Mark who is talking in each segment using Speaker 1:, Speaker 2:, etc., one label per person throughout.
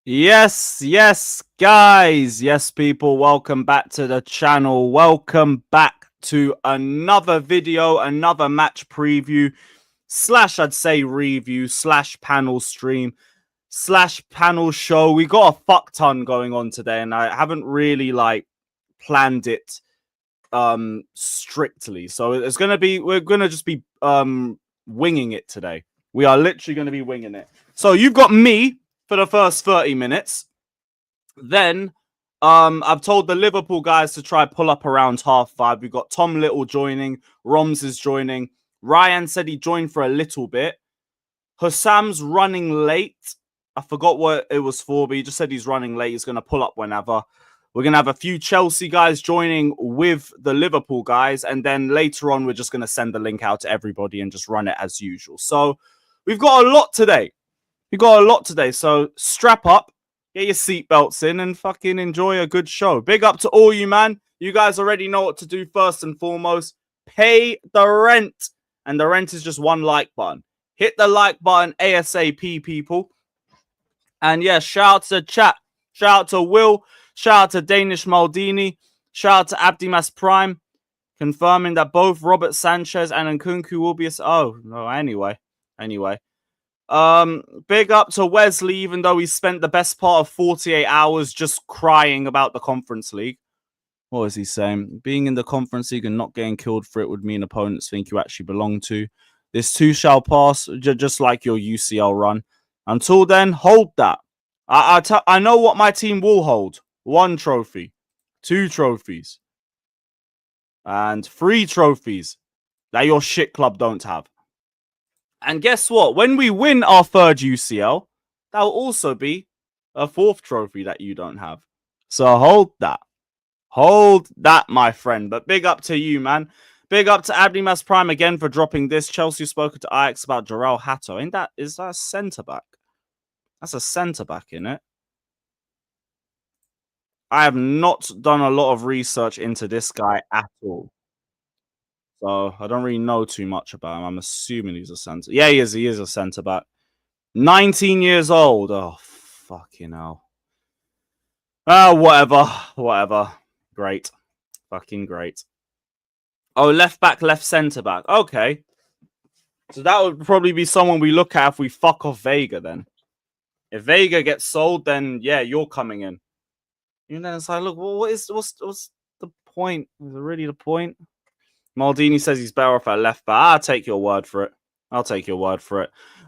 Speaker 1: Yes, guys. Yes, people. Welcome back to the channel. Welcome back to another video, another match preview slash, I'd say, review slash panel stream slash panel show. We got a fuck ton going on today, and I haven't really planned it strictly. So it's gonna be, we're gonna just be winging it today. We are literally gonna be winging it. So you've got me for the first 30 minutes. Then I've told the Liverpool guys to try pull up around 5:30. We've got Tom Little joining. Roms is joining. Ryan said he joined for a little bit. Hussam's running late. I forgot what it was for, but he just said he's running late. He's going to pull up whenever. We're going to have a few Chelsea guys joining with the Liverpool guys. And then later on, we're just going to send the link out to everybody and just run it as usual. So we've got a lot today. So strap up, get your seatbelts in, and fucking enjoy a good show. Big up to all you, man. You guys already know what to do first and foremost. Pay the rent. And the rent is just one like button. Hit the like button ASAP, people. And yeah, shout out to chat. Shout out to Will. Shout out to Danish Maldini. Shout out to Abdimas Prime. Confirming that both Robert Sanchez and Nkunku will be... Oh, no, anyway. Big up to Wesley, even though he spent the best part of 48 hours just crying about the Conference League. What was he saying? Being in the Conference League and not getting killed for it would mean opponents think you actually belong to. This too shall pass, just like your UCL run. Until then, hold that. I know what my team will hold. 1 trophy, 2 trophies, and 3 trophies that your shit club don't have. And guess what? When we win our 3rd UCL, that will also be a 4th trophy that you don't have. So hold that. Hold that, my friend. But big up to you, man. Big up to Abdimas Prime again for dropping this. Chelsea spoke to Ajax about Jarrell Hato. Is that a centre-back? That's a centre-back, innit? I have not done a lot of research into this guy at all. So I don't really know too much about him. I'm assuming he's a centre. Yeah, he is. He is a centre-back. 19 years old. Oh, fucking hell. Whatever. Great. Fucking great. Oh, left back, left centre-back. Okay. So that would probably be someone we look at if we fuck off Vega then. If Vega gets sold, then yeah, you're coming in. And then it's like, look, what's the point? Is it really the point? Maldini says he's better off at left back. I'll take your word for it.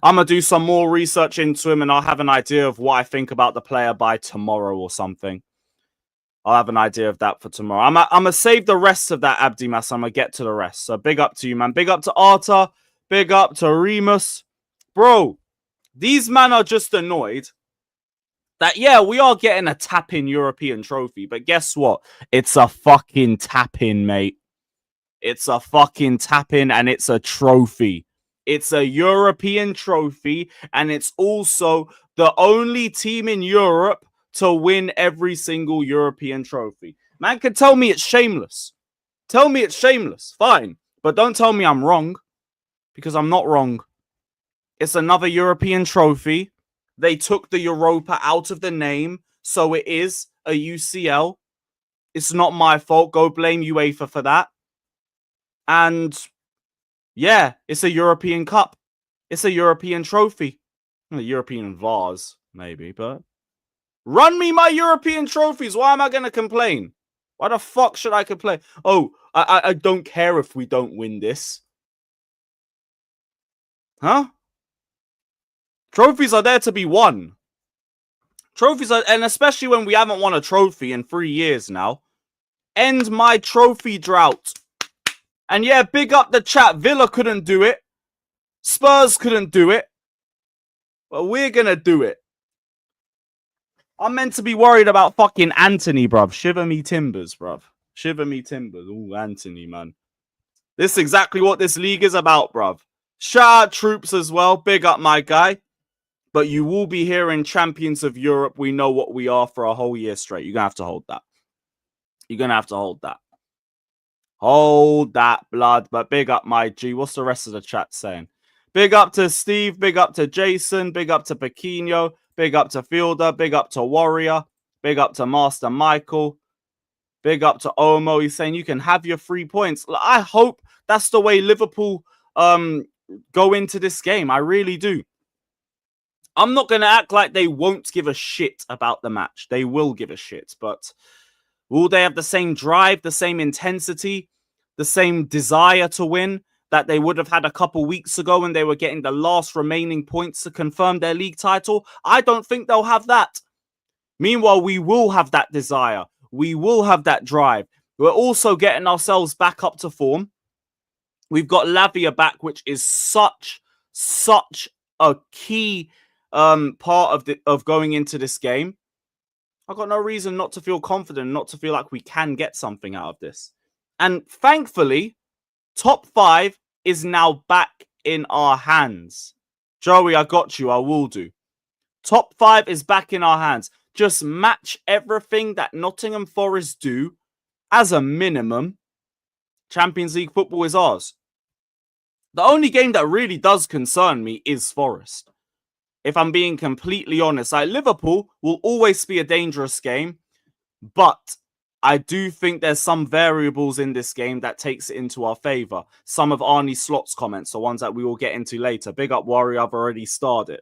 Speaker 1: I'm going to do some more research into him, and I'll have an idea of what I think about the player by tomorrow or something. I'll have an idea of that for tomorrow. I'm going to save the rest of that Abdimas. I'm going to get to the rest. So big up to you, man. Big up to Arta. Big up to Remus. Bro, these men are just annoyed that, yeah, we are getting a tap-in European trophy. But guess what? It's a fucking tap-in, mate. It's a fucking tap-in, and it's a trophy. It's a European trophy, and it's also the only team in Europe to win every single European trophy. Man can tell me it's shameless. Tell me it's shameless. Fine. But don't tell me I'm wrong, because I'm not wrong. It's another European trophy. They took the Europa out of the name, so it is a UCL. It's not my fault. Go blame UEFA for that. And yeah, it's a European Cup. It's a European trophy. A European vase, maybe, but run me my European trophies. Why am I going to complain? Why the fuck should I complain? Oh, I don't care if we don't win this. Huh? Trophies are there to be won. Trophies are, and especially when we haven't won a trophy in 3 years now. End my trophy drought. And yeah, big up the chat. Villa couldn't do it. Spurs couldn't do it. But we're going to do it. I'm meant to be worried about fucking Anthony, bruv. Shiver me timbers, bruv. Shiver me timbers. Ooh, Anthony, man. This is exactly what this league is about, bruv. Shout out Troops as well. Big up, my guy. But you will be hearing Champions of Europe. We know what we are for a whole year straight. You're going to have to hold that. You're going to have to hold that. Hold that, blood. But big up, my G. What's the rest of the chat saying? Big up to Steve. Big up to Jason. Big up to Pequeno. Big up to Fielder. Big up to Warrior. Big up to Master Michael. Big up to Omo. He's saying you can have your 3 points. I hope that's the way Liverpool go into this game. I really do. I'm not going to act like they won't give a shit about the match. They will give a shit. But will they have the same drive, the same intensity, the same desire to win that they would have had a couple weeks ago when they were getting the last remaining points to confirm their league title? I don't think they'll have that. Meanwhile, we will have that desire. We will have that drive. We're also getting ourselves back up to form. We've got Lavia back, which is such a key part of going into this game. I've got no reason not to feel confident, not to feel like we can get something out of this. And thankfully, top 5 is now back in our hands. Joey, I got you. I will do. Top 5 is back in our hands. Just match everything that Nottingham Forest do as a minimum. Champions League football is ours. The only game that really does concern me is Forest. If I'm being completely honest, like Liverpool will always be a dangerous game, but I do think there's some variables in this game that takes it into our favour. Some of Arnie Slot's comments, the ones that we will get into later. Big up Warrior, I've already started.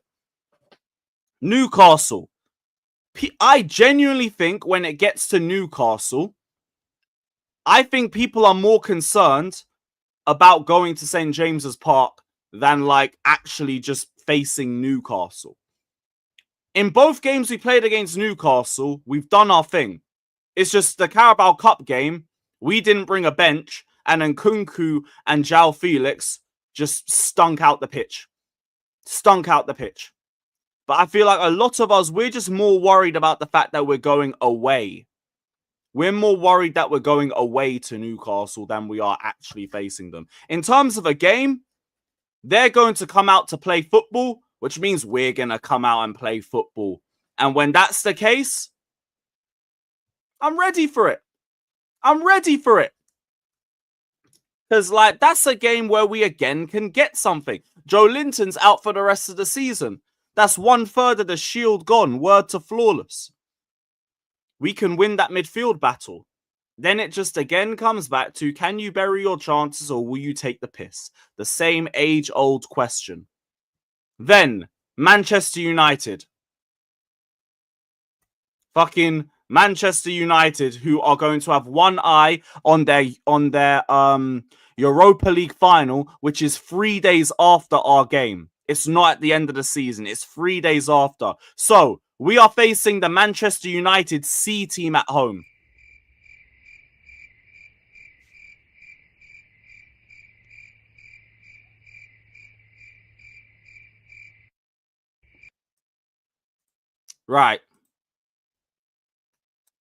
Speaker 1: Newcastle. I genuinely think when it gets to Newcastle, I think people are more concerned about going to St. James's Park than like actually just facing Newcastle. In both games we played against Newcastle, we've done our thing. It's just the Carabao Cup game, we didn't bring a bench, and then Kunku and João Felix just stunk out the pitch. Stunk out the pitch. But I feel like a lot of us, we're just more worried about the fact that we're going away. We're more worried that we're going away to Newcastle than we are actually facing them. In terms of a game, they're going to come out to play football, which means we're going to come out and play football. And when that's the case, I'm ready for it. I'm ready for it. Because, like, that's a game where we again can get something. Joe Linton's out for the rest of the season. That's 1/3 of the shield gone. Word to Flawless. We can win that midfield battle. Then it just again comes back to, can you bury your chances or will you take the piss? The same age-old question. Then, Manchester United. Fucking Manchester United, who are going to have one eye on their Europa League final, which is 3 days after our game. It's not at the end of the season. It's 3 days after. So, we are facing the Manchester United C team at home. Right.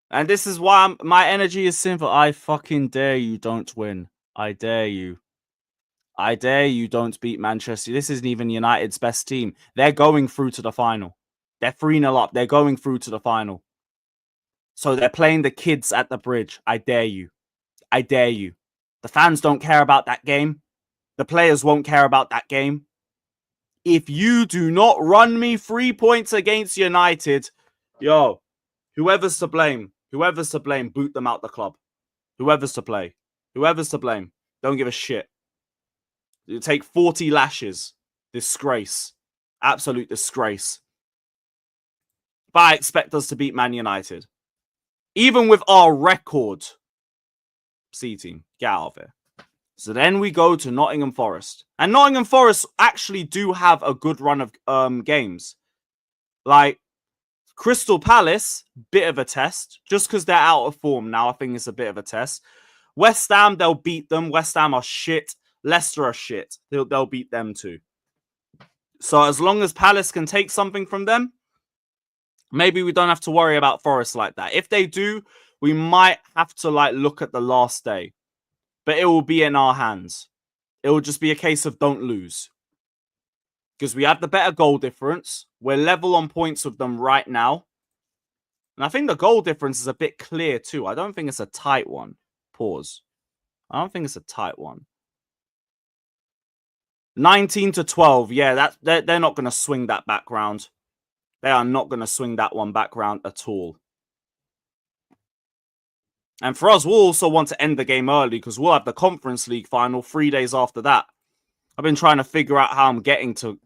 Speaker 1: And this is why my energy is simple. I fucking dare you don't win. I dare you. I dare you don't beat Manchester. This isn't even United's best team. They're going through to the final. They're 3-0 up. They're going through to the final. So they're playing the kids at the bridge. I dare you. I dare you. The fans don't care about that game. The players won't care about that game. If you do not run me 3 points against United, yo, whoever's to blame, boot them out the club. Whoever's to play. Whoever's to blame. Don't give a shit. You take 40 lashes. Disgrace. Absolute disgrace. But I expect us to beat Man United. Even with our record. C team, get out of here. So then we go to Nottingham Forest. And Nottingham Forest actually do have a good run of games. Like, Crystal Palace, bit of a test. Just because they're out of form now, I think it's a bit of a test. West Ham, they'll beat them. West Ham are shit. Leicester are shit. They'll beat them too. So as long as Palace can take something from them, maybe we don't have to worry about Forest like that. If they do, we might have to like look at the last day. But it will be in our hands. It will just be a case of don't lose. Because we have the better goal difference. We're level on points with them right now. And I think the goal difference is a bit clear too. I don't think it's a tight one. Pause. I don't think it's a tight one. 19-12. Yeah, they're not going to swing that back round. They are not going to swing that one back round at all. And for us, we'll also want to end the game early because we'll have the Conference League final 3 days after that. I've been trying to figure out how I'm getting to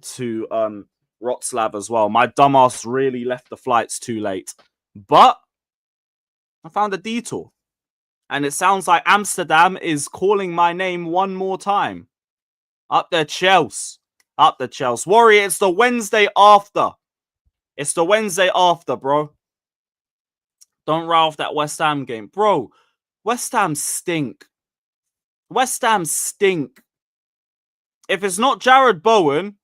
Speaker 1: Wrocław as well. My dumbass really left the flights too late. But I found a detour. And it sounds like Amsterdam is calling my name one more time. Up there, Chelsea. Up the Chelsea. Warrior, it's the Wednesday after. It's the Wednesday after, bro. Don't write off that West Ham game. Bro, West Ham stink. West Ham stink. If it's not Jared Bowen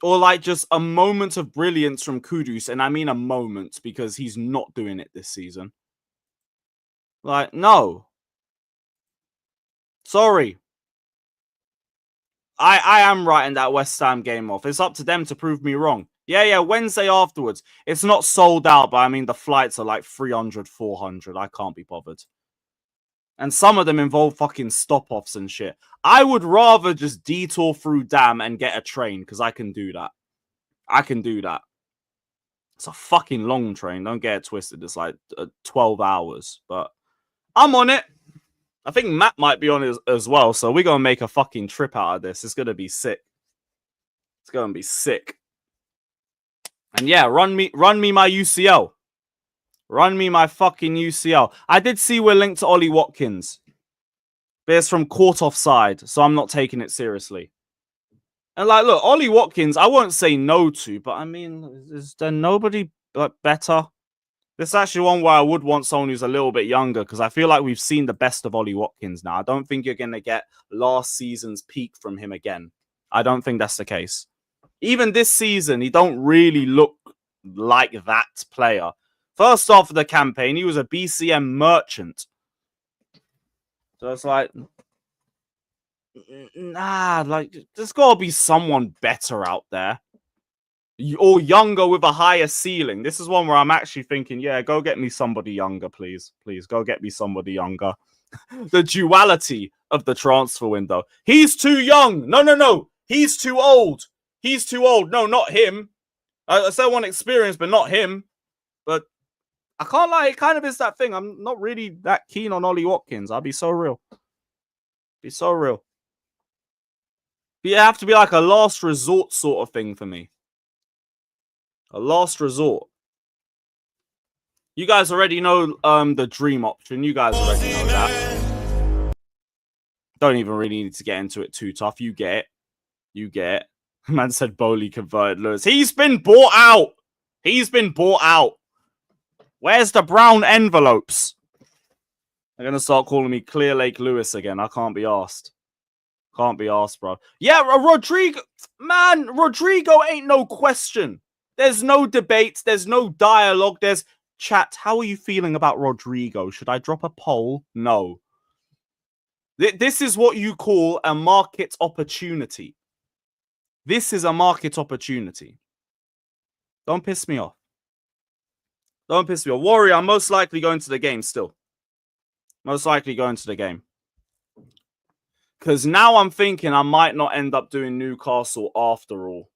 Speaker 1: or like just a moment of brilliance from Kudus, and I mean a moment because he's not doing it this season. Like, no. Sorry. I am writing that West Ham game off. It's up to them to prove me wrong. Yeah, Wednesday afterwards. It's not sold out, but I mean, the flights are like 300, 400. I can't be bothered. And some of them involve fucking stop-offs and shit. I would rather just detour through Dam and get a train, because I can do that. I can do that. It's a fucking long train. Don't get it twisted. It's like 12 hours. But I'm on it. I think Matt might be on it as well. So we're going to make a fucking trip out of this. It's going to be sick. It's going to be sick. And yeah, run me my UCL. Run me my fucking UCL. I did see we're linked to Ollie Watkins. But it's from court offside, so I'm not taking it seriously. And like, look, Ollie Watkins, I won't say no to, but I mean, is there nobody better? This is actually one where I would want someone who's a little bit younger, because I feel like we've seen the best of Ollie Watkins now. I don't think you're going to get last season's peak from him again. I don't think that's the case. Even this season, he don't really look like that player. First off of the campaign, he was a BCM merchant. So it's like, nah, like, there's got to be someone better out there. Or younger with a higher ceiling. This is one where I'm actually thinking, yeah, go get me somebody younger, please. Please, go get me somebody younger. The duality of the transfer window. He's too young. No. He's too old. He's too old. No, not him. I said one experience, but not him. But I can't lie, it kind of is that thing. I'm not really that keen on Ollie Watkins. I'll be so real. Be so real. But it have to be like a last resort sort of thing for me. A last resort. You guys already know the dream option. You guys already know that. Don't even really need to get into it too tough. You get it. You get it. Man said Bowley converted Lewis. He's been bought out. He's been bought out. Where's the brown envelopes? They're going to start calling me Clear Lake Lewis again. I can't be asked. Can't be asked, bro. Yeah, Rodrigo. Man, Rodrigo ain't no question. There's no debate. There's no dialogue. There's chat. How are you feeling about Rodrigo? Should I drop a poll? No. This is what you call a market opportunity. This is a market opportunity. Don't piss me off. Don't piss me off. Warrior, I'm most likely going to the game still. Most likely going to the game. Because now I'm thinking I might not end up doing Newcastle after all.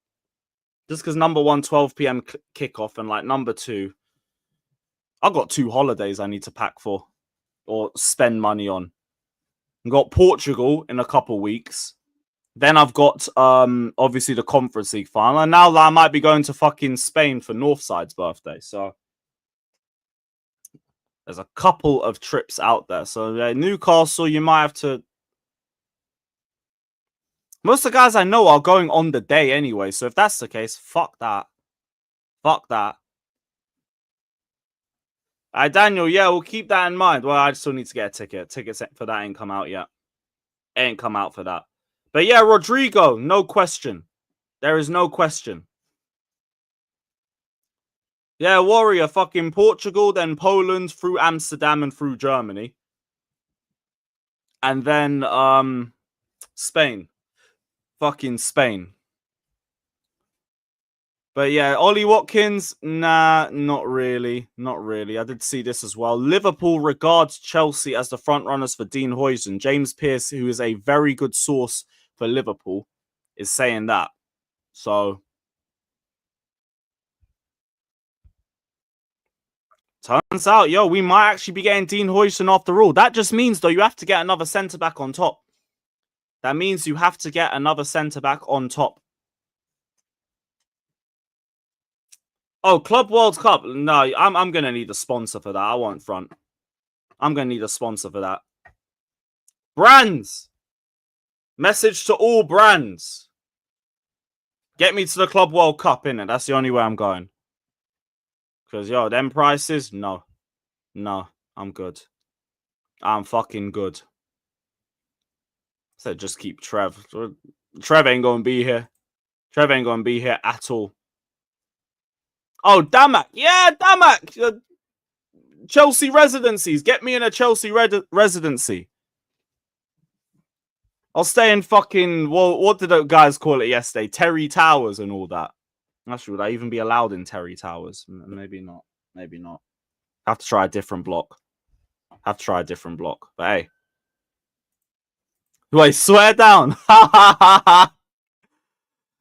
Speaker 1: Just because number one, 12 p.m. kickoff, and like number two, I've got 2 holidays I need to pack for or spend money on. I've got Portugal in a couple weeks. Then I've got obviously the Conference League final. And now I might be going to fucking Spain for Northside's birthday. So there's a couple of trips out there. So Newcastle, you might have to... Most of the guys I know are going on the day anyway. So if that's the case, fuck that. Fuck that. Daniel, yeah, we'll keep that in mind. Well, I still need to get a ticket. Tickets for that ain't come out yet. Ain't come out for that. But yeah, Rodrigo, no question. There is no question. Yeah, Warrior, fucking Portugal, then Poland, through Amsterdam and through Germany. And then Spain. Fucking Spain. But yeah, Ollie Watkins, nah, not really. Not really. I did see this as well. Liverpool regards Chelsea as the front runners for Dean Huijsen. James Pearce, who is a very good source for Liverpool, is saying that. So turns out, yo, we might actually be getting Dean Huijsen after all. That just means, though, you have to get another centre-back on top. That means you have to get another centre-back on top. Oh, Club World Cup. No, I'm going to need a sponsor for that. I won't front. I'm going to need a sponsor for that. Brands. Message to all brands. Get me to the Club World Cup, innit? That's the only way I'm going. Because, yo, them prices, no. No, I'm good. I'm fucking good. So just keep Trev. Trev ain't going to be here. Trev ain't going to be here at all. Oh, Damak. Yeah, Damak. Chelsea residencies. Get me in a Chelsea residency. I'll stay in fucking... Well, what did the guys call it yesterday? Terry Towers and all that. Actually, would I even be allowed in Terry Towers? Maybe not. Maybe not. Have to try a different block. But hey. Wait, swear down. Oh,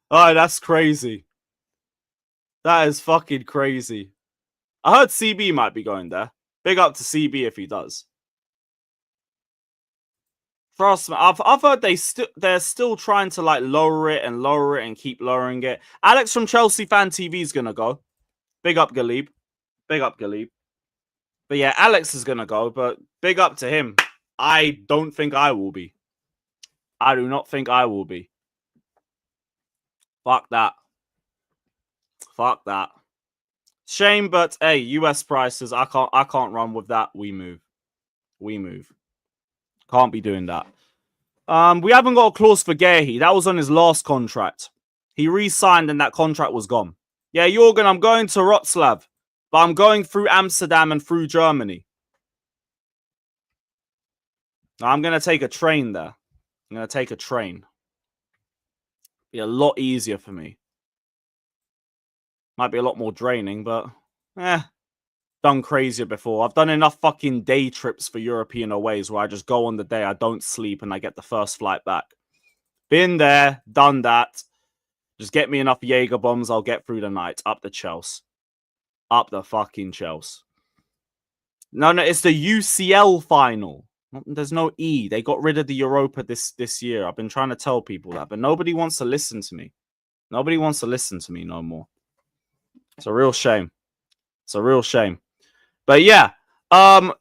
Speaker 1: that's crazy. That is fucking crazy. I heard CB might be going there. Big up to CB if he does. Trust me, I've heard they're still trying to like lower it and keep lowering it. Alex from Chelsea Fan TV is gonna go. Big up Galib. Big up Galib. But yeah, Alex is gonna go, but big up to him. I don't think I will be. I do not think I will be. Fuck that. Fuck that. Shame, but hey, US prices, I can't run with that. We move. Can't be doing that. We haven't got a clause for Gehi. That was on his last contract. He re-signed and that contract was gone. Yeah, Jorgen, I'm going to Wroclaw, but I'm going through Amsterdam and through Germany. I'm going to take a train there. I'm going to take a train. Be a lot easier for me. Might be a lot more draining, but done crazier before. I've done enough fucking day trips for European aways where I just go on the day, I don't sleep, and I get the first flight back. Been there, done that. Just get me enough Jaeger bombs, I'll get through the night. Up the Chelsea. Up the fucking Chelsea. No, it's the UCL final. There's no E. They got rid of the Europa this year. I've been trying to tell people that, but nobody wants to listen to me. Nobody wants to listen to me no more. It's a real shame. It's a real shame. But yeah,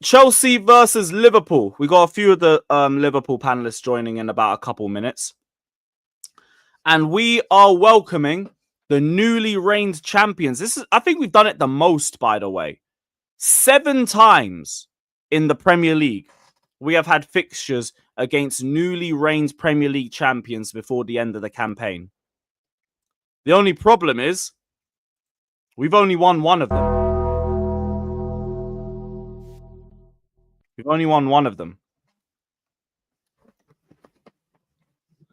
Speaker 1: Chelsea versus Liverpool. We got a few of the Liverpool panelists joining in about a couple minutes. And we are welcoming the newly reigned champions. I think we've done it the most, by the way. 7 times in the Premier League, we have had fixtures against newly reigned Premier League champions before the end of the campaign. The only problem is we've only won one of them. We've only won one of them.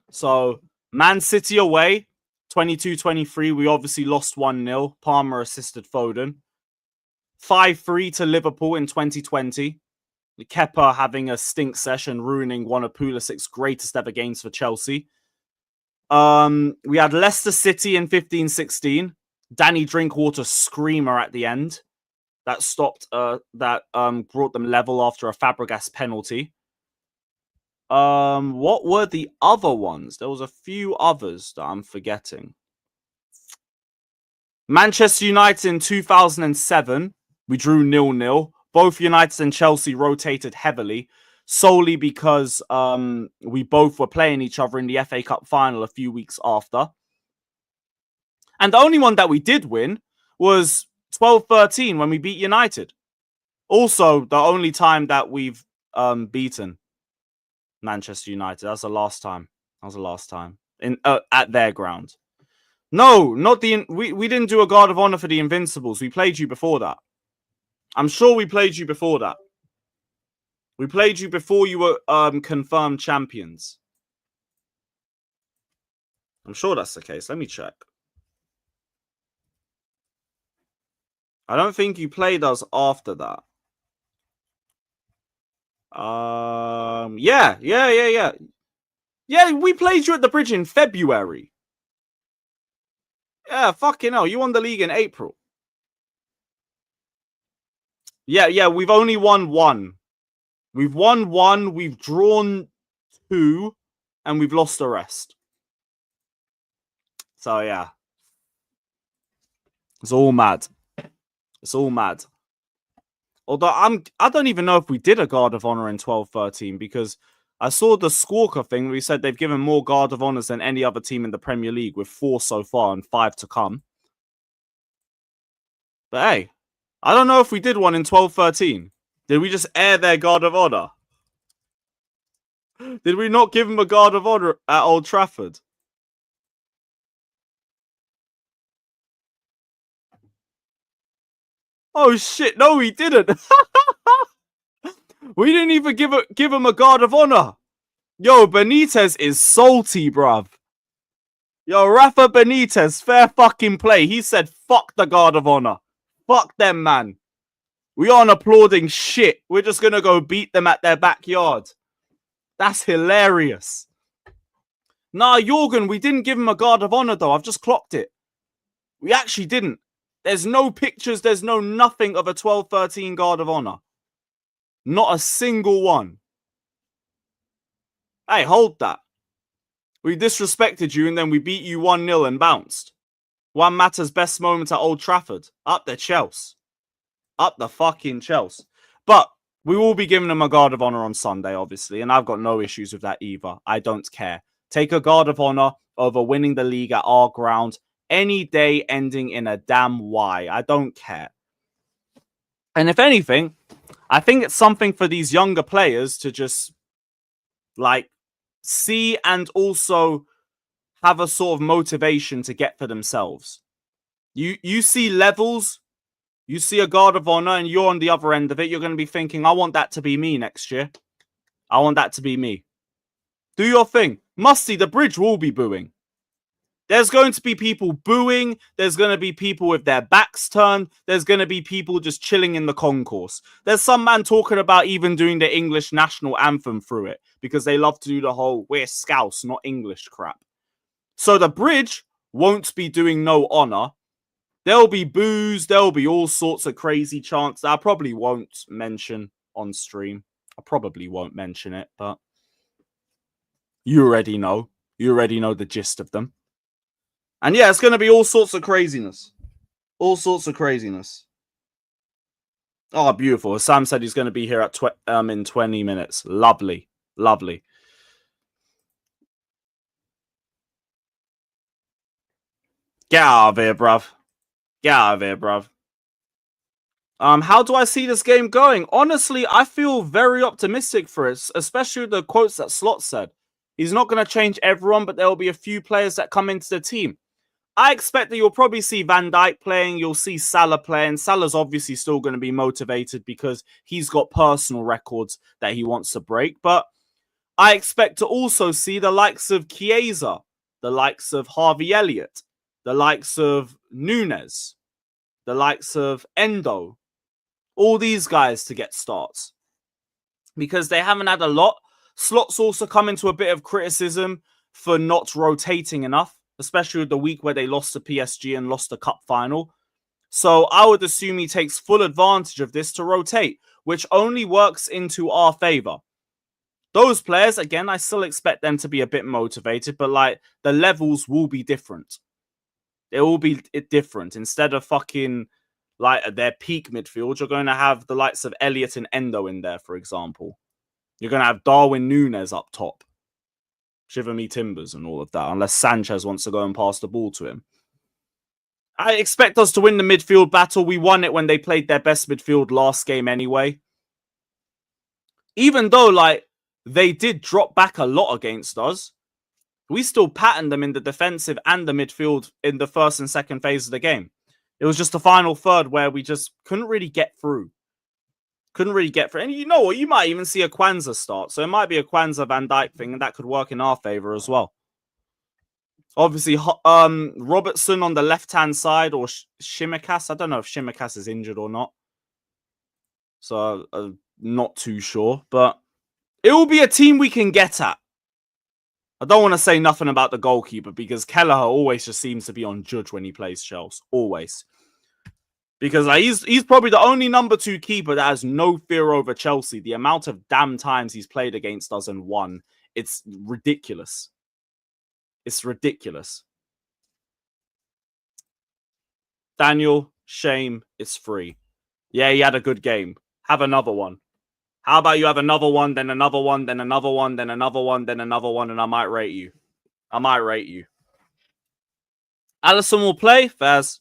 Speaker 1: So, Man City away, 22-23. We obviously lost 1-0. Palmer assisted Foden. 5-3 to Liverpool in 2020. Kepa having a stink session, ruining one of Pulisic's greatest ever games for Chelsea. We had Leicester City in 15-16. Danny Drinkwater screamer at the end. That stopped, brought them level after a Fabregas penalty. What were the other ones? There was a few others that I'm forgetting. Manchester United in 2007. We drew 0-0. Both United and Chelsea rotated heavily, solely because we both were playing each other in the FA Cup final a few weeks after. And the only one that we did win was 12-13 when we beat United. Also, the only time that we've beaten Manchester United. That's the last time. At their ground. No, not the... We didn't do a Guard of Honor for the Invincibles. We played you before that. I'm sure we played you before that. We played you before you were confirmed champions. I'm sure that's the case. Let me check. I don't think you played us after that. Yeah. Yeah, we played you at the bridge in February. Yeah, fucking hell. You won the league in April. Yeah, we've only won one. We've won one, we've drawn two, and we've lost the rest. So, yeah. It's all mad. It's all mad. Although I don't even know if we did a Guard of Honor in 12-13 because I saw the Squawker thing. We said they've given more Guard of Honors than any other team in the Premier League with 4 so far and 5 to come. But hey, I don't know if we did one in 12-13. Did we just air their Guard of Honor? Did we not give them a Guard of Honor at Old Trafford? Oh shit, no we didn't. We didn't even give him a Guard of Honor. Yo, Benitez is salty, bruv. Yo, Rafa Benitez, fair fucking play. He said, fuck the Guard of Honor. Fuck them, man. We aren't applauding shit. We're just going to go beat them at their backyard. That's hilarious. Nah, Jorgen, we didn't give him a Guard of Honor, though. I've just clocked it. We actually didn't. There's no pictures. There's no nothing of a 12-13 Guard of Honor. Not a single one. Hey, hold that. We disrespected you and then we beat you 1-0 and bounced. Juan Mata's best moment at Old Trafford. Up the Chelsea. Up the fucking Chelsea. But we will be giving them a Guard of Honor on Sunday, obviously. And I've got no issues with that either. I don't care. Take a Guard of Honor over winning the league at our ground any day ending in a damn Y. I don't care. And if anything, I think it's something for these younger players to just, like, see and also have a sort of motivation to get for themselves. You see levels, you see a Guard of Honor, and you're on the other end of it. You're going to be thinking, I want that to be me next year. I want that to be me. Do your thing. Musty, the bridge will be booing. There's going to be people booing. There's going to be people with their backs turned. There's going to be people just chilling in the concourse. There's some man talking about even doing the English national anthem through it because they love to do the whole we're Scouse, not English crap. So the bridge won't be doing no honor. There'll be boos. There'll be all sorts of crazy chants that I probably won't mention on stream. I probably won't mention it, but you already know. You already know the gist of them. And yeah, it's going to be all sorts of craziness. All sorts of craziness. Oh, beautiful. Sam said he's going to be here at in 20 minutes. Lovely. Lovely. Get out of here, bruv. Get out of here, bruv. How do I see this game going? Honestly, I feel very optimistic for it, especially with the quotes that Slot said. He's not going to change everyone, but there will be a few players that come into the team. I expect that you'll probably see Van Dijk playing. You'll see Salah playing. Salah's obviously still going to be motivated because he's got personal records that he wants to break. But I expect to also see the likes of Chiesa, the likes of Harvey Elliott, the likes of Nunes, the likes of Endo. All these guys to get starts because they haven't had a lot. Slot's also come into a bit of criticism for not rotating enough, especially with the week where they lost to PSG and lost the cup final. So I would assume he takes full advantage of this to rotate, which only works into our favor. Those players, again, I still expect them to be a bit motivated, but like the levels will be different. It will be different. Instead of fucking like their peak midfield, you're going to have the likes of Elliott and Endo in there, for example. You're going to have Darwin Núñez up top. Shiver me timbers and all of that, unless Sanchez wants to go and pass the ball to him. I expect us to win the midfield battle. We won it when they played their best midfield last game anyway. Even though, like, they did drop back a lot against us. We still patterned them in the defensive and the midfield in the first and second phase of the game. It was just the final third where we just couldn't really get through. And you know what? You might even see a Kwanzaa start. So it might be a Kwanzaa Van Dijk thing, and that could work in our favor as well. Obviously, Robertson on the left-hand side, or Shimikas. I don't know if Shimikas is injured or not. So, not too sure. But it will be a team we can get at. I don't want to say nothing about the goalkeeper, because Kelleher always just seems to be on judge when he plays Chelsea. Always. Because he's probably the only number 2 keeper that has no fear over Chelsea. The amount of damn times he's played against us and won, it's ridiculous. It's ridiculous. Daniel, shame, it's free. Yeah, he had a good game. Have another one. How about you have another one, then another one, then another one, then another one, then another one, and I might rate you. I might rate you. Alisson will play. Faz.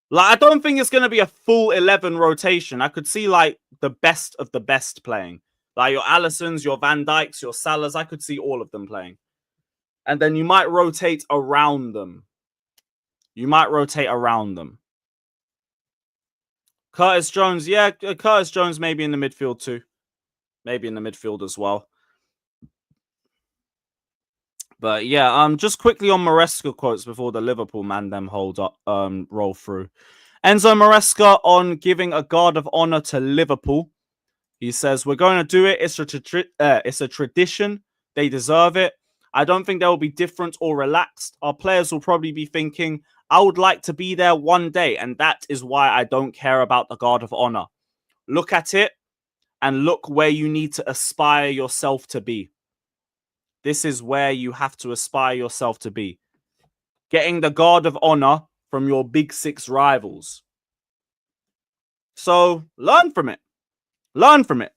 Speaker 1: Like, I don't think it's going to be a full 11 rotation. I could see, like, the best of the best playing. Like, your Alissons, your Van Dijks, your Salahs. I could see all of them playing. And then you might rotate around them. Curtis Jones. Yeah, Curtis Jones maybe in the midfield too. Maybe in the midfield as well. But yeah, just quickly on Maresca quotes before the Liverpool man them hold up, roll through. Enzo Maresca on giving a guard of honor to Liverpool. He says, "We're going to do it. It's a tradition. They deserve it. I don't think they will be different or relaxed. Our players will probably be thinking, I would like to be there one day, and that is why I don't care about the guard of honor. Look at it and look where you need to aspire yourself to be. This is where you have to aspire yourself to be. Getting the guard of honor from your big 6 rivals. So learn from it. Learn from it.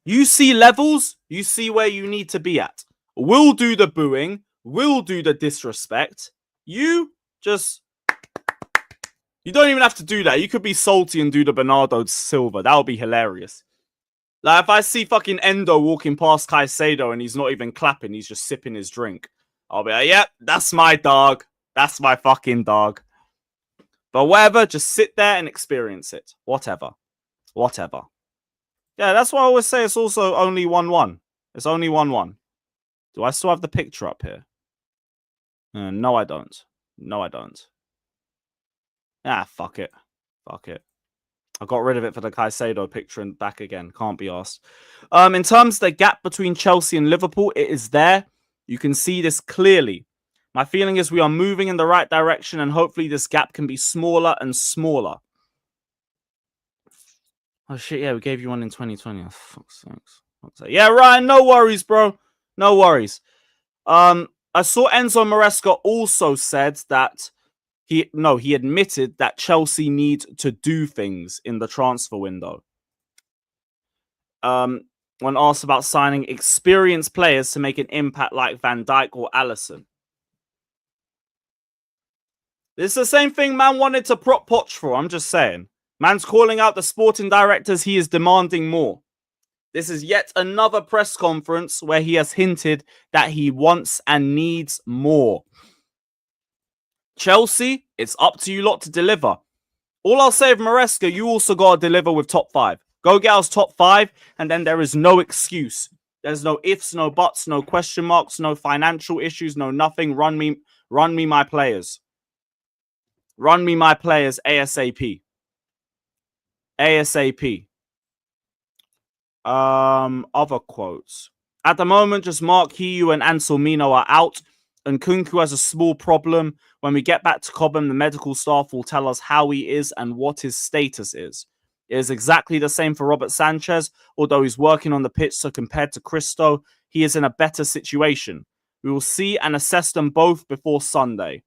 Speaker 1: You see levels, you see where you need to be at. We'll do the booing. We'll do the disrespect. You don't even have to do that. You could be salty and do the Bernardo Silva. That would be hilarious. Like, if I see fucking Endo walking past Caicedo and he's not even clapping, he's just sipping his drink, I'll be like, yep, that's my dog. That's my fucking dog. But whatever, just sit there and experience it. Whatever. Yeah, that's why I always say it's also only 1-1. It's only 1-1. Do I still have the picture up here? No, I don't. Ah, fuck it. I got rid of it for the Caicedo picture and back again. Can't be asked. In terms of the gap between Chelsea and Liverpool, it is there. You can see this clearly. My feeling is we are moving in the right direction, and hopefully this gap can be smaller and smaller. Oh, shit, yeah, we gave you one in 2020. Oh, fuck's sakes. Yeah, Ryan, no worries, bro. No worries. I saw Enzo Maresca also said that he admitted that Chelsea need to do things in the transfer window. When asked about signing experienced players to make an impact like Van Dijk or Alisson. This is the same thing man wanted to prop Poch for, I'm just saying. Man's calling out the sporting directors, he is demanding more. This is yet another press conference where he has hinted that he wants and needs more. Chelsea, it's up to you lot to deliver. All I'll say of Maresca, you also got to deliver with top 5. Go get us top 5, and then there is no excuse. There's no ifs, no buts, no question marks, no financial issues, no nothing. Run me my players. Run me my players ASAP. ASAP. Other quotes. At the moment, just Mark Hiu and Anselmino are out, and Kunku has a small problem. When we get back to Cobham, the medical staff will tell us how he is and what his status is. It is exactly the same for Robert Sanchez, although he's working on the pitch, so compared to Christo, he is in a better situation. We will see and assess them both before Sunday.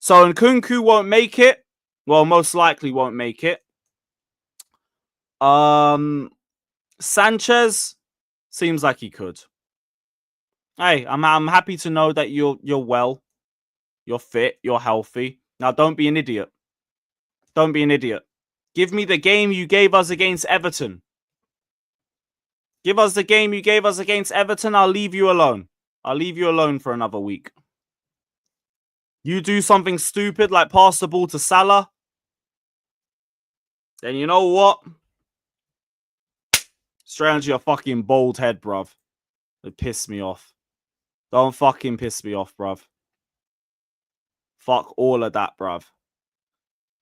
Speaker 1: So, Nkunku won't make it. Well, most likely won't make it. Sanchez seems like he could. Hey, I'm happy to know that you're well, you're fit, you're healthy. Now, don't be an idiot. Don't be an idiot. Give me the game you gave us against Everton. Give us the game you gave us against Everton. I'll leave you alone. I'll leave you alone for another week. You do something stupid like pass the ball to Salah, then you know what? Straight onto your fucking bald head, bruv. It pissed me off. Don't fucking piss me off, bruv. Fuck all of that, bruv.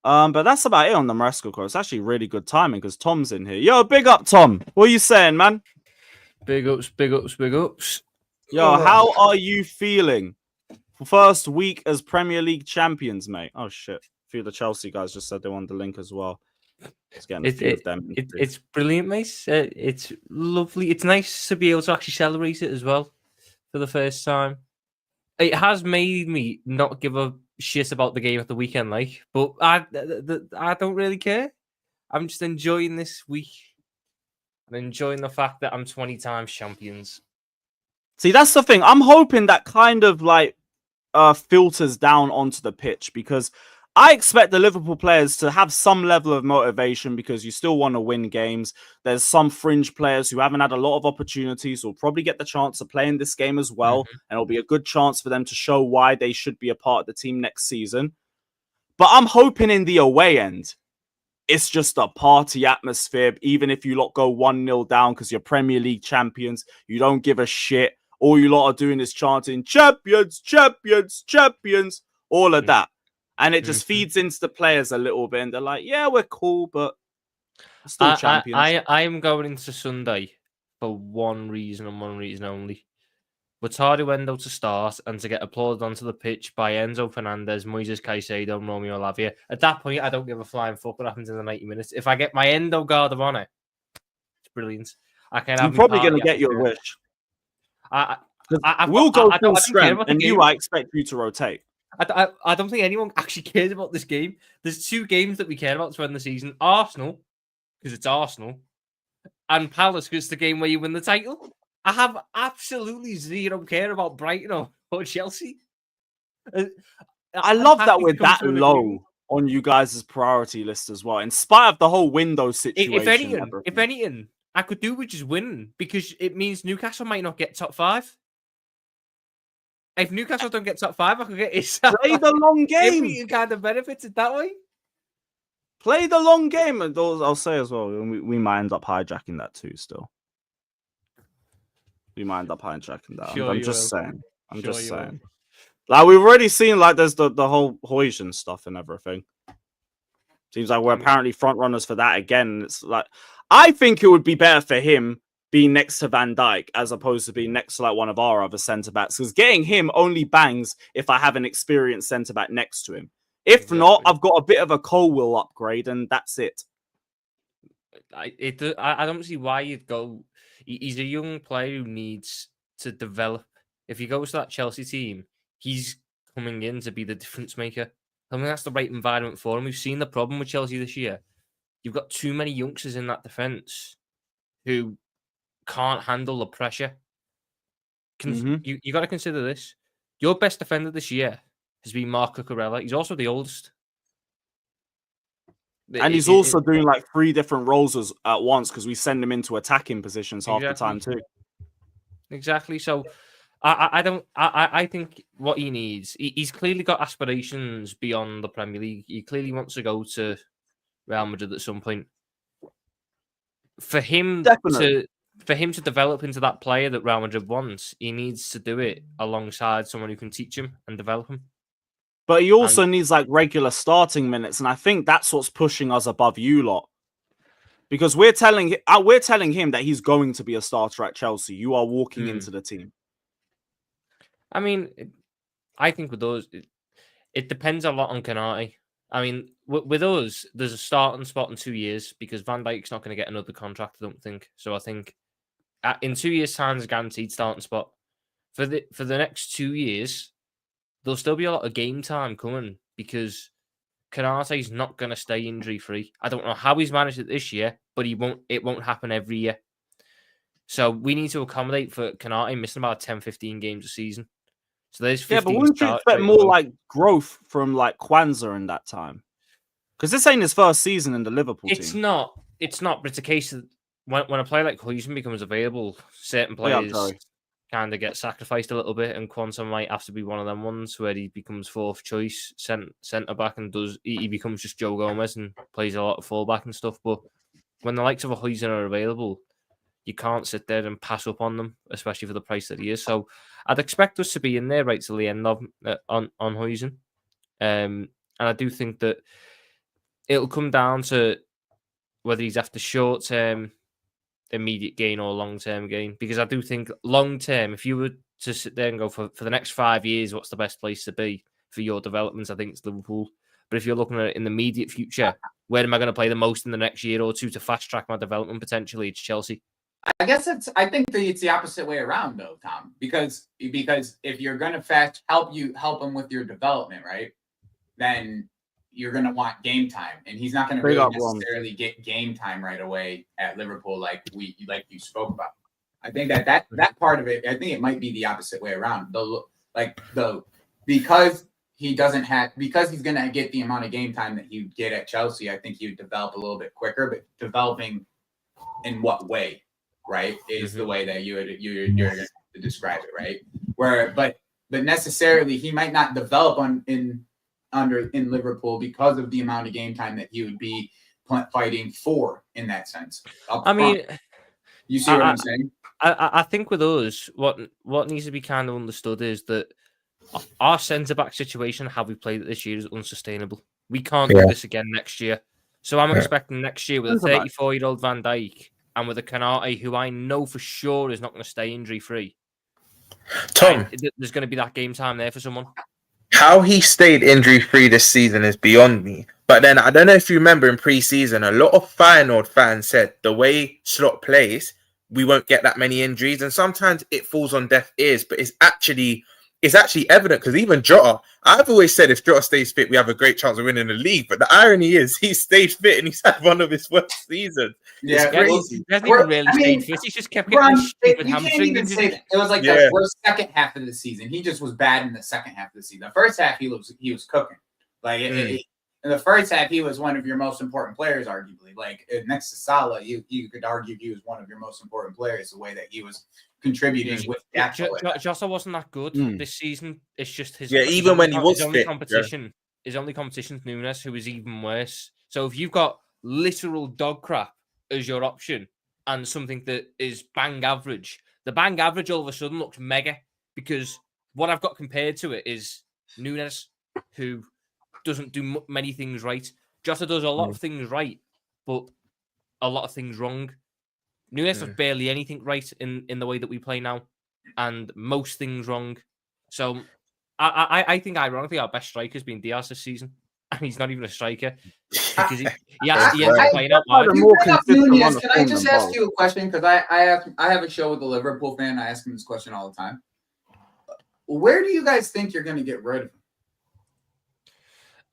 Speaker 1: But that's about it on the Maresca quote. It's actually really good timing because Tom's in here. Yo, big up, Tom. What are you saying, man?
Speaker 2: Big ups, big ups, big ups.
Speaker 1: Yo, how are you feeling? First week as Premier League champions, mate. Oh, shit. A few of the Chelsea guys just said they wanted the link as well. It's getting a few of them.
Speaker 2: It's brilliant, mate. It's lovely. It's nice to be able to actually celebrate it as well for the first time. It has made me not give a shit about the game at the weekend, like, but I don't really care. I'm just enjoying this week. I'm enjoying the fact that I'm 20 times champions.
Speaker 1: See, that's the thing. I'm hoping that kind of like filters down onto the pitch because I expect the Liverpool players to have some level of motivation because you still want to win games. There's some fringe players who haven't had a lot of opportunities who will probably get the chance to play in this game as well. And it'll be a good chance for them to show why they should be a part of the team next season. But I'm hoping in the away end, it's just a party atmosphere. Even if you lot go 1-0 down because you're Premier League champions, you don't give a shit. All you lot are doing is chanting, champions, champions, champions, all of that. And it just feeds into the players a little bit. And they're like, yeah, we're cool, but we're still champions.
Speaker 2: I am going into Sunday for one reason and one reason only. With Tarduendo to start and to get applauded onto the pitch by Enzo Fernandez, Moises Caicedo, Romeo Lavia. At that point, I don't give a flying fuck what happens in the 90 minutes. If I get my Endo Garda on it, it's brilliant. You're
Speaker 1: probably going to get your wish. We'll go full strength, and I expect you to rotate.
Speaker 2: I don't think anyone actually cares about this game. There's two games that we care about to end the season. Arsenal, because it's Arsenal, and Palace, because it's the game where you win the title. I have absolutely zero care about Brighton or Chelsea.
Speaker 1: I love that we're that low on you guys' priority list as well, in spite of the whole window situation.
Speaker 2: If anything, I could do with just winning, because it means Newcastle might not get top 5. If Newcastle don't get top 5, I could get it.
Speaker 1: Play the long game.
Speaker 2: You kind of benefited that way.
Speaker 1: Play the long game. And I'll say as well, we might end up hijacking that too still. We might end up hijacking that.
Speaker 2: Sure,
Speaker 1: I'm just saying. I'm just saying. Like, we've already seen, like, there's the whole Hoysian stuff and everything. Seems like we're apparently front runners for that again. It's like, I think it would be better for him being next to Van Dijk as opposed to being next to like one of our other centre backs, because getting him only bangs if I have an experienced centre back next to him. If not, I've got a bit of a Colwill upgrade and that's it.
Speaker 2: I don't see why you'd go. He's a young player who needs to develop. If he goes to that Chelsea team, he's coming in to be the difference maker. I mean, that's the right environment for him. We've seen the problem with Chelsea this year. You've got too many youngsters in that defence who can't handle the pressure. You got to consider this. Your best defender this year has been Marc Cucurella. He's also the oldest.
Speaker 1: And he's also doing like 3 different roles at once because we send him into attacking positions half the time too.
Speaker 2: Exactly. So I think what he needs, he's clearly got aspirations beyond the Premier League. He clearly wants to go to Real Madrid at some point. For him to develop into that player that Real Madrid wants, he needs to do it alongside someone who can teach him and develop him.
Speaker 1: But he also needs like regular starting minutes, and I think that's what's pushing us above you lot. Because we're telling him that he's going to be a starter at Chelsea. You are walking into the team.
Speaker 2: I mean, I think with those, it depends a lot on Konate. I mean, with us, there's a starting spot in 2 years because Van Dijk's not going to get another contract, I don't think. So I think in 2 years' time, there's a guaranteed starting spot. For the next 2 years, there'll still be a lot of game time coming because Konate's not going to stay injury-free. I don't know how he's managed it this year, but it won't happen every year. So we need to accommodate for Konate missing about 10, 15 games a season. So there's 15.
Speaker 1: Yeah, but wouldn't you expect more like growth from like Kwanzaa in that time? Because this ain't his first season in the Liverpool team.
Speaker 2: It's not, but it's a case that when a player like Hoysian becomes available, certain players kind of get sacrificed a little bit, and Quantum might have to be one of them ones where he becomes fourth choice centre back and he becomes just Joe Gomez and plays a lot of fullback and stuff. But when the likes of a Huijsen are available, you can't sit there and pass up on them, especially for the price that he is. So I'd expect us to be in there right till the end of on Huijsen. And I do think that it'll come down to whether he's after short-term immediate gain or long-term gain. Because I do think long-term, if you were to sit there and go for the next 5 years, what's the best place to be for your developments, I think it's Liverpool. But if you're looking at it in the immediate future, where am I going to play the most in the next year or two to fast-track my development potentially? It's Chelsea.
Speaker 3: I guess I think it's the opposite way around though, Tom. Because if you're going to help them with your development, right? Then you're going to want game time, and he's not going to really necessarily get game time right away at Liverpool, like you spoke about. I think that part of it, I think it might be the opposite way around. Because he's going to get the amount of game time that you get at Chelsea, I think he would develop a little bit quicker. But developing in what way, right, is the way that you're going to describe it, right? But necessarily he might not develop in Liverpool because of the amount of game time that he would be fighting for in that sense.
Speaker 2: I mean,
Speaker 3: you see what I'm saying?
Speaker 2: I think with us, what needs to be kind of understood is that our centre-back situation, how we played it this year, is unsustainable. We can't do this again next year. So I'm expecting next year with a 34-year-old Van Dijk and with a Canate, who I know for sure is not going to stay injury-free.
Speaker 4: Tom,
Speaker 2: there's going to be that game time there for someone.
Speaker 4: How he stayed injury-free this season is beyond me. But then, I don't know if you remember in pre-season, a lot of Feyenoord fans said the way Slot plays, we won't get that many injuries. And sometimes it falls on deaf ears, but it's actually evident because even Jota, I've always said if Jota stays fit, we have a great chance of winning the league. But the irony is he stayed fit and he's had one of his worst seasons.
Speaker 3: Yeah,
Speaker 2: it's crazy. He hasn't even really stayed fit. He just kept getting stupid hamstring injuries.
Speaker 3: It was like the worst second half of the season. He just was bad in the second half of the season. The first half, he was cooking. Like in the first half, he was one of your most important players, arguably. Like next to Salah, you could argue he was one of your most important players. The way that he was contributing with that.
Speaker 2: Jota wasn't that good this season. It's just his
Speaker 4: even when he was
Speaker 2: his only
Speaker 4: fit,
Speaker 2: competition. His only competition is Nunes, who is even worse. So if you've got literal dog crap as your option and something that is bang average, the bang average all of a sudden looks mega because what I've got compared to it is Nunes, who doesn't do many things right. Jota does a lot of things right, but a lot of things wrong. Nunes does barely anything right in the way that we play now, and most things wrong. So I think, ironically, our best striker has been Diaz this season, and he's not even a striker because he ends up playing out wide.
Speaker 3: Can I just ask you a question? Because I have a show with a Liverpool fan. I ask him this question all the time. Where do you guys think you're going to get rid of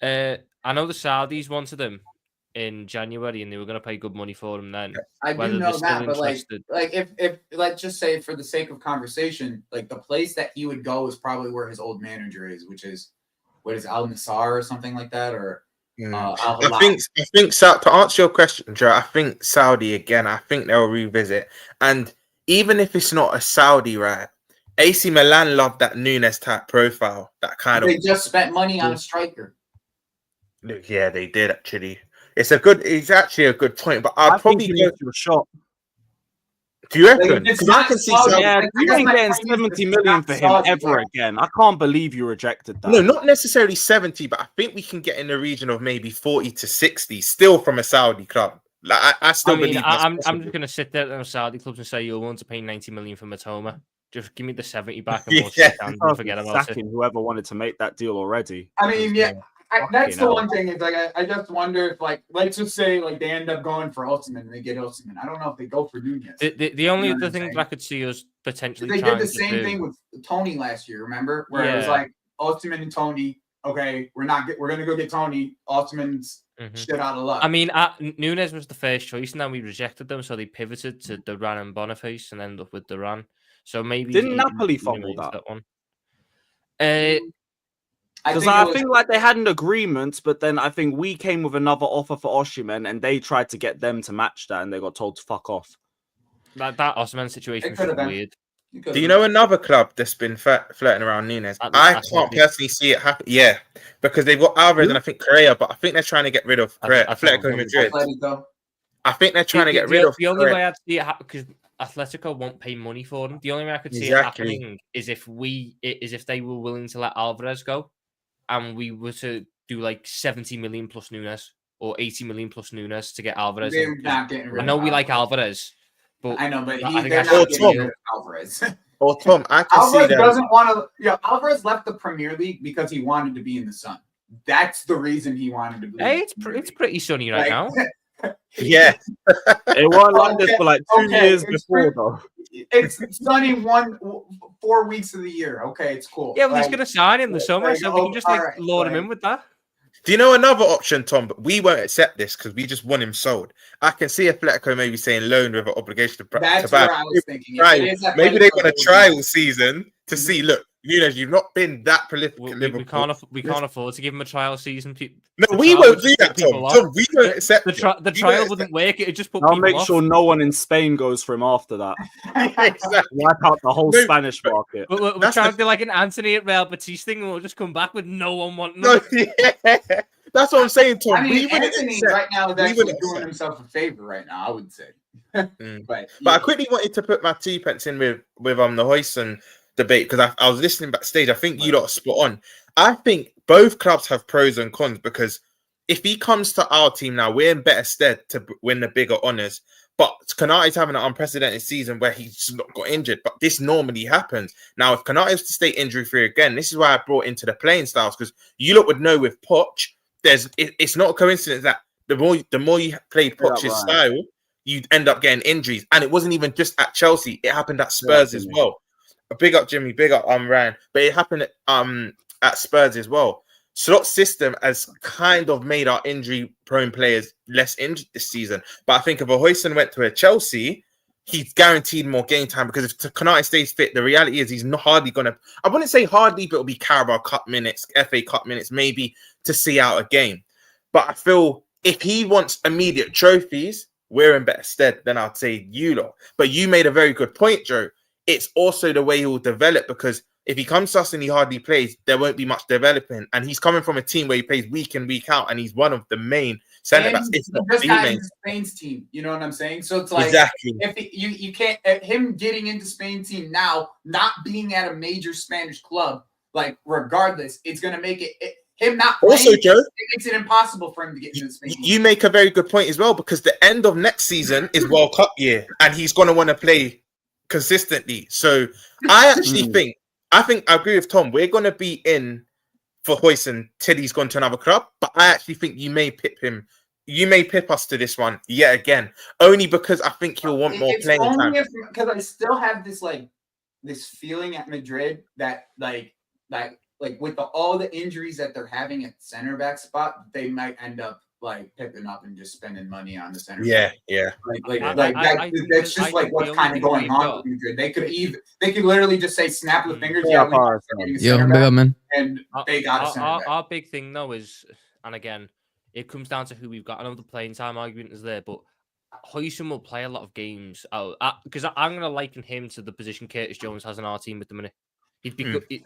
Speaker 3: him?
Speaker 2: I know the Saudis wanted him in January, and they were going to pay good money for him then.
Speaker 3: I do know that, but like if let's just say for the sake of conversation, like the place that he would go is probably where his old manager is, which is what is Al Nassr or something like that, or
Speaker 4: I think to answer your question, Joe, I think Saudi again. I think they'll revisit, and even if it's not a Saudi, right? AC Milan love that Nunes type profile. That kind of
Speaker 3: they just spent money on a striker.
Speaker 4: Yeah, they did actually. It's actually a good point, but I'd probably go
Speaker 1: to a shot.
Speaker 4: Do you reckon? Because I can see
Speaker 1: you ain't getting 70 million for him ever again. I can't believe you rejected that.
Speaker 4: No, not necessarily 70, but I think we can get in the region of maybe 40 to 60 still from a Saudi club. Like I still believe
Speaker 2: I'm just going to sit there at Saudi clubs and say you're willing to pay 90 million for Matoma. Just give me the 70 back and we'll sit down and forget about it.
Speaker 1: Whoever wanted to make that deal already.
Speaker 3: I mean, that's the one thing is like I just wonder if like let's just say like they end up going for Osimhen and they get Osimhen. I don't know if they go for Nunez.
Speaker 2: The only other thing that I could see us potentially
Speaker 3: they did the same thing with Tony last year. Remember where it was like Osimhen and Tony. Okay, we're gonna go get Tony. Osimhen's shit out of luck.
Speaker 2: I mean, Nunez was the first choice, and then we rejected them, so they pivoted to Duran and Boniface, and ended up with Duran. So maybe
Speaker 1: didn't Napoli fumble that
Speaker 2: one?
Speaker 1: Because I think like they had an agreement, but then I think we came with another offer for Osimhen, and they tried to get them to match that, and they got told to fuck off.
Speaker 2: That Osimhen situation was weird.
Speaker 4: Do you know another club that's been flirting around Nunes? I can't personally see it happen. Yeah, because they've got Alvarez and I think Correa, but I think they're trying to get rid of Correa. Atletico Madrid. I think they're trying to get rid of.
Speaker 2: The only way I'd see it happen, because Atletico won't pay money for them. The only way I could see it happening is if they were willing to let Alvarez go, and we were to do like 70 million plus Nunes or 80 million plus Nunes to get Alvarez.
Speaker 3: They're not getting rid
Speaker 2: I know
Speaker 3: of
Speaker 2: we like Alvarez, but
Speaker 3: I know, but
Speaker 2: they're
Speaker 3: not getting rid of Alvarez.
Speaker 4: Or Tom, I can
Speaker 3: Alvarez
Speaker 4: see that.
Speaker 3: doesn't want to. Yeah, Alvarez left the Premier League because he wanted to be in the sun. That's the reason he wanted to be.
Speaker 2: Hey, it's pretty sunny right now.
Speaker 4: Yeah,
Speaker 1: it wasn't like this for like 2 years before, though.
Speaker 3: It's sunny 4 weeks of the year. Okay, it's cool.
Speaker 2: Yeah, well, he's going to sign in the summer, so we can just load him in with that.
Speaker 4: Do you know another option, Tom? But we won't accept this because we just want him sold. I can see Atletico maybe saying loan with an obligation to
Speaker 3: That's
Speaker 4: buy.
Speaker 3: what I was thinking.
Speaker 4: Maybe they want a trial season to see. Look, Nunes, you've not been that prolific.
Speaker 2: We can't afford to give him a trial season.
Speaker 4: No, we won't do that, Tom. Tom, we won't accept
Speaker 2: the trial wouldn't work. It just put.
Speaker 1: I'll make sure no one in Spain goes for him after that.
Speaker 4: Exactly.
Speaker 1: Wipe out the whole Spanish market.
Speaker 2: We're trying to do like an Anthony at Real Betis thing, and we'll just come back with no one wanting.
Speaker 4: No, yeah. That's what I'm saying, Tom.
Speaker 3: I mean, Anthony right now is actually doing himself a favor right now, I would say. But
Speaker 4: I quickly wanted to put my 2 pence in with the Huijsen debate because I was listening backstage. I think you lot are spot on. I think both clubs have pros and cons because if he comes to our team now, we're in better stead to win the bigger honours. But Konate's having an unprecedented season where he's not got injured. But this normally happens. Now, if Konate is to stay injury-free again, this is why I brought into the playing styles because you lot would know with Poch, it's not a coincidence that the more you play Poch's style, you end up getting injuries. And it wasn't even just at Chelsea; it happened at Spurs as well. Big up Jimmy, big up Ryan. But it happened at Spurs as well. Slot's system has kind of made our injury-prone players less injured this season. But I think if a Huijsen went to a Chelsea, he's guaranteed more game time because if Konate stays fit, the reality is he's not hardly going to... I wouldn't say hardly, but it'll be Carabao Cup minutes, FA Cup minutes, maybe to see out a game. But I feel if he wants immediate trophies, we're in better stead than I'd say you lot. But you made a very good point, Joe. It's also the way he will develop because if he comes to us and he hardly plays, there won't be much developing. And he's coming from a team where he plays week in, week out, and he's one of the main centre backs. It's not
Speaker 3: just
Speaker 4: the
Speaker 3: got
Speaker 4: main.
Speaker 3: into Spain's team. You know what I'm saying? So it's like
Speaker 4: Exactly.
Speaker 3: if you can't him getting into Spain's team now, not being at a major Spanish club, like regardless, it's gonna make him not playing,
Speaker 4: also, Joe,
Speaker 3: it makes it impossible for him to get into Spain.
Speaker 4: You make a very good point as well because the end of next season is World Cup year, and he's gonna want to play consistently. So I actually think I agree with Tom. We're gonna be in for Huijsen till he's gone to another club, but I actually think you may pip him. You may pip us to this one yet again, only because I think he'll want more playing time.
Speaker 3: Because I still have this feeling at Madrid that like with all the injuries that they're having at center back spot, they might end up like pipping up and just spending money on the center.
Speaker 4: Yeah.
Speaker 3: That's just like what's kind of going on with Madrid. They could literally just say snap the fingers.
Speaker 5: Big up, man.
Speaker 3: And they got a center back.
Speaker 2: Our big thing though is, and again, it comes down to who we've got. I know the playing time argument is there, but Huijsen will play a lot of games because I'm going to liken him to the position Curtis Jones has in our team at the minute. He'd be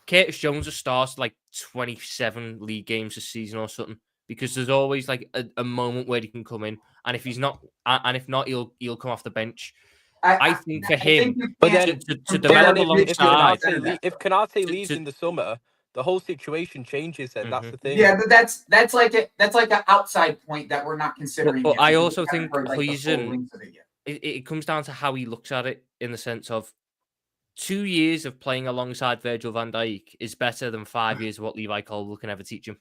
Speaker 2: Curtis Jones has started like 27 league games this season or something. Because there's always like a moment where he can come in, and if he's not, and if not, he'll come off the bench. I think for him,
Speaker 6: but then
Speaker 2: to develop alongside,
Speaker 6: if Konate leaves in the summer, the whole situation changes, and that's the thing.
Speaker 3: Yeah, but that's like an outside point that we're not considering.
Speaker 2: But I also think Huijsen, it comes down to how he looks at it in the sense of 2 years of playing alongside Virgil van Dijk is better than 5 years of what Levi Colwill can ever teach him.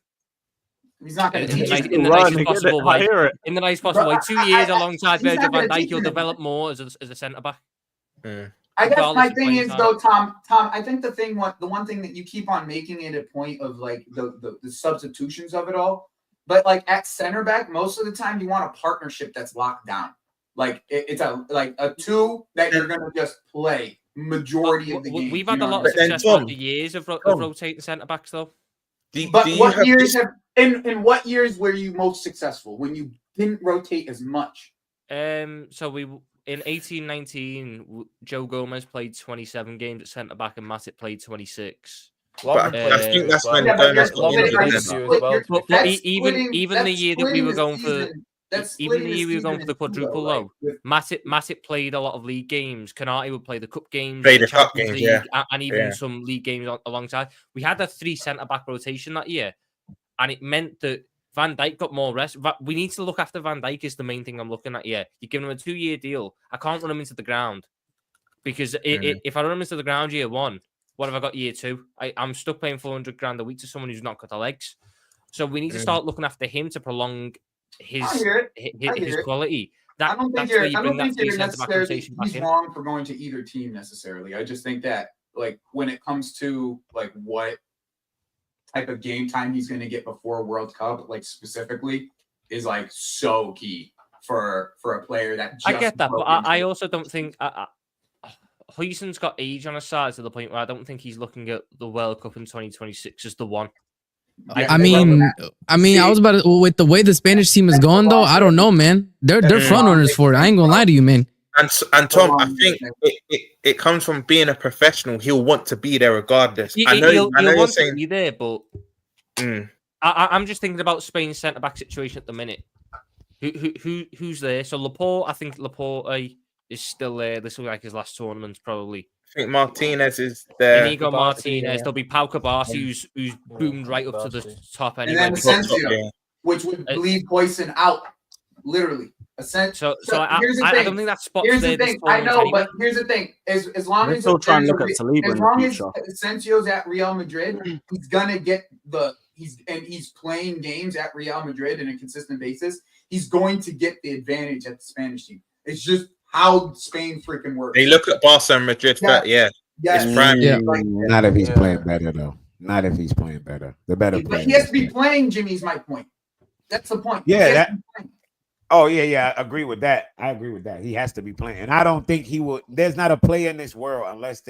Speaker 3: He's not going to teach
Speaker 2: in the nicest possible way. In the nicest possible way. 2 years alongside Virgil van Dijk, he'll develop more as a centre back.
Speaker 3: I guess my thing is though, Tom. I think the one thing that you keep on making it a point of like the substitutions of it all, but like at center back, most of the time you want a partnership that's locked down. Like it's a two that you're going to just play majority of the game.
Speaker 2: We've had a lot of success over the years of rotating centre backs though.
Speaker 3: But what years in what years were you most successful when you didn't rotate as much?
Speaker 2: So in 18-19, Joe Gomez played 27 games at centre back, and Matip played 26.
Speaker 4: But I think that's when
Speaker 3: Yeah, but you're
Speaker 4: Gomez got
Speaker 3: splitting,
Speaker 4: injured.
Speaker 3: are you
Speaker 4: then.
Speaker 3: split,
Speaker 2: But even the year that we were going for,
Speaker 3: that's
Speaker 2: even the
Speaker 3: splitting
Speaker 2: year we were going for the
Speaker 3: season in two,
Speaker 2: quadruple
Speaker 3: though,
Speaker 2: low,
Speaker 3: with-
Speaker 2: Matip played a lot of league games. Kanate would play the cup games,
Speaker 4: Play the cup
Speaker 2: Champions
Speaker 4: games,
Speaker 2: League,
Speaker 4: yeah.
Speaker 2: and even
Speaker 4: Yeah.
Speaker 2: some league games alongside. We had a 3 centre back rotation that year, and it meant that Van Dijk got more rest. We need to look after Van Dijk is the main thing I'm looking at here. You're giving him a 2-year deal. I can't run him into the ground because if I run him into the ground year 1, what have I got year 2? I'm stuck paying 400 grand a week to someone who's not got the legs. So we need to start looking after him to prolong his quality.
Speaker 3: I don't think
Speaker 2: That's where you
Speaker 3: I
Speaker 2: bring
Speaker 3: don't
Speaker 2: that
Speaker 3: think
Speaker 2: 3
Speaker 3: you're
Speaker 2: centre back
Speaker 3: necessarily
Speaker 2: rotation back
Speaker 3: he's
Speaker 2: in.
Speaker 3: wrong for going to either team necessarily. I just think that like when it comes to like what type of game time he's going to get before World Cup, like specifically, is like so key for a player that.
Speaker 2: I get that, but
Speaker 3: broke
Speaker 2: I
Speaker 3: into
Speaker 2: also don't think Huijsen's got age on his side to the point where I don't think he's looking at the World Cup in 2026 as the one.
Speaker 3: Yeah,
Speaker 5: I mean, I was about to, with the way the Spanish team is going though, I don't know, man. They're front runners for it. I ain't gonna lie to you, man.
Speaker 4: And Tom, I think it comes from being a professional. He'll want to be there regardless. I know
Speaker 2: He'll
Speaker 4: you're
Speaker 2: want
Speaker 4: saying
Speaker 2: to be there, but I'm just thinking about Spain's centre back situation at the minute. Who's there? So Laporte, I think Laporte is still there. This will be like his last tournament, probably.
Speaker 4: I think Martinez is there.
Speaker 2: Inigo Martinez. There'll be Pau Kabasi, who's boomed right up to the top
Speaker 3: and
Speaker 2: anyway.
Speaker 3: then Asensio, which would leave Huijsen out, literally.
Speaker 2: So
Speaker 3: here's the
Speaker 2: I
Speaker 3: thing.
Speaker 2: don't think that spot's
Speaker 3: Here's
Speaker 2: there.
Speaker 3: the thing. I know, but here's the thing: as long
Speaker 1: We're
Speaker 3: as
Speaker 1: still trying to look at
Speaker 3: as
Speaker 1: Saliba in
Speaker 3: long
Speaker 1: the
Speaker 3: as
Speaker 1: future.
Speaker 3: Asensio's at Real Madrid, he's gonna get he's playing games at Real Madrid on a consistent basis. He's going to get the advantage at the Spanish team. It's just how Spain freaking works.
Speaker 4: They look at Barca and Madrid.
Speaker 3: Yeah.
Speaker 4: It's prime.
Speaker 5: Yeah.
Speaker 7: Not if he's playing better, though. Not if he's playing better. The better
Speaker 3: But
Speaker 7: player.
Speaker 3: he has to be playing. Jimmy's my point. That's the point.
Speaker 7: Yeah,
Speaker 3: He has
Speaker 7: that-
Speaker 3: to be playing.
Speaker 7: Oh, yeah, I agree with that. I agree with that. He has to be playing. And I don't think he will. There's not a player in this world unless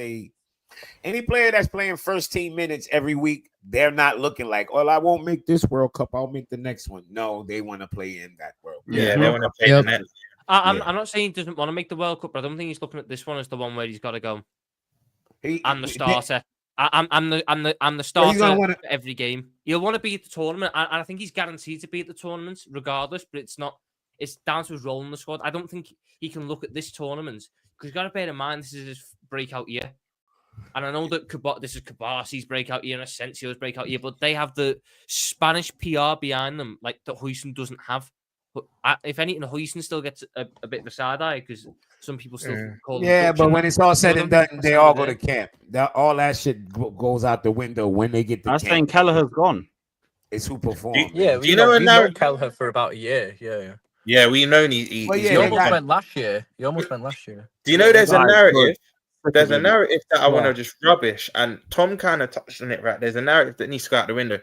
Speaker 7: any player that's playing first team minutes every week, they're not looking like, well, I won't make this World Cup. I'll make the next one. No, they want to play in that World Cup.
Speaker 4: Yeah, they want to play
Speaker 5: Yep.
Speaker 4: the next.
Speaker 2: I'm not saying he doesn't want to make the World Cup, but I don't think he's looking at this one as the one where he's got to go. I'm the starter. I'm the starter for every game. He'll want to be at the tournament, and I think he's guaranteed to be at the tournament regardless. But it's not. It's down to his role in the squad. I don't think he can look at this tournament because you've got to bear in mind this is his breakout year. And I know that this is Kabasi's breakout year and Asensio's breakout year, but they have the Spanish PR behind them, like that Huijsen doesn't have. But if anything, Huijsen still gets a bit of a side eye because some people still call him.
Speaker 7: Yeah, but when it's all said and done, they all go
Speaker 2: there.
Speaker 7: to camp. All that shit goes out the window when they get to
Speaker 1: I was
Speaker 7: camp.
Speaker 1: saying Kelleher's gone.
Speaker 7: It's who performs.
Speaker 6: Yeah,
Speaker 4: Do you know a
Speaker 6: we've known
Speaker 4: narrative?
Speaker 6: Kelleher for about a year. Yeah.
Speaker 4: Yeah, we know he's
Speaker 7: Well, yeah,
Speaker 6: He
Speaker 4: not
Speaker 6: almost
Speaker 4: bad.
Speaker 6: went last year. Do
Speaker 4: you know there's a
Speaker 1: Right,
Speaker 4: narrative?
Speaker 1: good.
Speaker 4: There's a narrative that I want to
Speaker 7: Right.
Speaker 4: just rubbish, and Tom kind of touched on it, right? There's a narrative that needs to go out the window,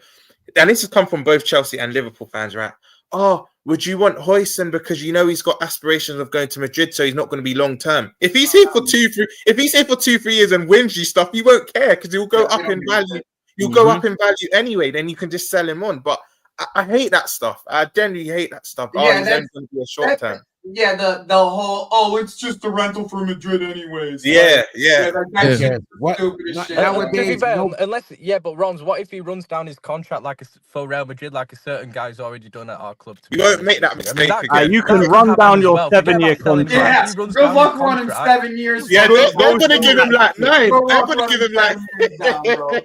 Speaker 4: and this has come from both Chelsea and Liverpool fans, right? Oh, would you want Huijsen because you know he's got aspirations of going to Madrid, so he's not going to be long term. If he's here for 2-3 years and wins you stuff, you won't care because he'll go up in value. You'll go up in value anyway. Then you can just sell him on. But I hate that stuff. I genuinely hate that stuff.
Speaker 3: Yeah,
Speaker 4: He's only going to be a short term.
Speaker 3: Yeah, the whole it's just a rental for Madrid anyways.
Speaker 4: Yeah.
Speaker 3: Like, that shit is
Speaker 7: What?
Speaker 3: stupid as shit.
Speaker 7: Nowadays,
Speaker 6: To be fair,
Speaker 7: no-
Speaker 6: but Rons, what if he runs down his contract for Real Madrid like a certain guy's already done at our club?
Speaker 4: You won't make that mistake again.
Speaker 1: You can run down your 7-year contract.
Speaker 3: Yeah,
Speaker 6: He runs
Speaker 3: good
Speaker 6: down
Speaker 3: luck
Speaker 6: his
Speaker 3: running
Speaker 6: contract.
Speaker 3: 7 years.
Speaker 4: Yeah,
Speaker 3: bro.
Speaker 4: they're going to give him like 9.
Speaker 3: Good
Speaker 4: They're
Speaker 3: luck
Speaker 4: going to give him
Speaker 3: running
Speaker 4: like
Speaker 3: 7 years down, bro.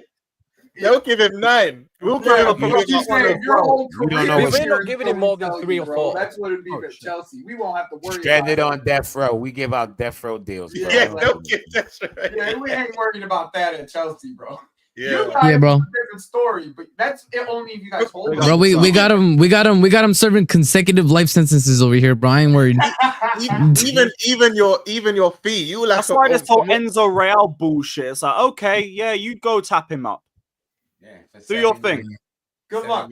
Speaker 4: they'll give him 9. We'll give him
Speaker 3: Yeah,
Speaker 4: a
Speaker 3: but you said your whole
Speaker 7: We don't
Speaker 3: career
Speaker 7: know
Speaker 3: is
Speaker 7: what's-
Speaker 6: We're not giving him more than
Speaker 3: Chelsea,
Speaker 6: 3 or
Speaker 3: bro.
Speaker 6: 4.
Speaker 3: That's what it'd be
Speaker 6: Oh,
Speaker 3: with
Speaker 6: shit.
Speaker 3: Chelsea. We won't have to worry
Speaker 7: Stranded
Speaker 3: about
Speaker 7: on death row. We give out death row deals. Bro.
Speaker 4: Yeah, they'll give that's right.
Speaker 3: it. Yeah, we ain't worried about that at Chelsea, bro.
Speaker 4: Yeah.
Speaker 3: You guys,
Speaker 5: Yeah, bro.
Speaker 3: it's a different story, but that's it only if you guys hold
Speaker 5: Bro, we got him serving consecutive life sentences over here, bro. I ain't worried.
Speaker 4: Even your fee, you will have
Speaker 1: That's
Speaker 4: to.
Speaker 1: why this whole Enzo Real bullshit. It's like, okay, yeah, you go tap him up. Do your thing.
Speaker 3: Good luck.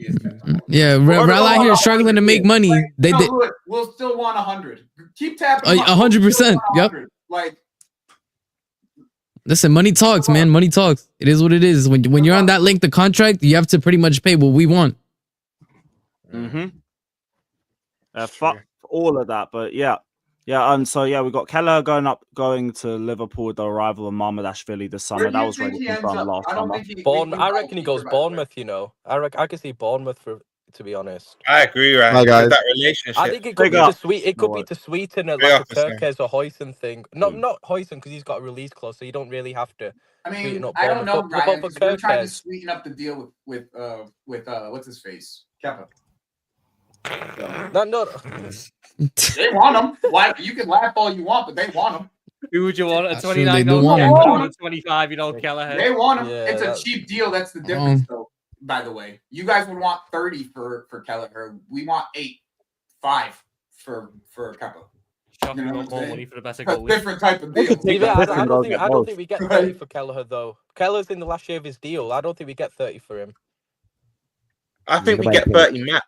Speaker 5: Yeah, Real out here struggling to make money. They did.
Speaker 3: Look, we'll still want 100. Keep tapping. him up.
Speaker 5: 100%,
Speaker 3: We'll still want
Speaker 5: yep.
Speaker 3: 100. Like,
Speaker 5: Listen, money talks, man. Money talks. It is what it is. When you're on that length of contract, you have to pretty much pay what we want.
Speaker 1: Fuck all of that, but yeah, Yeah, so yeah, we got Kelleher going to Liverpool with the arrival of Mamardashvili this
Speaker 3: Where
Speaker 1: summer.
Speaker 3: do
Speaker 1: That
Speaker 3: you
Speaker 1: was
Speaker 3: think
Speaker 1: already
Speaker 3: he ends
Speaker 1: confirmed
Speaker 3: up?
Speaker 1: last
Speaker 3: I don't
Speaker 1: summer.
Speaker 3: think he.
Speaker 6: I reckon he goes Bournemouth. You know, I could see Bournemouth to be honest.
Speaker 4: I agree, right?
Speaker 8: Hi, guys.
Speaker 4: With that relationship.
Speaker 6: I think it could
Speaker 1: Big
Speaker 6: be
Speaker 1: up.
Speaker 6: It could be
Speaker 1: What?
Speaker 6: to sweeten it
Speaker 4: Big
Speaker 6: like a
Speaker 4: up, Sam.
Speaker 6: Turkez or Hoyson thing. Not Hoyson because he's got a release clause, so you don't really have to.
Speaker 3: I mean,
Speaker 6: sweeten up
Speaker 3: I don't know,
Speaker 6: Bournemouth.
Speaker 3: Ryan,
Speaker 6: But
Speaker 3: because we're trying to
Speaker 6: Turkez-
Speaker 3: sweeten up the deal with what's his face, Kepa.
Speaker 6: No.
Speaker 3: They want him. Why? You can laugh all you want, but they want him.
Speaker 2: Who would you want? A
Speaker 5: That's true, they
Speaker 2: 29
Speaker 5: do
Speaker 2: year old
Speaker 5: want
Speaker 3: him.
Speaker 2: or a 25-year-old Kelleher?
Speaker 3: They want him.
Speaker 6: Yeah,
Speaker 3: It's a
Speaker 6: that's-
Speaker 3: cheap deal. That's the difference, though. By the way, you guys would want 30 for Kelleher. We want 5 for Kepa.
Speaker 2: Shocking,
Speaker 3: You know
Speaker 2: you
Speaker 3: what
Speaker 2: want
Speaker 3: I'm
Speaker 2: more
Speaker 3: saying?
Speaker 2: money for the better
Speaker 3: It's a
Speaker 2: goalie.
Speaker 3: different type of
Speaker 1: They
Speaker 3: deal.
Speaker 1: could take
Speaker 6: Yeah,
Speaker 1: the
Speaker 6: I
Speaker 1: piss and go
Speaker 6: don't
Speaker 1: get both.
Speaker 6: think we get 30 for Kelleher though. Kelleher's in the last year of his deal. I don't think we get 30 for him.
Speaker 4: I think we get 30 max.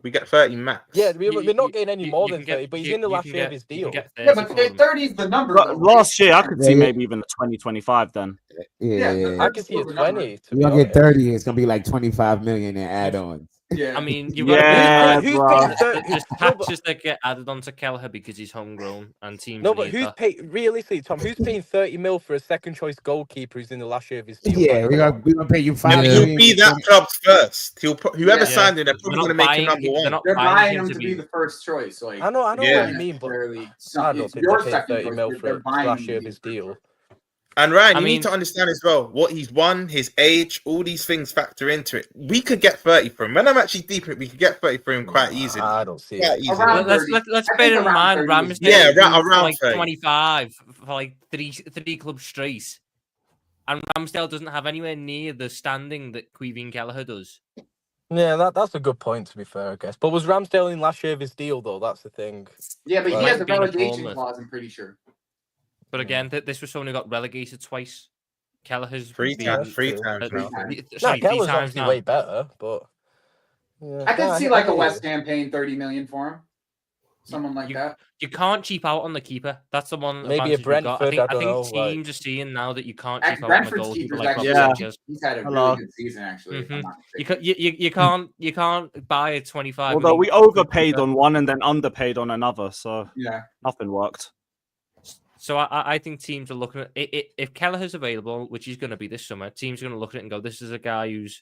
Speaker 4: We get 30 max.
Speaker 6: Yeah, we're not getting any more
Speaker 2: you
Speaker 6: than
Speaker 2: can
Speaker 6: 30,
Speaker 2: get-
Speaker 6: but he's
Speaker 2: you-
Speaker 6: in the
Speaker 2: you
Speaker 6: last
Speaker 2: can
Speaker 6: year of
Speaker 2: get-
Speaker 6: his
Speaker 2: you
Speaker 6: deal.
Speaker 2: can get
Speaker 3: Yeah,
Speaker 2: 30
Speaker 3: but
Speaker 2: for him.
Speaker 3: 30 is the number.
Speaker 1: But
Speaker 3: though,
Speaker 1: last year, I could see
Speaker 8: Yeah.
Speaker 1: maybe even the 2025 then.
Speaker 8: Yeah.
Speaker 6: I can see a 20. To
Speaker 7: You
Speaker 6: be
Speaker 7: gonna get
Speaker 6: honest.
Speaker 7: 30, it's gonna be like 25 million in add-ons.
Speaker 3: Yeah.
Speaker 2: I mean, you
Speaker 1: Yeah,
Speaker 6: Who's
Speaker 1: bro.
Speaker 6: paying 30?
Speaker 2: There's
Speaker 6: No, but-
Speaker 2: patches that get added onto Kelleher because he's homegrown and teams
Speaker 6: No, but
Speaker 2: need
Speaker 6: who's
Speaker 2: that.
Speaker 6: paying realistically, Tom? Who's paying 30 mil for a second choice goalkeeper who's in the last year of his deal?
Speaker 7: Yeah,
Speaker 6: Like,
Speaker 7: we're gonna pay you 5
Speaker 5: Yeah.
Speaker 4: He'll
Speaker 7: million.
Speaker 4: be that club's first. Whoever
Speaker 3: Yeah.
Speaker 4: signed him, they're
Speaker 2: They're
Speaker 4: probably
Speaker 2: not
Speaker 4: going to make him
Speaker 2: buying-
Speaker 4: number
Speaker 2: they're
Speaker 4: one.
Speaker 2: not
Speaker 3: They're
Speaker 2: buying
Speaker 3: buying
Speaker 2: him
Speaker 3: him
Speaker 2: to
Speaker 3: to
Speaker 2: be-
Speaker 3: be the first choice. Like
Speaker 6: I know
Speaker 4: Yeah.
Speaker 6: what you mean, but I don't
Speaker 3: it's
Speaker 6: think
Speaker 3: your
Speaker 6: they pay
Speaker 3: second
Speaker 6: 30
Speaker 3: choice,
Speaker 6: mil
Speaker 3: but
Speaker 6: for
Speaker 3: they're
Speaker 6: a
Speaker 3: buying
Speaker 6: last
Speaker 3: him
Speaker 6: year
Speaker 3: to
Speaker 6: of
Speaker 3: be
Speaker 6: his
Speaker 3: the first
Speaker 6: deal.
Speaker 4: And Ryan,
Speaker 2: I
Speaker 4: you
Speaker 2: mean-
Speaker 4: need to understand as well what he's won, his age, all these things factor into it. We could get 30 for him. When I'm actually deep in it, we could get 30 for him quite easily.
Speaker 6: I don't see
Speaker 4: Quite
Speaker 6: it.
Speaker 4: easily.
Speaker 3: Around
Speaker 2: Let's
Speaker 3: 30.
Speaker 2: let's
Speaker 3: I
Speaker 2: bear
Speaker 3: think
Speaker 2: in
Speaker 3: around
Speaker 2: mind
Speaker 3: 30 is-
Speaker 2: Ramsdale
Speaker 4: Yeah,
Speaker 2: moved for
Speaker 4: around
Speaker 2: like
Speaker 4: 30.
Speaker 2: 25 for like three clubs straight, and Ramsdale doesn't have anywhere near the standing that Queeveen Kelleher does.
Speaker 6: Yeah, that's a good point to be fair, I guess. But was Ramsdale in last year of his deal though? That's the thing.
Speaker 3: Yeah, but he
Speaker 6: Like,
Speaker 3: has a
Speaker 2: being a
Speaker 3: relegation
Speaker 2: Bournemouth.
Speaker 3: clause, I'm pretty sure.
Speaker 2: But again, this was someone who got relegated twice. Kelleher's
Speaker 4: Three
Speaker 2: been-
Speaker 4: times
Speaker 3: Three
Speaker 4: now.
Speaker 3: times.
Speaker 6: No,
Speaker 2: Sorry, 3
Speaker 6: Keller's
Speaker 2: times
Speaker 6: obviously
Speaker 2: now.
Speaker 6: way better, but yeah.
Speaker 3: I could
Speaker 6: No,
Speaker 3: see like a
Speaker 6: hear
Speaker 3: West
Speaker 6: you.
Speaker 3: Ham paying 30 million for him. Someone like that.
Speaker 2: You can't cheap out on the keeper. That's the one.
Speaker 6: Maybe a
Speaker 2: advantage we've got.
Speaker 6: Brentford, I
Speaker 2: I
Speaker 6: don't
Speaker 2: think
Speaker 6: know, like-
Speaker 2: teams are seeing now that you can't
Speaker 3: Actually,
Speaker 2: cheap out on a
Speaker 3: Brentford's
Speaker 2: goalkeeper
Speaker 3: keeper's
Speaker 2: like
Speaker 3: actually
Speaker 1: Yeah.
Speaker 2: Sanchez.
Speaker 3: he's had a
Speaker 1: Hello.
Speaker 3: really good season actually. if I'm not mistaken.
Speaker 2: You can't buy a 25.
Speaker 1: Although we
Speaker 2: million
Speaker 1: overpaid
Speaker 2: keeper.
Speaker 1: on one and then underpaid on another, so
Speaker 3: Yeah.
Speaker 1: nothing worked.
Speaker 2: So I think teams are looking at it. If Kelleher's available, which he's going to be this summer, teams are going to look at it and go, "This is a guy who's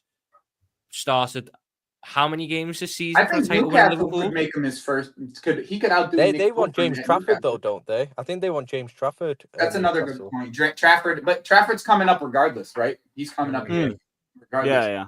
Speaker 2: started how many games this season
Speaker 3: I
Speaker 2: for a
Speaker 3: think
Speaker 2: title win in
Speaker 3: Newcastle
Speaker 2: Liverpool?"
Speaker 3: could make him his first. He could outdo.
Speaker 6: They
Speaker 3: Nick
Speaker 6: want
Speaker 3: Pope
Speaker 6: James
Speaker 3: at
Speaker 6: Trafford though,
Speaker 3: Newcastle.
Speaker 6: don't they? I think they want James Trafford.
Speaker 3: That's another good
Speaker 6: Newcastle.
Speaker 3: point. Trafford, but Trafford's coming up regardless, right? He's coming up here regardless.
Speaker 1: Yeah.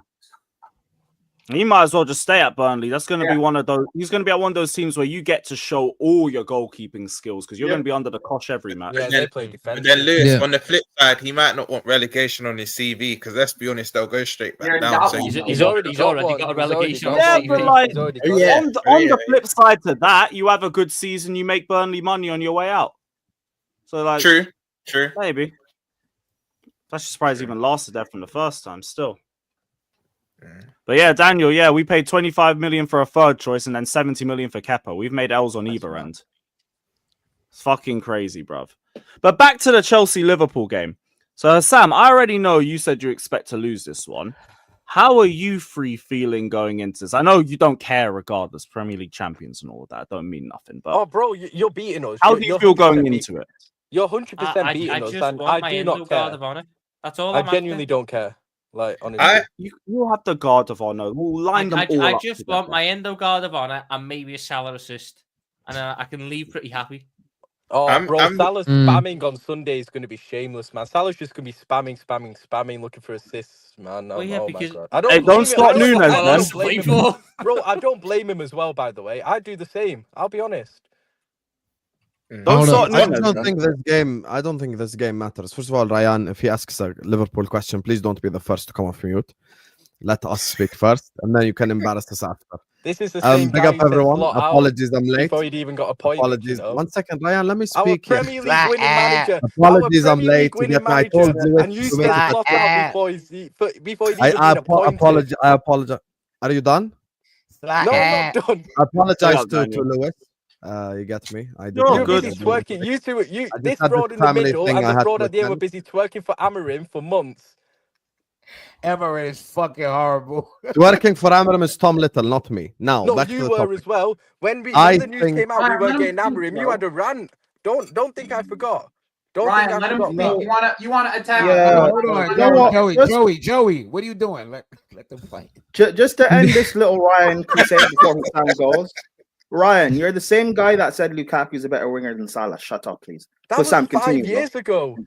Speaker 1: He might as well just stay at Burnley. That's going to be one of those. He's going to be at one of those teams where you get to show all your goalkeeping skills because you're going to be under the cosh every match.
Speaker 6: Yeah,
Speaker 4: And
Speaker 6: they
Speaker 4: then-
Speaker 6: play defense.
Speaker 4: But then Lewis,
Speaker 5: Yeah.
Speaker 4: on the flip side, he might not want relegation on his CV because let's be honest, they'll go straight
Speaker 3: He already
Speaker 4: back down.
Speaker 3: got
Speaker 4: So
Speaker 3: one.
Speaker 4: he's,
Speaker 2: He's already got a
Speaker 6: He's already
Speaker 2: relegation
Speaker 6: got
Speaker 2: on
Speaker 1: Yeah,
Speaker 6: one.
Speaker 2: his
Speaker 1: but
Speaker 2: CV.
Speaker 1: like-
Speaker 6: He's already
Speaker 4: Oh,
Speaker 6: got
Speaker 4: yeah.
Speaker 6: one.
Speaker 1: On the flip side to that, you have a good season, you make Burnley money on your way out. So like,
Speaker 4: true.
Speaker 1: maybe. That's just surprised he even lasted there from the first time. Still. But yeah, Daniel, we paid 25 million for a third choice and then 70 million for Kepa. We've made L's on either end. It's fucking crazy, bruv. But back to the Chelsea-Liverpool game. So, Sam, I already know you said you expect to lose this one. How are you three feeling going into this? I know you don't care regardless, Premier League champions and all of that. Don't mean nothing. But
Speaker 6: Oh, bro, you're beating us.
Speaker 1: how do you
Speaker 6: You're
Speaker 1: feel
Speaker 6: 100%
Speaker 1: going
Speaker 6: beat-
Speaker 1: into it?
Speaker 6: You're 100%
Speaker 2: I
Speaker 6: beating us,
Speaker 2: just
Speaker 6: and
Speaker 2: want
Speaker 6: I
Speaker 2: my
Speaker 6: do
Speaker 2: Endo
Speaker 6: not
Speaker 2: guard
Speaker 6: care.
Speaker 2: of honor. That's all
Speaker 6: I
Speaker 2: I'm
Speaker 6: genuinely
Speaker 2: after.
Speaker 6: don't care. Like, honestly.
Speaker 1: You have the guard of honor. We'll line them all
Speaker 2: I
Speaker 1: up
Speaker 2: just
Speaker 1: together.
Speaker 2: want my Endo guard of honor and maybe a Salah assist, and I can leave pretty happy.
Speaker 6: Oh,
Speaker 4: I'm-
Speaker 6: bro,
Speaker 4: I'm-
Speaker 6: Salah's
Speaker 5: Mm.
Speaker 6: spamming on Sunday is going to be shameless, man. Salah's just going to be spamming, looking for assists, man.
Speaker 2: Well, yeah,
Speaker 6: oh
Speaker 2: because-
Speaker 6: my God. I
Speaker 1: Hey,
Speaker 6: blame
Speaker 1: don't
Speaker 6: him-
Speaker 1: start
Speaker 6: I don't-
Speaker 1: Nunes,
Speaker 6: I
Speaker 1: man.
Speaker 6: don't blame him. Bro, I don't blame him as well, by the way. I do the same. I'll be honest.
Speaker 1: Don't
Speaker 5: Hold
Speaker 1: start
Speaker 5: on.
Speaker 8: I
Speaker 1: Nunes,
Speaker 8: don't
Speaker 1: man.
Speaker 8: think this game. I don't think this game matters. First of all, Ryan, if he asks a Liverpool question, please don't be the first to come off mute. Let us speak first, and then you can embarrass us after.
Speaker 6: This is the same
Speaker 8: Big
Speaker 6: guy
Speaker 8: up
Speaker 6: who said
Speaker 8: everyone.
Speaker 6: slot out
Speaker 8: Apologies, I'm late.
Speaker 6: before he'd even got a point.
Speaker 8: Apologies.
Speaker 6: You know?
Speaker 8: 1 second, Ryan. Let me
Speaker 6: Our
Speaker 8: speak here.
Speaker 6: Premier League winning manager.
Speaker 8: Apologies,
Speaker 6: Our
Speaker 8: I'm
Speaker 6: Premier
Speaker 8: late
Speaker 6: League
Speaker 8: to
Speaker 6: winning
Speaker 8: get my
Speaker 6: manager,
Speaker 8: told Lewis
Speaker 6: and you
Speaker 8: to
Speaker 6: said
Speaker 8: make it.
Speaker 6: slot out before he'd even
Speaker 8: I
Speaker 6: been appointed.
Speaker 8: apologize. I apologize. Are you done?
Speaker 6: No, I'm not done.
Speaker 8: I apologize
Speaker 1: Yeah,
Speaker 8: to
Speaker 1: Daniel.
Speaker 8: Lewis. You get me. I did
Speaker 1: You're
Speaker 8: not
Speaker 6: You're
Speaker 1: good.
Speaker 8: get
Speaker 6: busy
Speaker 8: it.
Speaker 6: twerking. You two,
Speaker 8: just
Speaker 6: this
Speaker 8: had
Speaker 6: broad
Speaker 8: this
Speaker 6: in the
Speaker 8: family
Speaker 6: middle
Speaker 8: thing
Speaker 6: and
Speaker 8: I
Speaker 6: the
Speaker 8: had
Speaker 6: broad
Speaker 8: to
Speaker 6: at the end were
Speaker 8: attend.
Speaker 6: busy twerking for Amarim for months.
Speaker 7: Emirates is fucking horrible.
Speaker 8: Working for Amram is Tom Little, not me. Now,
Speaker 6: No,
Speaker 8: back to
Speaker 6: you
Speaker 8: the
Speaker 6: were
Speaker 8: topic.
Speaker 6: as well. When
Speaker 8: I
Speaker 6: the news
Speaker 8: think-
Speaker 6: came out, we
Speaker 3: Ryan,
Speaker 6: weren't
Speaker 3: let him
Speaker 6: getting
Speaker 3: speak,
Speaker 6: Amorim. You
Speaker 3: bro.
Speaker 6: had a rant. Don't think I forgot. Don't
Speaker 3: Ryan,
Speaker 6: think I
Speaker 3: let him
Speaker 6: forgot
Speaker 3: speak.
Speaker 6: that.
Speaker 3: You wanna attack?
Speaker 9: Yeah.
Speaker 7: Hold on,
Speaker 9: You know what?
Speaker 7: Joey, what are you doing? Let them fight.
Speaker 9: Just to end this little Ryan crusade before Sam goes. Ryan, you're the same guy that said Lukaku's a better winger than Salah. Shut up, please.
Speaker 6: That
Speaker 9: So
Speaker 6: was
Speaker 9: Sam,
Speaker 6: 5
Speaker 9: continue, bro.
Speaker 6: years ago.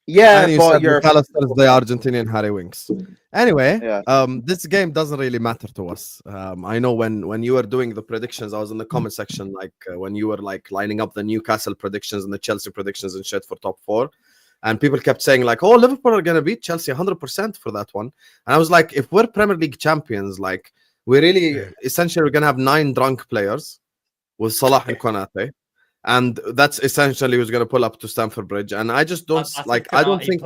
Speaker 9: Yeah,
Speaker 8: And you
Speaker 9: but
Speaker 8: said
Speaker 9: you're
Speaker 8: McAllister's the Argentinian Harry Winks. Anyway,
Speaker 9: Yeah.
Speaker 8: this game doesn't really matter to us. I know when you were doing the predictions, I was in the comment section, like when you were like lining up the Newcastle predictions and the Chelsea predictions and shit for top 4, and people kept saying like, "Oh, Liverpool are gonna beat Chelsea 100% for that one." And I was like, if we're Premier League champions, like we really essentially we're gonna have 9 drunk players with Salah and Konate. And that's essentially who's going to pull up to Stamford Bridge. And I just don't I don't think.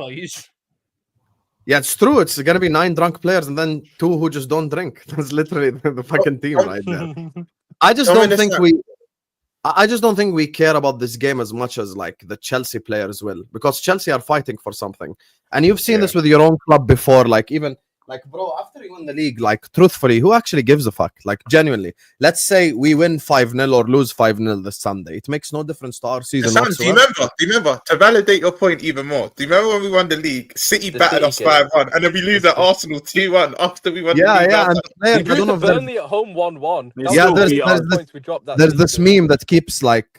Speaker 8: Yeah, it's true. It's going to be 9 drunk players and then 2 who just don't drink. That's literally the fucking team right there. I just don't think I just don't think we care about this game as much as like the Chelsea players will, because Chelsea are fighting for something. And you've seen this with your own club before, like even like, bro, after you win the league, like, truthfully, who actually gives a fuck? Like, genuinely, let's say we win 5-0 or lose 5-0 this Sunday. It makes no difference to our season.
Speaker 4: Sam, do you remember, to validate your point even more, do you remember when we won the league, City battered us 5-1, and then we lose at Arsenal 2-1 after we won the league?
Speaker 8: Yeah, and
Speaker 6: we drew to Burnley at home 1-1.
Speaker 8: Yeah, there's this meme that keeps like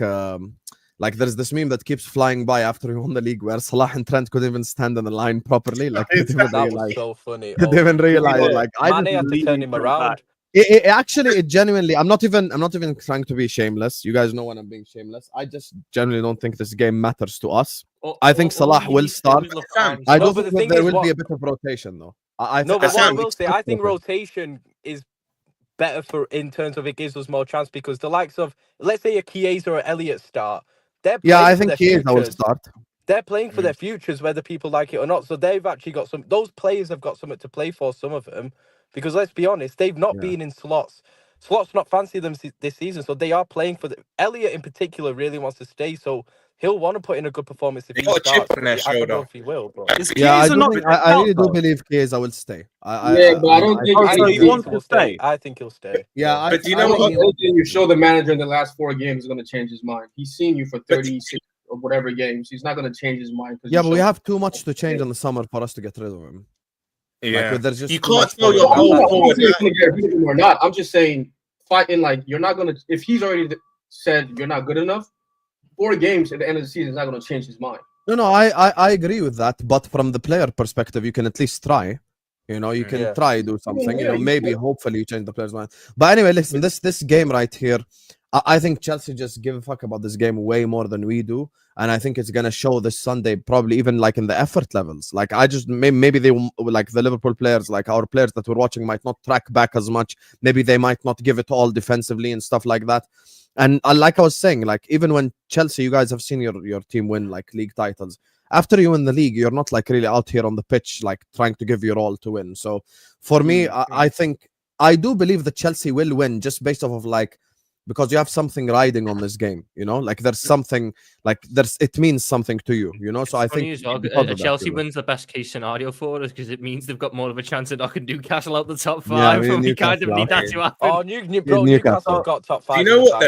Speaker 8: there's this meme that keeps flying by after we won the league where Salah and Trent couldn't even stand in the line properly. Like,
Speaker 6: that was so funny.
Speaker 8: They didn't realize. Like,
Speaker 6: Mane had to turn him around.
Speaker 8: It actually, genuinely, I'm not even trying to be shameless. You guys know when I'm being shameless. I just genuinely don't think this game matters to us. I think Salah will start. I don't think there will be a bit of rotation though. I
Speaker 6: will say, I think rotation is better for in terms of it gives us more chance, because the likes of, let's say, a Chiesa or Elliott start.
Speaker 8: I think Chiesa will start.
Speaker 6: They're playing for their futures, whether people like it or not. So they've actually got some. Those players have got something to play for. Some of them, because let's be honest, they've not been in slots. Slots not fancy them this season, so they are playing for the. Elliott in particular really wants to stay, so he'll want to put in a good performance if he starts. I don't know if he will, but
Speaker 8: I really do believe Chiesa will stay.
Speaker 10: But I don't think
Speaker 6: he wants to stay. I think he'll stay.
Speaker 10: Yeah, but do you know what? You show the manager in the last 4 games is going to change his mind. He's seen you for 36 or whatever games. He's not going to change his mind.
Speaker 8: Yeah, but we have too much to change in the summer for us to get rid of him.
Speaker 4: Yeah,
Speaker 8: like, there's just
Speaker 4: you can't tell your whole forward
Speaker 10: or not. I'm just saying, fighting like you're not going to. If he's already said you're not good enough, 4 games at the end of the season is not going to change his mind.
Speaker 8: No, I agree with that. But from the player perspective, you can at least try. You know, you can try do something. You know, maybe, hopefully, you change the player's mind. But anyway, listen, this game right here, I think Chelsea just give a fuck about this game way more than we do, and I think it's gonna show this Sunday, probably even like in the effort levels. Like, I just maybe they like the Liverpool players, like our players that we're watching, might not track back as much. Maybe they might not give it all defensively and stuff like that. And like I was saying, like even when Chelsea, you guys have seen your team win like league titles. After you win the league, you're not like really out here on the pitch, like trying to give your all to win. So for me, I think I do believe that Chelsea will win just based off of like, because you have something riding on this game, you know, like there's something like it means something to you, you know. So I think
Speaker 2: Chelsea wins the best case scenario for us, because it means they've got more of a chance of knocking Newcastle out the top 5.
Speaker 8: Yeah,
Speaker 2: we kind of need that to happen.
Speaker 6: Oh, Newcastle got top 5.
Speaker 4: Do you know what?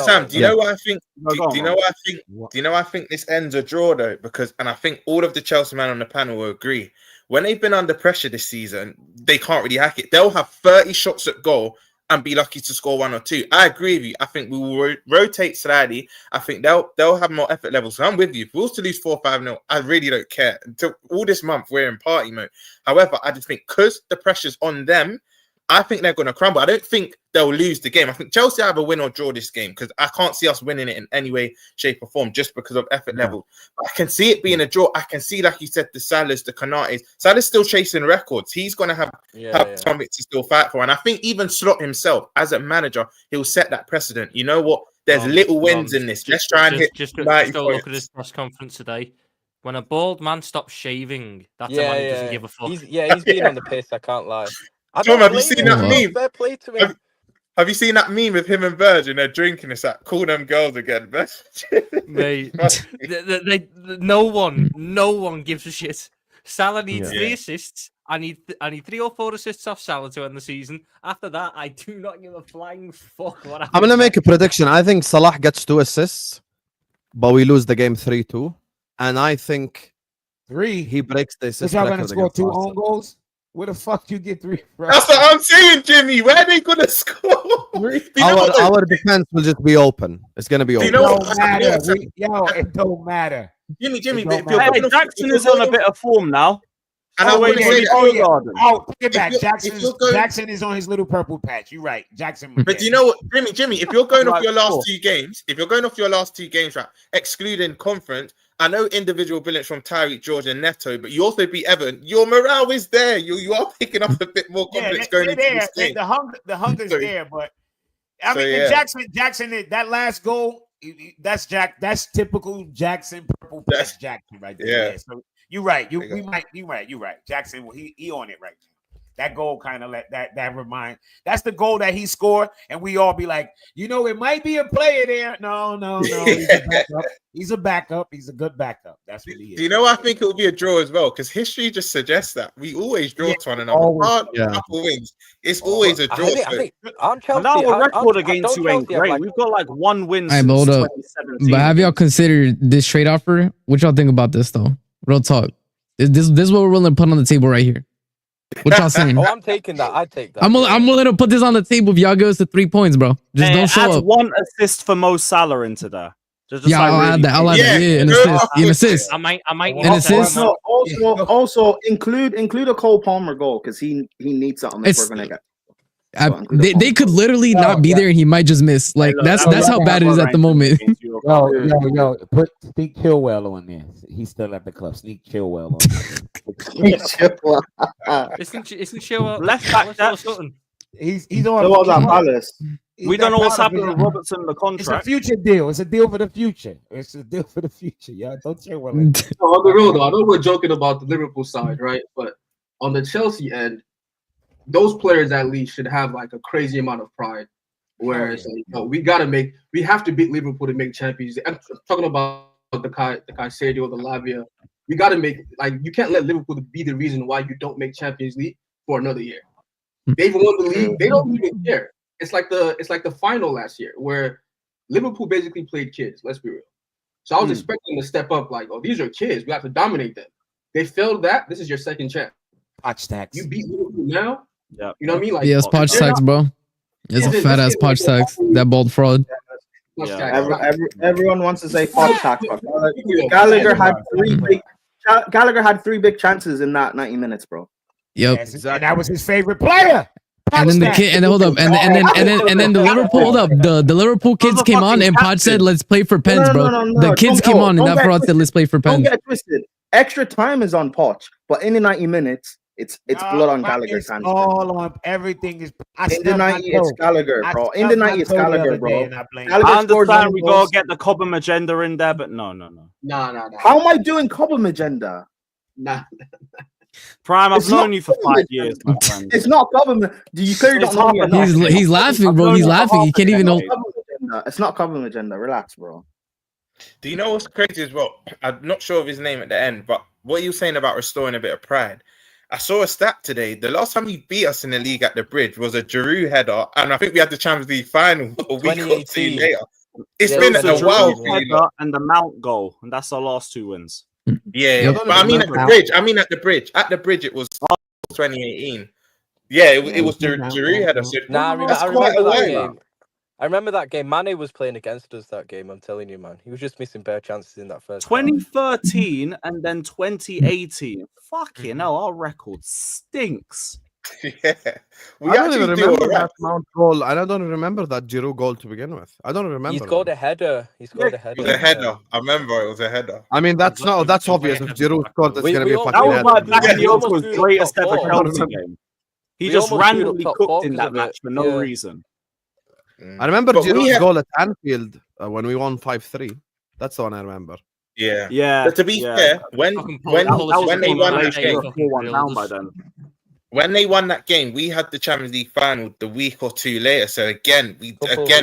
Speaker 4: Sam, do you know what I think? Do you know what I think? Do you know I think this ends a draw though? Because, and I think all of the Chelsea men on the panel will agree, when they've been under pressure this season, they can't really hack it. They'll have 30 shots at goal and be lucky to score 1 or 2. I agree with you. I think we will rotate slightly. I think they'll have more effort levels. So I'm with you. If we was to lose 4-5-0, I really don't care. Until all this month, we're in party mode. However, I just think because the pressure's on them, I think they're going to crumble. I don't think they'll lose the game. I think Chelsea have a win or draw this game, because I can't see us winning it in any way, shape, or form just because of effort level. I can see it being a draw. I can see, like you said, the Salahs, the Konates. Salah's still chasing records. He's going to have something to still fight for. And I think even Slot himself, as a manager, he'll set that precedent. You know what? There's little wins in this. Let's try and hit 90
Speaker 2: go look at his press conference today. When a bald man stops shaving, that's a man who doesn't give a fuck.
Speaker 6: He's been on the piss, I can't lie.
Speaker 4: Tom, have you seen that meme?
Speaker 6: Fair play to him.
Speaker 4: Have you seen that meme with him and Virgin? They're drinking. It's like, call them girls again, man.
Speaker 2: Mate, no one gives a shit. Salah needs
Speaker 8: Yeah.
Speaker 2: 3 assists. I need 3 or 4 assists off Salah to end the season. After that, I do not give a flying fuck what
Speaker 8: I'm gonna make a prediction. I think Salah gets 2 assists, but we lose the game 3-2. And I think
Speaker 7: 3.
Speaker 8: he breaks the
Speaker 7: But
Speaker 8: assist
Speaker 7: y'all
Speaker 8: record
Speaker 7: gonna score
Speaker 8: against
Speaker 7: 2
Speaker 8: Arsenal.
Speaker 7: own goals? Where the fuck you get 3 from?
Speaker 4: That's what I'm saying, Jimmy. Where are they gonna score? You know what?
Speaker 8: Our defense will just be open. It's gonna be
Speaker 4: Do you
Speaker 8: open.
Speaker 4: know
Speaker 7: It don't matter. It don't matter.
Speaker 4: Jimmy,
Speaker 7: It
Speaker 4: but if
Speaker 7: don't
Speaker 4: you're
Speaker 7: matter.
Speaker 1: Hey,
Speaker 4: going
Speaker 1: Jackson is on a bit of form now.
Speaker 4: and I
Speaker 1: Oh,
Speaker 4: want
Speaker 1: wait,
Speaker 4: to
Speaker 1: wait,
Speaker 4: say
Speaker 1: oh,
Speaker 4: that.
Speaker 1: yeah.
Speaker 7: Oh, take it
Speaker 4: If
Speaker 7: back.
Speaker 4: you're- if you're going-
Speaker 7: Jackson is on his little purple patch. You're right. Jackson.
Speaker 4: But do you know what, Jimmy? If you're going off
Speaker 1: Right,
Speaker 4: your last
Speaker 1: cool.
Speaker 4: 2 games, right, excluding conference, I know individual brilliance from Tyreek, George, and Neto, but you also beat Everton. Your morale is there. You are picking up a bit more confidence going into this game.
Speaker 7: The hunger's
Speaker 4: So-
Speaker 7: there, but I
Speaker 4: so,
Speaker 7: mean,
Speaker 4: yeah.
Speaker 7: Jackson, that last goal, that's typical Jackson purple patch Jackson right there.
Speaker 4: Yeah.
Speaker 7: So you're right.
Speaker 4: There you
Speaker 7: You're right. Jackson, he on it right now. That goal kind of let that remind. That's the goal that he scored, and we all be like, it might be a player there. No. He's a backup. He's a good backup. That's what he is.
Speaker 4: Do you know? I think it will be a draw as well because history just suggests that we always draw to one another.
Speaker 7: always.
Speaker 4: Hard
Speaker 8: Yeah.
Speaker 4: couple wins. It's always a draw.
Speaker 6: I think aren't Chelsea?
Speaker 1: Now our
Speaker 6: aren't-
Speaker 1: record
Speaker 6: aren't-
Speaker 1: against
Speaker 6: don't
Speaker 1: you ain't
Speaker 6: Chelsea have,
Speaker 1: great.
Speaker 6: like-
Speaker 1: We've got like 1 win
Speaker 5: Hey,
Speaker 1: since
Speaker 5: but hold up.
Speaker 1: 2017.
Speaker 5: But have y'all considered this trade offer? What y'all think about this though? Real talk. This is what we're willing to put on the table right here. What y'all saying?
Speaker 6: Oh, I'm taking that. I'd take that.
Speaker 5: I'm willing to put this on the table if y'all give us the 3 points, bro. Just
Speaker 1: Hey,
Speaker 5: don't show
Speaker 1: add
Speaker 5: up.
Speaker 1: 1 assist for Mo Salah into there. Just
Speaker 5: Yeah,
Speaker 1: like
Speaker 5: I'll
Speaker 1: really
Speaker 5: add that. I'll add that. Yeah, an assist. An assist.
Speaker 2: I might.
Speaker 5: An assist.
Speaker 9: No, also include a Cole Palmer goal because he needs something if
Speaker 5: It's-
Speaker 9: we're gonna get.
Speaker 5: They could literally not be there and he might just miss. Like that's how bad it is at the moment.
Speaker 7: Yo, put Sneak Chilwell on there. He's still at the club. Sneak Chilwell on there.
Speaker 2: Isn't Chilwell
Speaker 1: Left back
Speaker 2: or
Speaker 1: depth.
Speaker 2: something?
Speaker 7: He's on.
Speaker 9: So was at Palace.
Speaker 1: We don't know what's happening with Robertson in the
Speaker 7: It's a
Speaker 1: contract.
Speaker 7: future deal. It's a deal for the future. Yeah, don't Chilwell.
Speaker 10: On the real though, I know we're joking about the Liverpool side, right? But on the Chelsea end, those players at least should have like a crazy amount of pride. Whereas we have to beat Liverpool to make Champions League. I'm talking about the Caicedo, the Lavia. We got to make you can't let Liverpool be the reason why you don't make Champions League for another year. They've won the league. They don't even care. It's like the final last year where Liverpool basically played kids. Let's be real. So I was expecting them to step up. Like, these are kids. We have to dominate them. They failed that. This is your second chance.
Speaker 7: Potch tax.
Speaker 10: You beat Liverpool now.
Speaker 1: Yeah.
Speaker 10: You know what I mean? Like,
Speaker 5: Yeah, it's Podge tax, bro. It's a fat ass Podge tax. That bold fraud.
Speaker 1: Yeah.
Speaker 9: Everyone wants to say fuck tax. Gallagher had 3 big chances in that 90 minutes, bro.
Speaker 5: Yep.
Speaker 7: Yes, and that was his favorite player.
Speaker 5: And then the kid, and then, hold up, and then the Liverpool, hold up, the Liverpool kids came on, and Podge said, "Let's play for pens, bro." The kids came on, and that fraud said, "Let's play for
Speaker 9: Don't
Speaker 5: pens."
Speaker 9: get twisted. Extra time is on Poch, but in the 90 minutes, it's blood on Gallagher's hands.
Speaker 7: All on everything is.
Speaker 9: In the 90, it's Gallagher, bro. In the 90, it's Gallagher, bro.
Speaker 1: I understand we gotta get the Cobham agenda in there, but no.
Speaker 10: Nah.
Speaker 9: How am I doing Cobham agenda?
Speaker 10: Nah.
Speaker 1: Prime, I've
Speaker 9: It's
Speaker 1: known
Speaker 9: not
Speaker 1: you for
Speaker 9: Cobham
Speaker 1: 5 years, my friend.
Speaker 9: It's not Cobham. Do you clearly don't know me enough?
Speaker 5: He's laughing, bro. He's laughing. He can't even know.
Speaker 9: It's not Cobham agenda. Relax, bro.
Speaker 4: Do you know what's crazy as well? I'm not sure of his name at the end, but what are you saying about restoring a bit of pride? I saw a stat today. The last time he beat us in the league at the Bridge was a Giroud header, and I think we had the Champions League final a week or 2 later. It's been
Speaker 1: It was
Speaker 4: a while.
Speaker 1: Giroud header and the Mount goal, and that's our last 2 wins.
Speaker 4: Yeah, but I mean at the Bridge. At the Bridge, it was 2018. Yeah, it was Giroud header. So
Speaker 6: Nah, I
Speaker 4: that's
Speaker 6: remember
Speaker 4: quite a
Speaker 6: that
Speaker 4: while
Speaker 6: game.
Speaker 4: now.
Speaker 6: I remember that game. Mane was playing against us that game. I'm telling you, man. He was just missing bare chances in that first.
Speaker 1: 2013 and then 2018. Fucking hell, our record stinks.
Speaker 4: Yeah,
Speaker 8: I don't even remember that Mount goal, and I don't remember that Giroud goal to begin with. I don't remember.
Speaker 6: He scored a header. He scored a header.
Speaker 4: It was a header. I remember it was a header.
Speaker 8: I mean, that's obvious. If Giroud scored, that's gonna be a fucking
Speaker 1: That was
Speaker 8: header.
Speaker 1: like back in
Speaker 6: We almost
Speaker 1: Liverpool's
Speaker 6: drew
Speaker 1: greatest
Speaker 6: top
Speaker 1: ever
Speaker 6: four.
Speaker 1: Chelsea game. He
Speaker 6: We
Speaker 1: just
Speaker 6: almost drew
Speaker 1: randomly
Speaker 6: top
Speaker 1: cooked
Speaker 6: four
Speaker 1: in
Speaker 6: because
Speaker 1: that
Speaker 6: of
Speaker 1: match
Speaker 6: it.
Speaker 1: for no
Speaker 6: Yeah.
Speaker 1: reason.
Speaker 8: I remember
Speaker 4: But we
Speaker 8: Giroud's
Speaker 4: have-
Speaker 8: goal at Anfield when we won 5-3. That's the one I remember.
Speaker 4: Yeah.
Speaker 1: Yeah.
Speaker 4: But to be fair, when
Speaker 2: Fucking
Speaker 4: when
Speaker 1: That was
Speaker 4: when they
Speaker 1: game
Speaker 4: won
Speaker 1: when
Speaker 4: those
Speaker 1: they
Speaker 4: games,
Speaker 1: were 4-1 down by then.
Speaker 4: when they won that game, we had the Champions League final the week or two later. So again,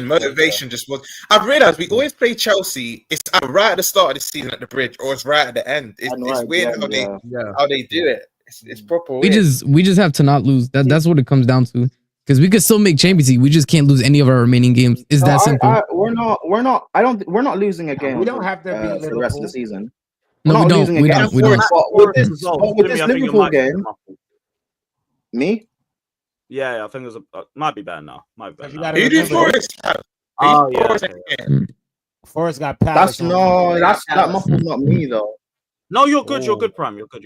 Speaker 4: motivation just was. I've realised we always play Chelsea. It's either right at the start of the season at the Bridge, or it's right at the end. It's weird how they do it. It's proper.
Speaker 5: We just have to not lose. That's what it comes down to. Because we could still make Champions League. We just can't lose any of our remaining games. It's that simple.
Speaker 9: We're not losing a game.
Speaker 7: We don't have to be
Speaker 9: for the rest of the season.
Speaker 5: No, we don't. We don't.
Speaker 9: With this Liverpool game, me?
Speaker 1: Yeah, I think it might be better now. Might be better now.
Speaker 4: Who did Forest have?
Speaker 1: Oh yeah.
Speaker 7: Forest got Palace.
Speaker 9: That muffles not me though.
Speaker 1: No, you're good. You're good, Prime. You're good.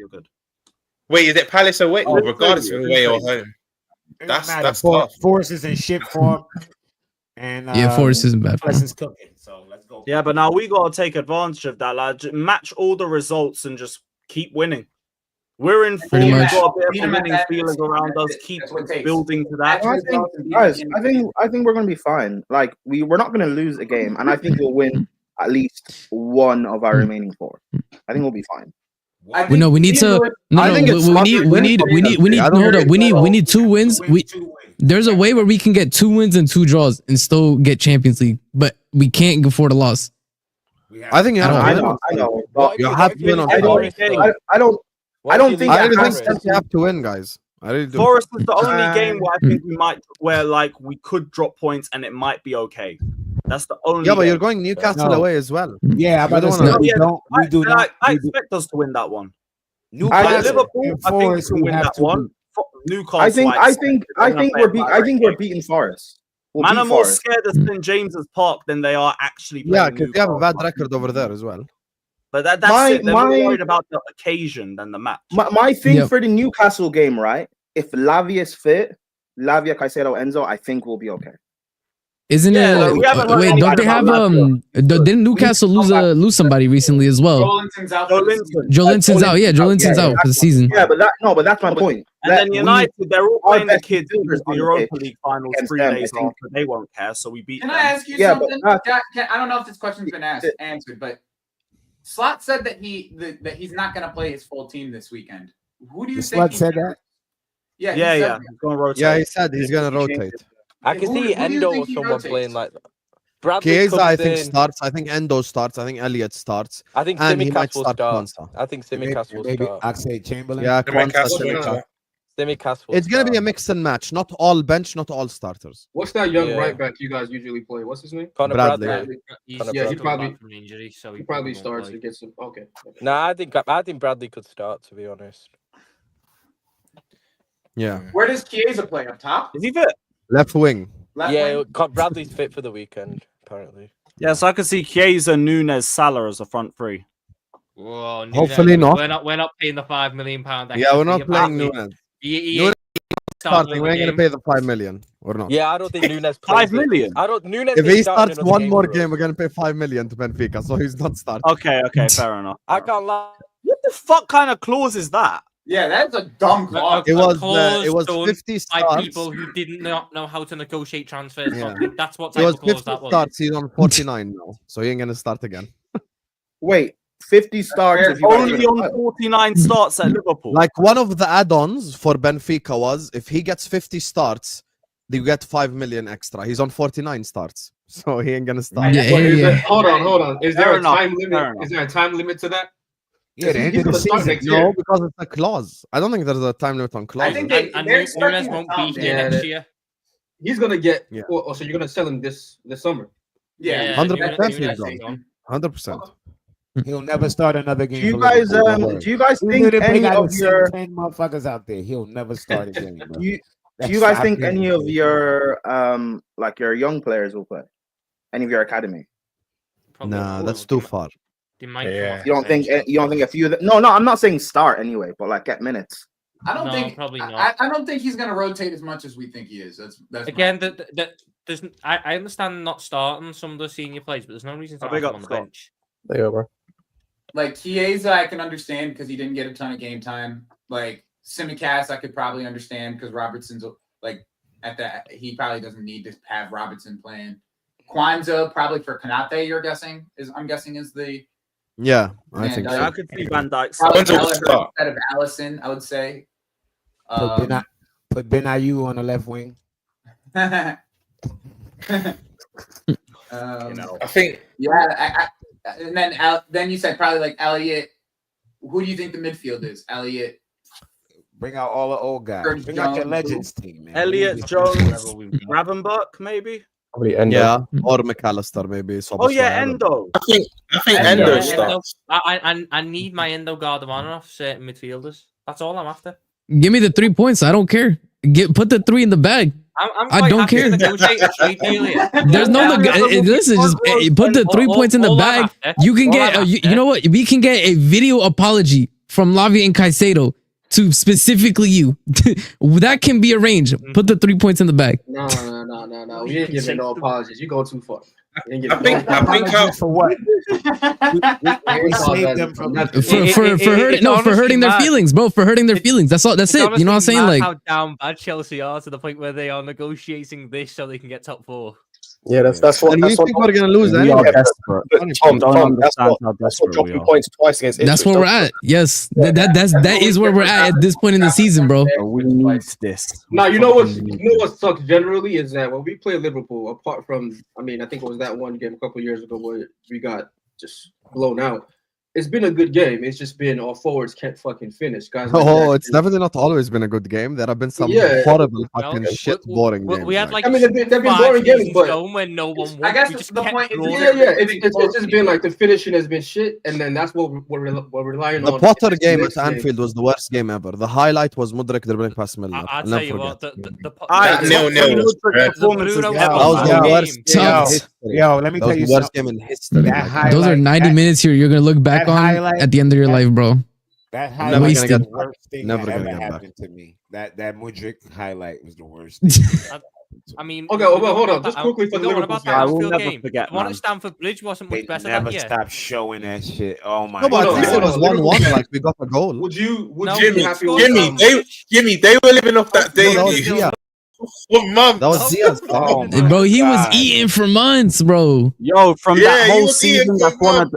Speaker 4: Wait, is it Palace away? Regardless of away or home. That's tough.
Speaker 7: Forest is in shit form. And
Speaker 5: Forest isn't bad.
Speaker 7: Is cooking. So let's go.
Speaker 1: Yeah, but now we gotta take advantage of that. Like, match all the results and just keep winning. We're in form. We've got a bit of a winning feeling around us. Keep building to that.
Speaker 9: I think we're gonna be fine. Like we're not gonna lose a game, and I think we'll win at least one of our remaining 4. I think we'll be fine.
Speaker 5: We need 2 wins. There's a way where we can get 2 wins and 2 draws and still get Champions League, but we can't afford a loss.
Speaker 8: I think you have to win.
Speaker 9: I know.
Speaker 8: You have to win on
Speaker 9: I don't think
Speaker 8: you have to win, guys. I really do.
Speaker 1: Forest is the only game where I think we could drop points and it might be okay. That's the only.
Speaker 8: Yeah, but you're going Newcastle away as well.
Speaker 7: Yeah, but
Speaker 1: I expect us to win that one. Liverpool, I think we can win that one. Newcastle.
Speaker 9: I think we're beating Forest.
Speaker 1: Man, I'm more scared of St James's Park than they are actually playing.
Speaker 8: Yeah, because they have a bad record over there as well.
Speaker 1: But that's it. They're more worried about the occasion than the match.
Speaker 9: My thing for the Newcastle game, right? If Lavia is fit, Lavia, Caicedo, Enzo, I think we'll be okay.
Speaker 5: Isn't it? Wait, don't they have didn't Newcastle lose somebody recently as well? Joelinton's out. Yeah, Joelinton's out for the season.
Speaker 9: Yeah, but that's my point.
Speaker 1: And then United, they're all playing the kids in the Europa League finals 3 days after. They won't care, so we beat them.
Speaker 3: Can I ask you something? I don't know if this question's been answered, but Slot said that he's not going to play his full team this weekend. Who do you think?
Speaker 7: Slot said that?
Speaker 3: Yeah.
Speaker 1: He's going to rotate.
Speaker 8: Yeah, he said he's going to rotate.
Speaker 6: I can see Endo or someone playing like that. Bradley
Speaker 8: Chiesa, I think starts. I think Endo starts. I think Elliott starts.
Speaker 6: I think Simicast will start. I think Simicast will start.
Speaker 7: Oxlade-Chamberlain.
Speaker 8: Yeah,
Speaker 6: Simicast.
Speaker 8: It's going to be a mix and match. Not all bench, not all starters.
Speaker 10: What's that young right back you guys usually play? What's his name?
Speaker 6: Connor Bradley.
Speaker 2: He
Speaker 10: probably
Speaker 2: from injury, so
Speaker 10: he probably starts to get some. Okay.
Speaker 6: Nah, I think Bradley could start, to be honest.
Speaker 8: Yeah.
Speaker 3: Where does Chiesa play? Up top?
Speaker 1: Is he fit?
Speaker 8: Left wing.
Speaker 6: Bradley's fit for the weekend, apparently.
Speaker 1: Yeah, so I could see Chiesa, Nunes, Salah as a front 3.
Speaker 2: Whoa,
Speaker 8: Hopefully not.
Speaker 2: We're not paying the £5 million.
Speaker 8: Yeah, we're not playing Nunes. Nunes starting. We're going to pay the 5 million or not.
Speaker 6: Yeah, I don't think Nunes.
Speaker 1: 5 million.
Speaker 6: Nunes.
Speaker 8: If he starts one more game, we're going to pay 5 million to Benfica, so he's not starting.
Speaker 1: Okay, fair enough.
Speaker 6: I can't lie.
Speaker 1: What the fuck kind of clause is that?
Speaker 3: Yeah, that's a dumb clause.
Speaker 8: It was 50 starts.
Speaker 2: By people who didn't know how to negotiate transfers.
Speaker 8: Yeah.
Speaker 2: That's what type of clause that was.
Speaker 8: Starts. He's on 49 now, so he ain't gonna start again.
Speaker 9: Wait, 50 starts.
Speaker 1: Only on 49 starts at Liverpool.
Speaker 8: Like one of the add-ons for Benfica was if he gets 50 starts, you get 5 million extra. He's on 49 starts, so he ain't gonna start.
Speaker 10: Hold on. Is there a time limit? Is there a time limit to that?
Speaker 7: Yeah, the end of the season.
Speaker 8: No, because it's a clause. I don't think there's a time limit on clauses.
Speaker 3: I think
Speaker 2: Nunes won't be here next year.
Speaker 10: He's gonna get. Yeah. So you're gonna sell him this summer?
Speaker 3: Yeah,
Speaker 8: 100%. He's gone. 100%.
Speaker 7: He'll never start another game.
Speaker 9: Do you guys think any of your
Speaker 7: 10 motherfuckers out there? He'll never start a game. Bro.
Speaker 9: Do you guys think any of your like your young players will play? Any of your academy?
Speaker 8: Nah, that's too far.
Speaker 9: You don't think a few of them? No, I'm not saying start anyway, but like get minutes.
Speaker 3: I don't think probably not. I don't think he's going to rotate as much as we think he is. That's
Speaker 2: again. I understand not starting some of the senior players, but there's no reason to have him on the bench.
Speaker 6: There you go, bro.
Speaker 3: Like Chiesa, I can understand because he didn't get a ton of game time. Like Simicast, I could probably understand because Robertson's like at that. He probably doesn't need to have Robertson playing. Kwanzaa probably for Konate. I'm guessing is the.
Speaker 8: Yeah, I think so.
Speaker 1: I could see Van Dijk
Speaker 3: instead of Allison, I would say.
Speaker 7: Put Ben Ayew on the left wing.
Speaker 3: I
Speaker 4: think.
Speaker 3: Yeah, and then you said probably like Elliott. Who do you think the midfield is? Elliott.
Speaker 7: Bring out all the old guys.
Speaker 3: Curtis
Speaker 7: Bring out your
Speaker 3: Jones,
Speaker 7: legends team, man.
Speaker 1: Elliott, Jones, Ravenberg, maybe.
Speaker 8: Probably Endo. Yeah, or McAllister, maybe.
Speaker 1: Oh yeah, Endo.
Speaker 4: I think Endo starts.
Speaker 2: I need my Endo guard of honor off certain midfielders. That's all I'm after.
Speaker 5: Give me the 3 points. I don't care. Put the 3 in the bag. I don't care. There's no listen. Just put the 3 points in the bag. You can get. You know what? We can get a video apology from Lavi and Caicedo to specifically you. That can be arranged. Put the 3 points in the bag.
Speaker 10: No. We ain't giving no apologies. You go too far.
Speaker 4: I think
Speaker 7: for what?
Speaker 2: We
Speaker 7: saved them from
Speaker 5: for hurting their feelings, bro. For hurting their feelings. That's all. That's it. You know what I'm saying? Like
Speaker 2: how down bad Chelsea are to the point where they are negotiating this so they can get top 4.
Speaker 8: Yeah, that's what.
Speaker 9: And you think we're gonna lose?
Speaker 8: We are desperate. Tom, that's what
Speaker 1: dropping
Speaker 8: points twice against.
Speaker 5: That's where we're at. Yes, that is where we're at this point in the season, bro.
Speaker 1: We need this.
Speaker 10: Now you know what sucks generally is that when we play Liverpool, apart from I think it was that one game a couple of years ago where we got just blown out. It's been a good game. It's just been our forwards can't fucking finish, guys.
Speaker 8: It's definitely not always been a good game. There have been some horrible fucking boring games.
Speaker 2: We had like
Speaker 10: they've been boring games, but
Speaker 2: when no one won.
Speaker 3: I guess the point is,
Speaker 10: it's just been like the finishing has been shit, and then that's what we're relying on.
Speaker 8: The Potter game at Anfield was the worst game ever. The highlight was Mudryk dribbling past Milner.
Speaker 2: I'll tell you what,
Speaker 8: that
Speaker 4: was
Speaker 8: the worst.
Speaker 7: Yo, let me tell you
Speaker 8: the worst game in history.
Speaker 5: Those are 90 minutes here. You're gonna look back on at the end of your life, bro.
Speaker 7: That highlight was the worst thing
Speaker 8: never
Speaker 7: that
Speaker 8: gonna
Speaker 7: ever
Speaker 8: get
Speaker 7: happened to me. That Mudryk highlight was the worst.
Speaker 2: Okay,
Speaker 10: well, hold on. Just quickly for the Liverpool
Speaker 2: game.
Speaker 1: I will never forget.
Speaker 2: The one at Stamford Bridge wasn't much better
Speaker 7: Never
Speaker 2: than year.
Speaker 7: stop showing that shit. Oh my
Speaker 8: No, but
Speaker 7: god!
Speaker 8: at least it was 1-1. Like we got a goal.
Speaker 10: Would you
Speaker 4: Jimmy,
Speaker 10: be happy with
Speaker 4: Jimmy, they were living off that day.
Speaker 8: That was Zia's
Speaker 7: Oh,
Speaker 5: Bro, he was
Speaker 7: God.
Speaker 5: eating for months, bro.
Speaker 1: Yo, from that
Speaker 4: he
Speaker 1: whole
Speaker 4: was eating
Speaker 1: season,
Speaker 4: for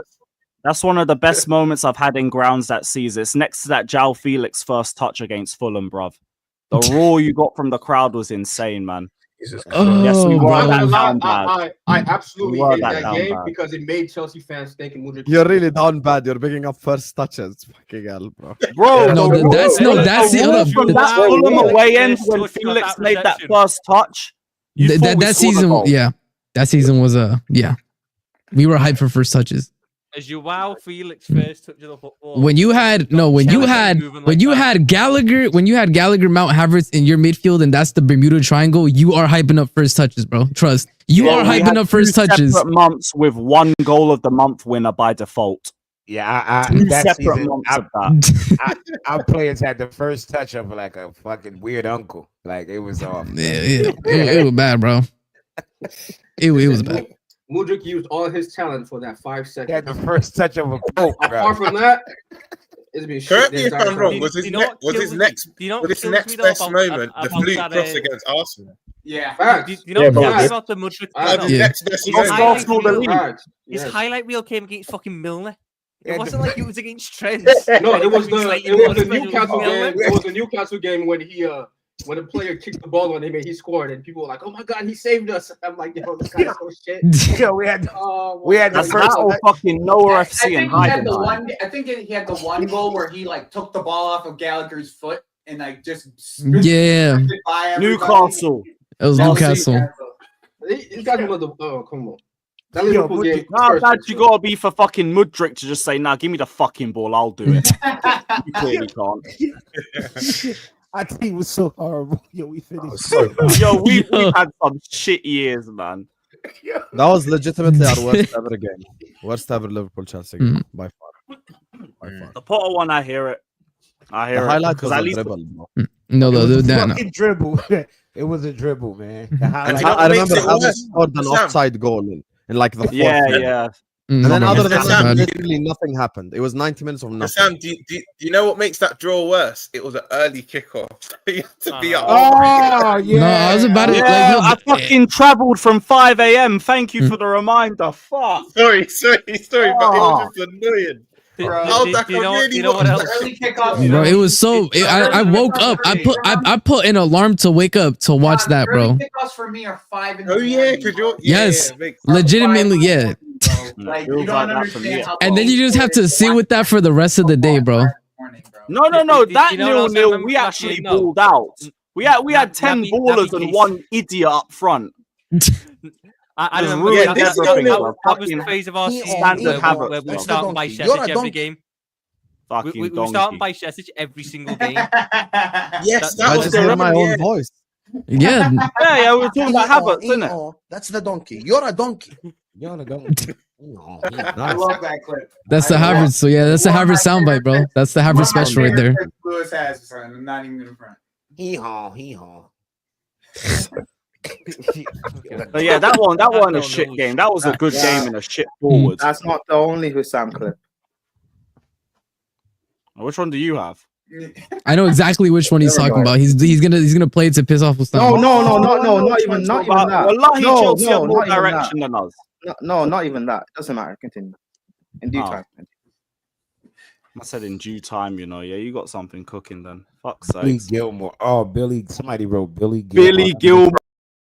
Speaker 1: that's one of the best moments I've had in grounds that season. It's next to that João Felix first touch against Fulham, bruv. The roar you got from the crowd was insane, man.
Speaker 5: Oh,
Speaker 1: Yes, we were
Speaker 5: bro.
Speaker 1: that down bad.
Speaker 10: I absolutely
Speaker 1: You are
Speaker 10: hate
Speaker 1: that
Speaker 10: that
Speaker 1: down
Speaker 10: game
Speaker 1: bad.
Speaker 10: because it made Chelsea fans thinking Mudryk.
Speaker 8: You're really down bad. You're picking up first touches. Fucking hell, bro.
Speaker 1: Bro,
Speaker 5: No, that's it. Hold up.
Speaker 1: From that Fulham away end when Felix made that first touch.
Speaker 5: That season, yeah. That season was we were hyped for first touches.
Speaker 2: As João Felix first touch of the football.
Speaker 5: When you had Gallagher, Mount Havertz in your midfield, and that's the Bermuda Triangle, you are hyping up first touches, bro. Trust. You are hyping up first touches.
Speaker 1: Separate months with one goal of the month winner by default.
Speaker 7: Yeah, that
Speaker 1: Separate
Speaker 7: season,
Speaker 1: months of that.
Speaker 7: our players had the first touch of like a fucking weird uncle. Like it was off.
Speaker 5: It was bad, bro. It was bad.
Speaker 10: Mudryk used all his talent for that 5 seconds.
Speaker 7: He had the first touch of a poke, bro.
Speaker 10: Apart from that, it's been shit.
Speaker 4: Correct me if I'm wrong. Was his next best moment the fluke cross against Arsenal?
Speaker 3: Yeah.
Speaker 10: Facts.
Speaker 2: You know what about the Mudryk?
Speaker 4: Next best
Speaker 2: moment. His highlight reel came against fucking Milner. It wasn't like it was against Trent.
Speaker 10: No, it was the Newcastle game. It was the Newcastle game when when a player kicked the ball on him and he scored, and people were like, "Oh my god, he saved us!" I'm like, "Yo, this guy's so shit."
Speaker 7: Yo, we had the
Speaker 1: first fucking Noah FC and
Speaker 3: I think he had the one goal where he like took the ball off of Gallagher's foot and like just
Speaker 1: Newcastle.
Speaker 5: It was Newcastle.
Speaker 10: These guys were the come on.
Speaker 1: How bad you gotta be for fucking Mudryk to just say, "Nah, give me the fucking ball, I'll do it." You clearly can't.
Speaker 7: I think it was so horrible. Yo, we finished.
Speaker 1: We had some shit years, man.
Speaker 8: That was legitimately our worst ever game. Worst ever Liverpool Chelsea game by far.
Speaker 1: The Potter one, I hear it. I hear
Speaker 8: the
Speaker 1: it.
Speaker 8: Highlight was
Speaker 1: at
Speaker 8: a
Speaker 1: least
Speaker 8: dribble.
Speaker 7: Fucking dribble. It was a dribble, man.
Speaker 8: I remember Havertz scored an offside goal in like the fourth minute.
Speaker 1: Yeah.
Speaker 8: And then other than that, literally nothing happened. It was 90 minutes of nothing.
Speaker 4: Sam, do you know what makes that draw worse? It was an early kickoff. You had to be up.
Speaker 7: Oh, yeah.
Speaker 5: No, I was about to.
Speaker 1: I fucking travelled from 5 a.m. Thank you for the reminder. Fuck.
Speaker 4: Sorry, but it was just annoying.
Speaker 2: Do
Speaker 3: Bro,
Speaker 2: you know what else?
Speaker 3: early kickoff.
Speaker 5: Bro, it was so. I woke up. I put an alarm to wake up to watch that, bro.
Speaker 3: Early kickoffs for me are 5 in the
Speaker 4: Oh yeah,
Speaker 3: morning,
Speaker 4: because
Speaker 3: bro.
Speaker 4: you're
Speaker 5: Yes,
Speaker 4: yeah,
Speaker 5: legitimately, yeah.
Speaker 3: Like,
Speaker 1: Feels
Speaker 3: you don't
Speaker 1: like that for me.
Speaker 3: understand how
Speaker 5: And then you just have to sit with that for the rest of the day, bro.
Speaker 1: No.
Speaker 2: Do
Speaker 1: That
Speaker 2: you know what else I
Speaker 1: 0-0,
Speaker 2: remember
Speaker 1: we
Speaker 2: from that
Speaker 1: actually
Speaker 2: game, though?
Speaker 1: balled out. We had 10
Speaker 2: Naby
Speaker 1: ballers and
Speaker 2: Keita.
Speaker 1: one idiot up front.
Speaker 2: I
Speaker 1: Just
Speaker 2: remember
Speaker 1: ruined
Speaker 4: this
Speaker 1: everything,
Speaker 4: is-
Speaker 1: bro.
Speaker 2: that was the
Speaker 1: Fucking
Speaker 2: phase of our season
Speaker 1: standard habits,
Speaker 2: where we
Speaker 1: bro.
Speaker 2: were starting by
Speaker 11: You're a
Speaker 2: Savić every
Speaker 11: donkey.
Speaker 2: game.
Speaker 1: Fucking
Speaker 2: We were starting
Speaker 1: donkey.
Speaker 2: by Savić every single game.
Speaker 4: Yes,
Speaker 2: That
Speaker 8: I
Speaker 4: was
Speaker 8: just
Speaker 4: the
Speaker 8: hear
Speaker 4: run,
Speaker 8: my own
Speaker 4: yeah.
Speaker 8: voice.
Speaker 5: Yeah,
Speaker 1: Yeah, we're talking about habits, isn't it?
Speaker 11: That's the donkey. You're a donkey.
Speaker 7: You're the go.
Speaker 3: I love that clip.
Speaker 5: that's the
Speaker 3: I love
Speaker 5: Havertz. So yeah, that's the
Speaker 3: One of my
Speaker 5: Havertz soundbite, bro. That's the
Speaker 3: One
Speaker 5: Havertz
Speaker 3: of my
Speaker 5: special right
Speaker 3: favorite
Speaker 5: there.
Speaker 3: clips Lewis has, son. I'm not even in front.
Speaker 7: Hee haw.
Speaker 1: But yeah, that one a
Speaker 2: don't
Speaker 1: shit
Speaker 2: know.
Speaker 1: game. That was a good
Speaker 9: Yeah.
Speaker 1: game and a shit forward.
Speaker 9: That's not the only Hussam clip.
Speaker 1: Which one do you have?
Speaker 5: I know exactly which one he's
Speaker 9: Never
Speaker 5: talking
Speaker 9: mind.
Speaker 5: about. He's gonna play it to piss off Ustam.
Speaker 9: No, not even that.
Speaker 1: Wallahi,
Speaker 9: No,
Speaker 1: Chelsea have more
Speaker 9: not even that.
Speaker 1: direction than us.
Speaker 9: No, not even that. Doesn't matter. Continue. In due
Speaker 1: Oh.
Speaker 9: time.
Speaker 1: I said in due time, Yeah, you got something cooking then. Fuck's
Speaker 7: Billy
Speaker 1: sake.
Speaker 7: Gilmore. Oh, Billy. Somebody wrote Billy Gilmore.
Speaker 1: Billy Gilmore.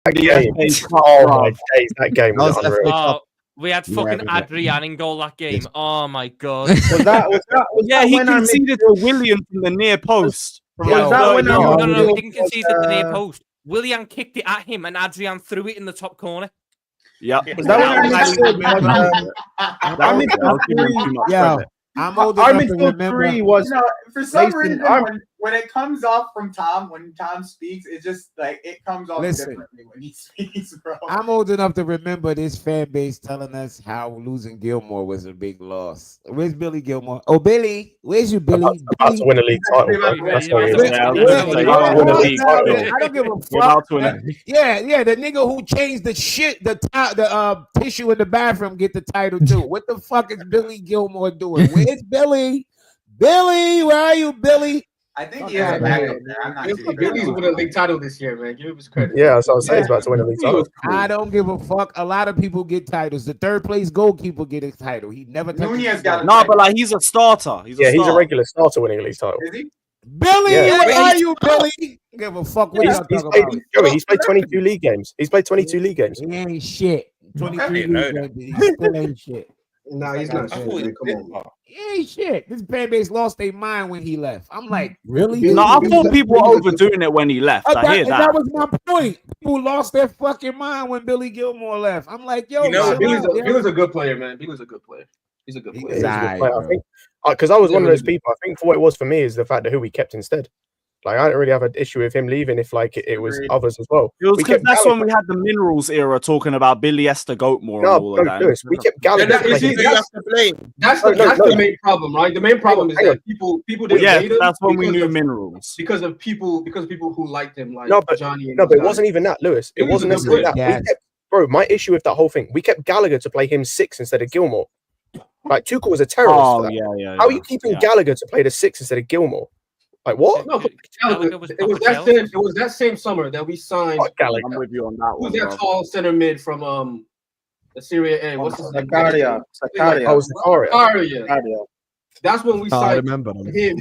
Speaker 12: Oh my days, that game was
Speaker 8: That was
Speaker 12: unreal.
Speaker 2: Oh, we had
Speaker 7: Yeah,
Speaker 2: fucking
Speaker 7: but-
Speaker 2: Adrian in goal that game. Oh my god.
Speaker 9: Was that
Speaker 1: Yeah, he
Speaker 9: when our
Speaker 1: conceded to William from the near post.
Speaker 9: Was that when
Speaker 2: No,
Speaker 9: our
Speaker 2: no, he
Speaker 9: midfield
Speaker 2: didn't concede at the near
Speaker 9: was,
Speaker 2: post. William kicked it at him, and Adrian threw it in the top corner.
Speaker 1: Yeah.
Speaker 9: Was that when our midfield was, our midfield three?
Speaker 7: Yeah, I'm old
Speaker 9: Our
Speaker 7: enough to
Speaker 9: midfield
Speaker 7: remember.
Speaker 9: three was
Speaker 3: You know, for some
Speaker 9: Mason,
Speaker 3: reason,
Speaker 9: our-
Speaker 3: when it comes off from Tom, when Tom speaks, it just like it comes off
Speaker 7: Listen.
Speaker 3: differently when he speaks, bro.
Speaker 7: I'm old enough to remember this fan base telling us how losing Gilmore was a big loss. Where's Billy Gilmore? Oh, Billy, where's your Billy?
Speaker 12: About to win a league title, bro. That's what it is.
Speaker 1: Yeah, I was
Speaker 7: Where's-
Speaker 1: gonna say,
Speaker 7: where's-
Speaker 1: win a
Speaker 7: where's-
Speaker 1: league
Speaker 7: I
Speaker 1: title.
Speaker 7: don't give a
Speaker 1: You're
Speaker 7: fuck.
Speaker 1: about to win a-
Speaker 7: Yeah, the nigga who changed the tissue in the bathroom get the title too. What the fuck is Billy Gilmore doing? Where's Billy? Billy, where are you, Billy?
Speaker 3: I think he has a backup there. I'm not too sure.
Speaker 10: Billy's won a league title this year, man. Give him his credit.
Speaker 12: Yeah, that's what I'm saying. He's about to win a league title.
Speaker 7: I don't give a fuck. A lot of people get titles. The third place goalkeeper get a title. He never touches
Speaker 3: Nunez
Speaker 7: the
Speaker 3: got a
Speaker 7: ball.
Speaker 1: No, but like he's a starter. He's
Speaker 12: Yeah, he's a
Speaker 1: starter.
Speaker 12: regular starter winning a league title.
Speaker 3: Is he?
Speaker 7: Billy,
Speaker 12: Yeah.
Speaker 7: where are you, Billy? Give a fuck what
Speaker 12: He's
Speaker 7: y'all talking
Speaker 12: played,
Speaker 7: about.
Speaker 12: Joey, he's played 22 league games. He's played 22 league games.
Speaker 7: He ain't shit. 23
Speaker 4: didn't know
Speaker 7: league games, he still ain't shit.
Speaker 10: Nah, he's not.
Speaker 7: I
Speaker 10: Shit,
Speaker 7: thought
Speaker 10: man. Come on.
Speaker 7: He ain't shit. This fan base lost their mind when he left. I'm like, really?
Speaker 1: No, I thought people were overdoing it when he left. I hear
Speaker 7: and
Speaker 1: that.
Speaker 7: was my point. People lost their fucking mind when Billy Gilmore left. I'm like, yo,
Speaker 4: You know,
Speaker 7: chill
Speaker 10: Billy's
Speaker 7: out, yo.
Speaker 10: Billy's a good player, man. Billy's a good player. He's a good player.
Speaker 12: He's a good
Speaker 7: Right,
Speaker 12: player.
Speaker 7: bro.
Speaker 12: I think because I was one of those people. I think for what it was for me is the fact that who we kept instead. Like I don't really have an issue with him leaving if like it was
Speaker 3: Agreed.
Speaker 12: others as well.
Speaker 1: It was
Speaker 12: We
Speaker 1: because
Speaker 12: kept
Speaker 1: that's
Speaker 12: Gallagher.
Speaker 1: when we had the minerals era talking about Billy Esther Goatmore and
Speaker 12: No,
Speaker 1: all of that.
Speaker 12: Lewis, we kept Gallagher.
Speaker 10: that-
Speaker 12: playing.
Speaker 10: see, that's- That's
Speaker 12: No,
Speaker 10: the main problem, right? The main problem is
Speaker 12: hang on.
Speaker 10: that people didn't
Speaker 1: Yeah,
Speaker 10: hate him
Speaker 1: that's when we
Speaker 10: because
Speaker 1: knew
Speaker 10: of-
Speaker 1: minerals.
Speaker 10: because of people who liked him, like
Speaker 12: No, but
Speaker 10: Johnny. And
Speaker 12: no,
Speaker 10: those
Speaker 12: but it
Speaker 10: guys.
Speaker 12: wasn't even that, Lewis. It
Speaker 10: He was
Speaker 12: wasn't
Speaker 10: a good
Speaker 12: necessarily that.
Speaker 7: player.
Speaker 12: We kept, bro, my issue with that whole thing, we kept Gallagher to play him 6 instead of Gilmore. Like Tuchel was a terrorist for
Speaker 1: Oh
Speaker 12: that.
Speaker 1: yeah.
Speaker 12: How are you keeping Gallagher to play the 6 instead of Gilmore? Like what?
Speaker 10: No, but
Speaker 2: Gallagher
Speaker 10: it
Speaker 2: was
Speaker 10: was
Speaker 2: proper
Speaker 10: that
Speaker 2: Chelsea.
Speaker 10: same. It was that same summer that we signed.
Speaker 12: Fuck Gallagher.
Speaker 1: I'm with you on that
Speaker 10: Who's
Speaker 1: one,
Speaker 10: that
Speaker 1: bro.
Speaker 10: tall center mid from the Serie A? What's his name?
Speaker 9: Zakaria.
Speaker 12: I was Zakaria.
Speaker 10: Zakaria. That's when we
Speaker 8: I
Speaker 10: signed
Speaker 8: remember him.
Speaker 10: him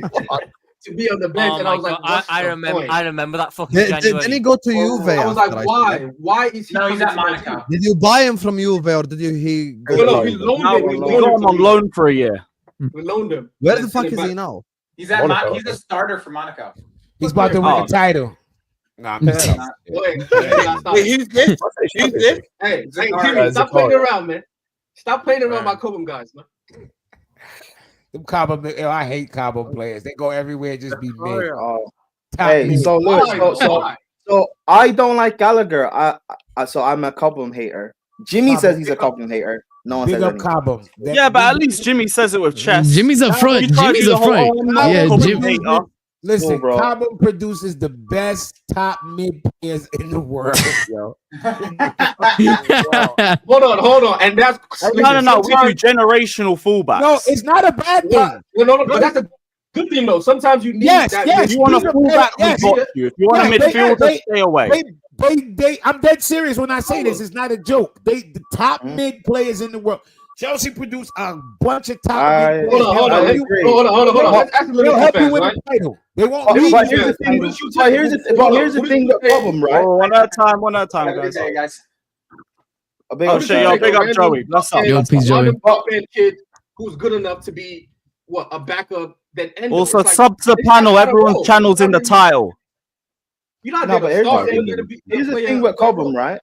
Speaker 10: to be on the bench,
Speaker 2: Oh
Speaker 10: and I
Speaker 2: my
Speaker 10: was like,
Speaker 2: god,
Speaker 10: what's
Speaker 2: I
Speaker 10: the
Speaker 2: remember.
Speaker 10: point?
Speaker 2: I remember that fucking
Speaker 8: Didn't
Speaker 2: January.
Speaker 8: he go to Juve?
Speaker 10: I was
Speaker 8: after
Speaker 10: like,
Speaker 8: I
Speaker 10: why?
Speaker 8: think?
Speaker 10: Why is he?
Speaker 3: No, he's
Speaker 10: coming
Speaker 3: at
Speaker 10: to my
Speaker 3: Monaco.
Speaker 10: team?
Speaker 8: Did you buy him from Juve or did he go?
Speaker 10: No,
Speaker 8: to
Speaker 10: we
Speaker 8: Juve?
Speaker 10: loaned
Speaker 1: No,
Speaker 10: him.
Speaker 1: we got him on loan for a year.
Speaker 10: We loaned him.
Speaker 8: Where
Speaker 10: And
Speaker 8: the fuck
Speaker 10: sent him
Speaker 8: is he
Speaker 10: back.
Speaker 8: now?
Speaker 3: He's at
Speaker 12: Monaco.
Speaker 3: he's a starter for Monaco.
Speaker 7: He's about to win
Speaker 1: Oh.
Speaker 7: the title. Nah, I'm just
Speaker 3: Nah.
Speaker 10: Wait,
Speaker 4: Who's this? Who's this?
Speaker 10: Hey,
Speaker 3: Zakaria.
Speaker 10: Jimmy, stop playing
Speaker 12: Zakaria.
Speaker 10: around, man. Stop playing around
Speaker 7: Right.
Speaker 10: my Cobham guys, man.
Speaker 7: Them Cabo, I hate Cabo players. They go everywhere, just be mid. Top
Speaker 9: Hey,
Speaker 7: mid.
Speaker 9: so look,
Speaker 10: Why?
Speaker 9: so I don't like Gallagher. So I'm a Cobham hater. Jimmy
Speaker 7: Cobham.
Speaker 9: says he's a Cobham hater. No one
Speaker 7: Big
Speaker 9: says
Speaker 7: up
Speaker 9: anything.
Speaker 7: Cabo.
Speaker 1: Yeah, but at least Jimmy says it with chest.
Speaker 5: Jimmy's up front.
Speaker 1: You try to
Speaker 5: Jimmy's
Speaker 1: do the
Speaker 5: up
Speaker 1: whole,
Speaker 5: front.
Speaker 1: "Oh, no,
Speaker 5: Yeah,
Speaker 1: Cobham
Speaker 5: Jim-
Speaker 1: hater."
Speaker 7: Listen,
Speaker 9: Cool, bro.
Speaker 7: Cabo produces the best top mid players in the world, yo.
Speaker 10: Hold on, and that's
Speaker 1: No, we do generational fullbacks.
Speaker 7: No, it's not a bad thing.
Speaker 10: No, that's a good thing though. Sometimes you need
Speaker 7: Yes,
Speaker 10: that.
Speaker 7: yes.
Speaker 1: If you want
Speaker 7: He's
Speaker 1: a
Speaker 7: a
Speaker 1: fullback, we
Speaker 7: yes.
Speaker 1: got you. If you want a
Speaker 7: Yeah,
Speaker 1: midfielder, stay away.
Speaker 7: I'm dead serious when I say this. It's not a joke. The top mid players in the world. Chelsea produced a bunch of top.
Speaker 9: I
Speaker 10: Hold on. Let's ask the
Speaker 7: They'll
Speaker 10: Liverpool
Speaker 7: help you
Speaker 10: fans,
Speaker 7: win
Speaker 10: right?
Speaker 7: the title. They won't
Speaker 9: But
Speaker 7: leave
Speaker 9: here's
Speaker 7: you.
Speaker 9: the thing. But here's the thing. The problem, right?
Speaker 1: One at a time, guys. Oh shit, yo, big up Joey. Bless up.
Speaker 5: Yo, peace, Joey.
Speaker 10: Random kid who's good enough to be a backup. Then
Speaker 1: Also, sub to the panel. Everyone's channel's in the title.
Speaker 10: You're not
Speaker 9: No,
Speaker 10: there
Speaker 9: but
Speaker 10: to
Speaker 9: here's
Speaker 10: start.
Speaker 9: the thing with Cobham, right?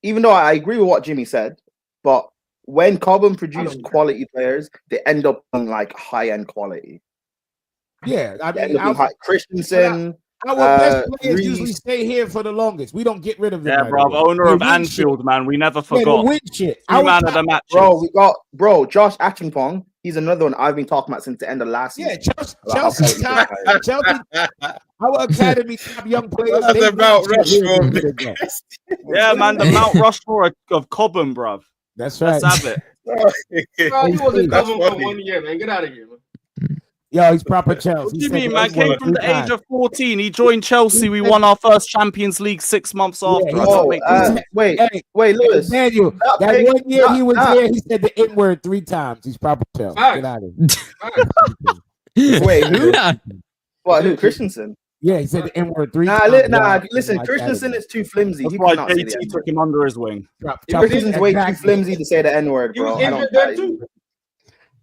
Speaker 9: Even though I agree with what Jimmy said, but when Cobham produce quality players, they end up on like high-end quality.
Speaker 7: Yeah, I
Speaker 9: They
Speaker 7: mean,
Speaker 9: end up on Christensen.
Speaker 7: our best players
Speaker 9: Reece.
Speaker 7: usually stay here for the longest. We don't get rid of them.
Speaker 1: Yeah,
Speaker 7: right
Speaker 1: bro.
Speaker 7: away.
Speaker 1: Owner
Speaker 7: They
Speaker 1: of
Speaker 7: win
Speaker 1: Anfield,
Speaker 7: shit.
Speaker 1: man. We never
Speaker 7: Yeah, they
Speaker 1: forgot.
Speaker 7: win shit.
Speaker 1: Two man of the matches.
Speaker 9: Bro, Josh Achimpong. He's another one I've been talking about since the end of last
Speaker 7: Yeah,
Speaker 9: season.
Speaker 7: Chelsea, our academy top young players.
Speaker 4: That's
Speaker 7: they
Speaker 4: about
Speaker 7: win shit here.
Speaker 4: Rushmore.
Speaker 1: Yeah, man. The Mount Rushmore of Cobham, bruv.
Speaker 7: That's right.
Speaker 1: Let's have it.
Speaker 10: Bro, he wasn't
Speaker 4: That's
Speaker 10: Cobham for
Speaker 4: funny.
Speaker 10: 1 year, man. Get out of here, man.
Speaker 7: Yo, he's proper Chelsea.
Speaker 1: What do
Speaker 7: He
Speaker 1: you
Speaker 7: said
Speaker 1: mean,
Speaker 7: the
Speaker 1: man?
Speaker 7: N
Speaker 1: Came
Speaker 7: word
Speaker 1: from the
Speaker 7: 3
Speaker 1: age
Speaker 7: times.
Speaker 1: of 14. He joined Chelsea. We won our first Champions League 6 months after. I don't make sense.
Speaker 9: Wait,
Speaker 7: Hey,
Speaker 9: Lewis.
Speaker 7: Daniel, that
Speaker 9: pick-
Speaker 7: 1 year he was
Speaker 9: that-
Speaker 7: there, he said the N word 3 times. He's proper Chelsea.
Speaker 10: Facts.
Speaker 7: Get out of here.
Speaker 9: Wait, who? What? Who? Christensen?
Speaker 7: Yeah, he said the N word 3
Speaker 9: Nah,
Speaker 7: times.
Speaker 9: listen, Christensen is too flimsy.
Speaker 1: That's
Speaker 9: He
Speaker 1: why
Speaker 9: cannot say the
Speaker 1: JT
Speaker 9: N-word.
Speaker 1: took him under his wing.
Speaker 9: Christensen's way too flimsy to say the N-word,
Speaker 10: He
Speaker 9: bro.
Speaker 10: was
Speaker 9: I don't
Speaker 10: injured there too.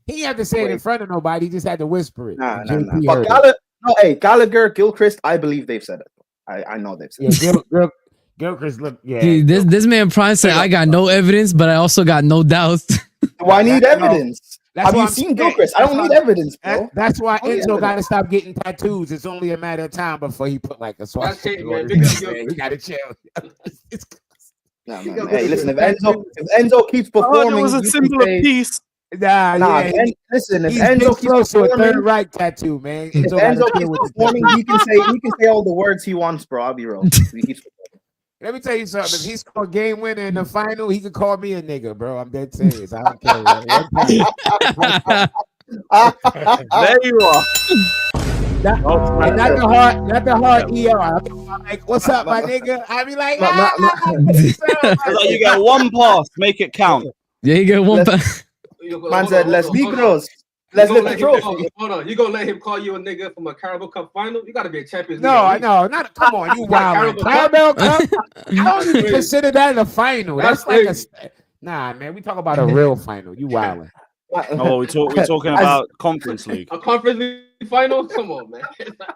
Speaker 7: He had to say it in front of nobody. He just had to whisper it.
Speaker 9: Nah.
Speaker 7: JP
Speaker 9: But
Speaker 7: heard it.
Speaker 9: Gallagher, Gilchrist, I believe they've said it. I know they've said
Speaker 7: Yeah,
Speaker 9: it.
Speaker 7: Gilchrist look. Yeah,
Speaker 5: He- this man Prime said, I got no evidence, but I also got no doubts.
Speaker 9: Do I need evidence?
Speaker 7: That's
Speaker 9: Have
Speaker 7: what
Speaker 9: you
Speaker 7: I'm
Speaker 9: seen
Speaker 7: saying.
Speaker 9: Gilchrist? I don't need evidence, bro.
Speaker 7: That's why
Speaker 9: I don't need
Speaker 7: Enzo got to
Speaker 9: evidence.
Speaker 7: stop getting tattoos. It's only a matter of time before he put like a swastika.
Speaker 10: That's it, man.
Speaker 7: on
Speaker 10: Big
Speaker 7: his
Speaker 10: up
Speaker 7: head.
Speaker 10: Gilchrist.
Speaker 7: We got to chill.
Speaker 9: Nah,
Speaker 10: He
Speaker 9: man.
Speaker 10: got
Speaker 9: Hey,
Speaker 10: good
Speaker 9: listen, if
Speaker 10: tattoos.
Speaker 9: Enzo keeps
Speaker 1: I heard
Speaker 9: performing,
Speaker 1: it was a
Speaker 9: you
Speaker 1: symbol
Speaker 9: can
Speaker 1: of
Speaker 9: say,
Speaker 1: peace.
Speaker 7: Nah,
Speaker 9: if
Speaker 7: he's
Speaker 9: Enzo
Speaker 7: been
Speaker 9: keeps
Speaker 7: close to a
Speaker 9: performing,
Speaker 7: third right tattoo, man.
Speaker 9: if
Speaker 7: Enzo got
Speaker 9: Enzo
Speaker 7: to chill
Speaker 9: keeps
Speaker 7: with the
Speaker 9: performing,
Speaker 7: tattoo.
Speaker 9: he can say all the words he wants, bro. I'll be real. If he keeps
Speaker 7: Let me tell you something. If he scored game winner in the final, he could call me a nigga, bro. I'm dead serious. I don't care. One time.
Speaker 1: There you are.
Speaker 7: Not the hard ER. I'm like, what's up, my nigga? I be like,
Speaker 1: It's like you get one pass, make it count.
Speaker 5: Yeah, you get one pass.
Speaker 9: Man said, let's Negros. Let's lift the trophy.
Speaker 10: Hold on. You gonna let him call you a nigga from a Carabao Cup final? You gotta be a Champions League.
Speaker 7: No,
Speaker 10: at
Speaker 7: I
Speaker 10: least.
Speaker 7: know. Come on, you wild.
Speaker 10: Carabao
Speaker 7: Carabao Cup? I don't even consider that in the final.
Speaker 10: That's
Speaker 7: That's like a nah, man. We talk about a real final. You wildin'.
Speaker 1: Oh, we're talking about Conference League.
Speaker 10: A Conference League final? Come on, man.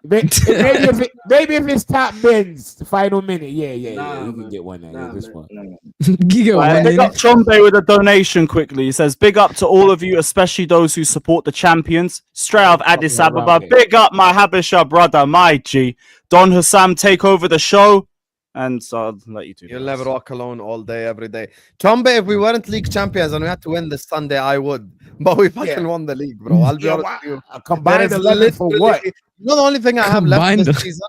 Speaker 7: Maybe if it's top men's final minute, yeah,
Speaker 10: Nah,
Speaker 7: you can
Speaker 10: man.
Speaker 7: get one. This one.
Speaker 5: You get one.
Speaker 1: Big up Chombe with a donation quickly. He says, big up to all of you, especially those who support the champions. Straight out of Addis Ababa. Big up my Habesha brother, my G. Don Hussam, take over the show. And so I'll let you do
Speaker 8: You'll never walk alone all day, every day. Chombe, if we weren't league champions and we had to win this Sunday, I would. But we fucking won the league, bro. I'll be honest with you.
Speaker 7: Combined 11 for what?
Speaker 8: You know, the only thing I have left
Speaker 5: Combined.
Speaker 8: this season.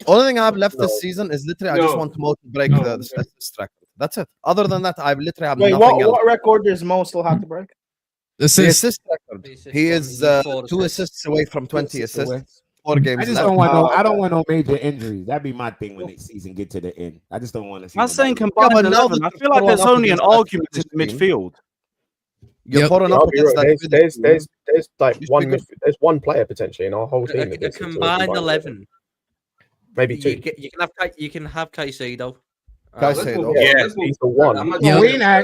Speaker 8: Only thing I have left this season is literally I just want Mo to break the assist record. That's it. Other than that, I literally have
Speaker 9: Wait,
Speaker 8: nothing else.
Speaker 9: what record does Mo still have to break?
Speaker 8: The assist record. He is
Speaker 13: 4
Speaker 8: 2 assists away from 20 assists. 4 games.
Speaker 7: I just
Speaker 8: left.
Speaker 7: don't want no. I don't want no major injuries. That'd be my thing when the season get to the end. I just don't want to see.
Speaker 1: I'm saying
Speaker 7: nobody-
Speaker 1: combined
Speaker 8: but now
Speaker 1: 11.
Speaker 8: that
Speaker 1: I feel like
Speaker 8: you're
Speaker 1: there's
Speaker 8: up
Speaker 1: only an
Speaker 8: against that
Speaker 1: argument in the
Speaker 8: team.
Speaker 1: midfield.
Speaker 8: You're pouring up
Speaker 12: I'll be
Speaker 8: against
Speaker 12: real,
Speaker 8: that.
Speaker 12: there's like
Speaker 8: Just
Speaker 12: one
Speaker 8: because-
Speaker 12: there's one player potentially in our whole team.
Speaker 13: A
Speaker 12: that gets into
Speaker 13: combined 11.
Speaker 12: Maybe 2.
Speaker 13: You can have Caicedo.
Speaker 8: Caicedo.
Speaker 12: Yeah, he's the one.
Speaker 7: Yeah,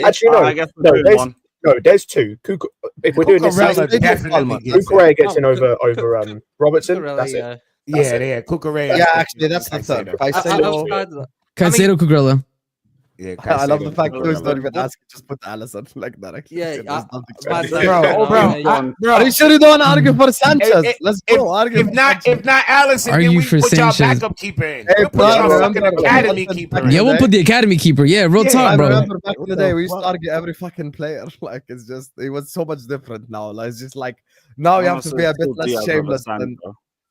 Speaker 12: Actually, no,
Speaker 1: I guess
Speaker 12: no,
Speaker 1: we're doing one.
Speaker 12: there's 2. If we're doing this,
Speaker 7: Cucurella
Speaker 12: season,
Speaker 7: definitely gets
Speaker 12: Cucurella gets in over Robertson. That's it.
Speaker 7: Yeah, Cucurella.
Speaker 8: Yeah, actually, that's the third. Caicedo.
Speaker 5: Caicedo, Cucurella.
Speaker 7: Yeah,
Speaker 8: I love the
Speaker 7: Caicedo,
Speaker 8: fact Lewis
Speaker 7: Cucurella.
Speaker 8: don't even ask. Just put Allison like that. Actually.
Speaker 13: Yeah,
Speaker 8: There's nothing
Speaker 13: Bro,
Speaker 8: Are you sure you don't argue for Sanchez? Let's go. Argue.
Speaker 7: If not Allison,
Speaker 5: Argue
Speaker 7: then we
Speaker 5: for
Speaker 7: put y'all
Speaker 5: Sanchez.
Speaker 7: backup keeper in.
Speaker 8: Hey,
Speaker 7: We'll put
Speaker 8: bro,
Speaker 7: y'all
Speaker 8: remember
Speaker 7: fucking academy
Speaker 8: Allison
Speaker 7: keeper
Speaker 8: back
Speaker 7: in.
Speaker 5: Yeah, we'll put the academy keeper. Yeah, real
Speaker 8: I
Speaker 5: talk, bro.
Speaker 8: remember back in the day we used to argue every fucking player. Like it's just it was so much different now. Like it's just like now you have to be a bit less shameless than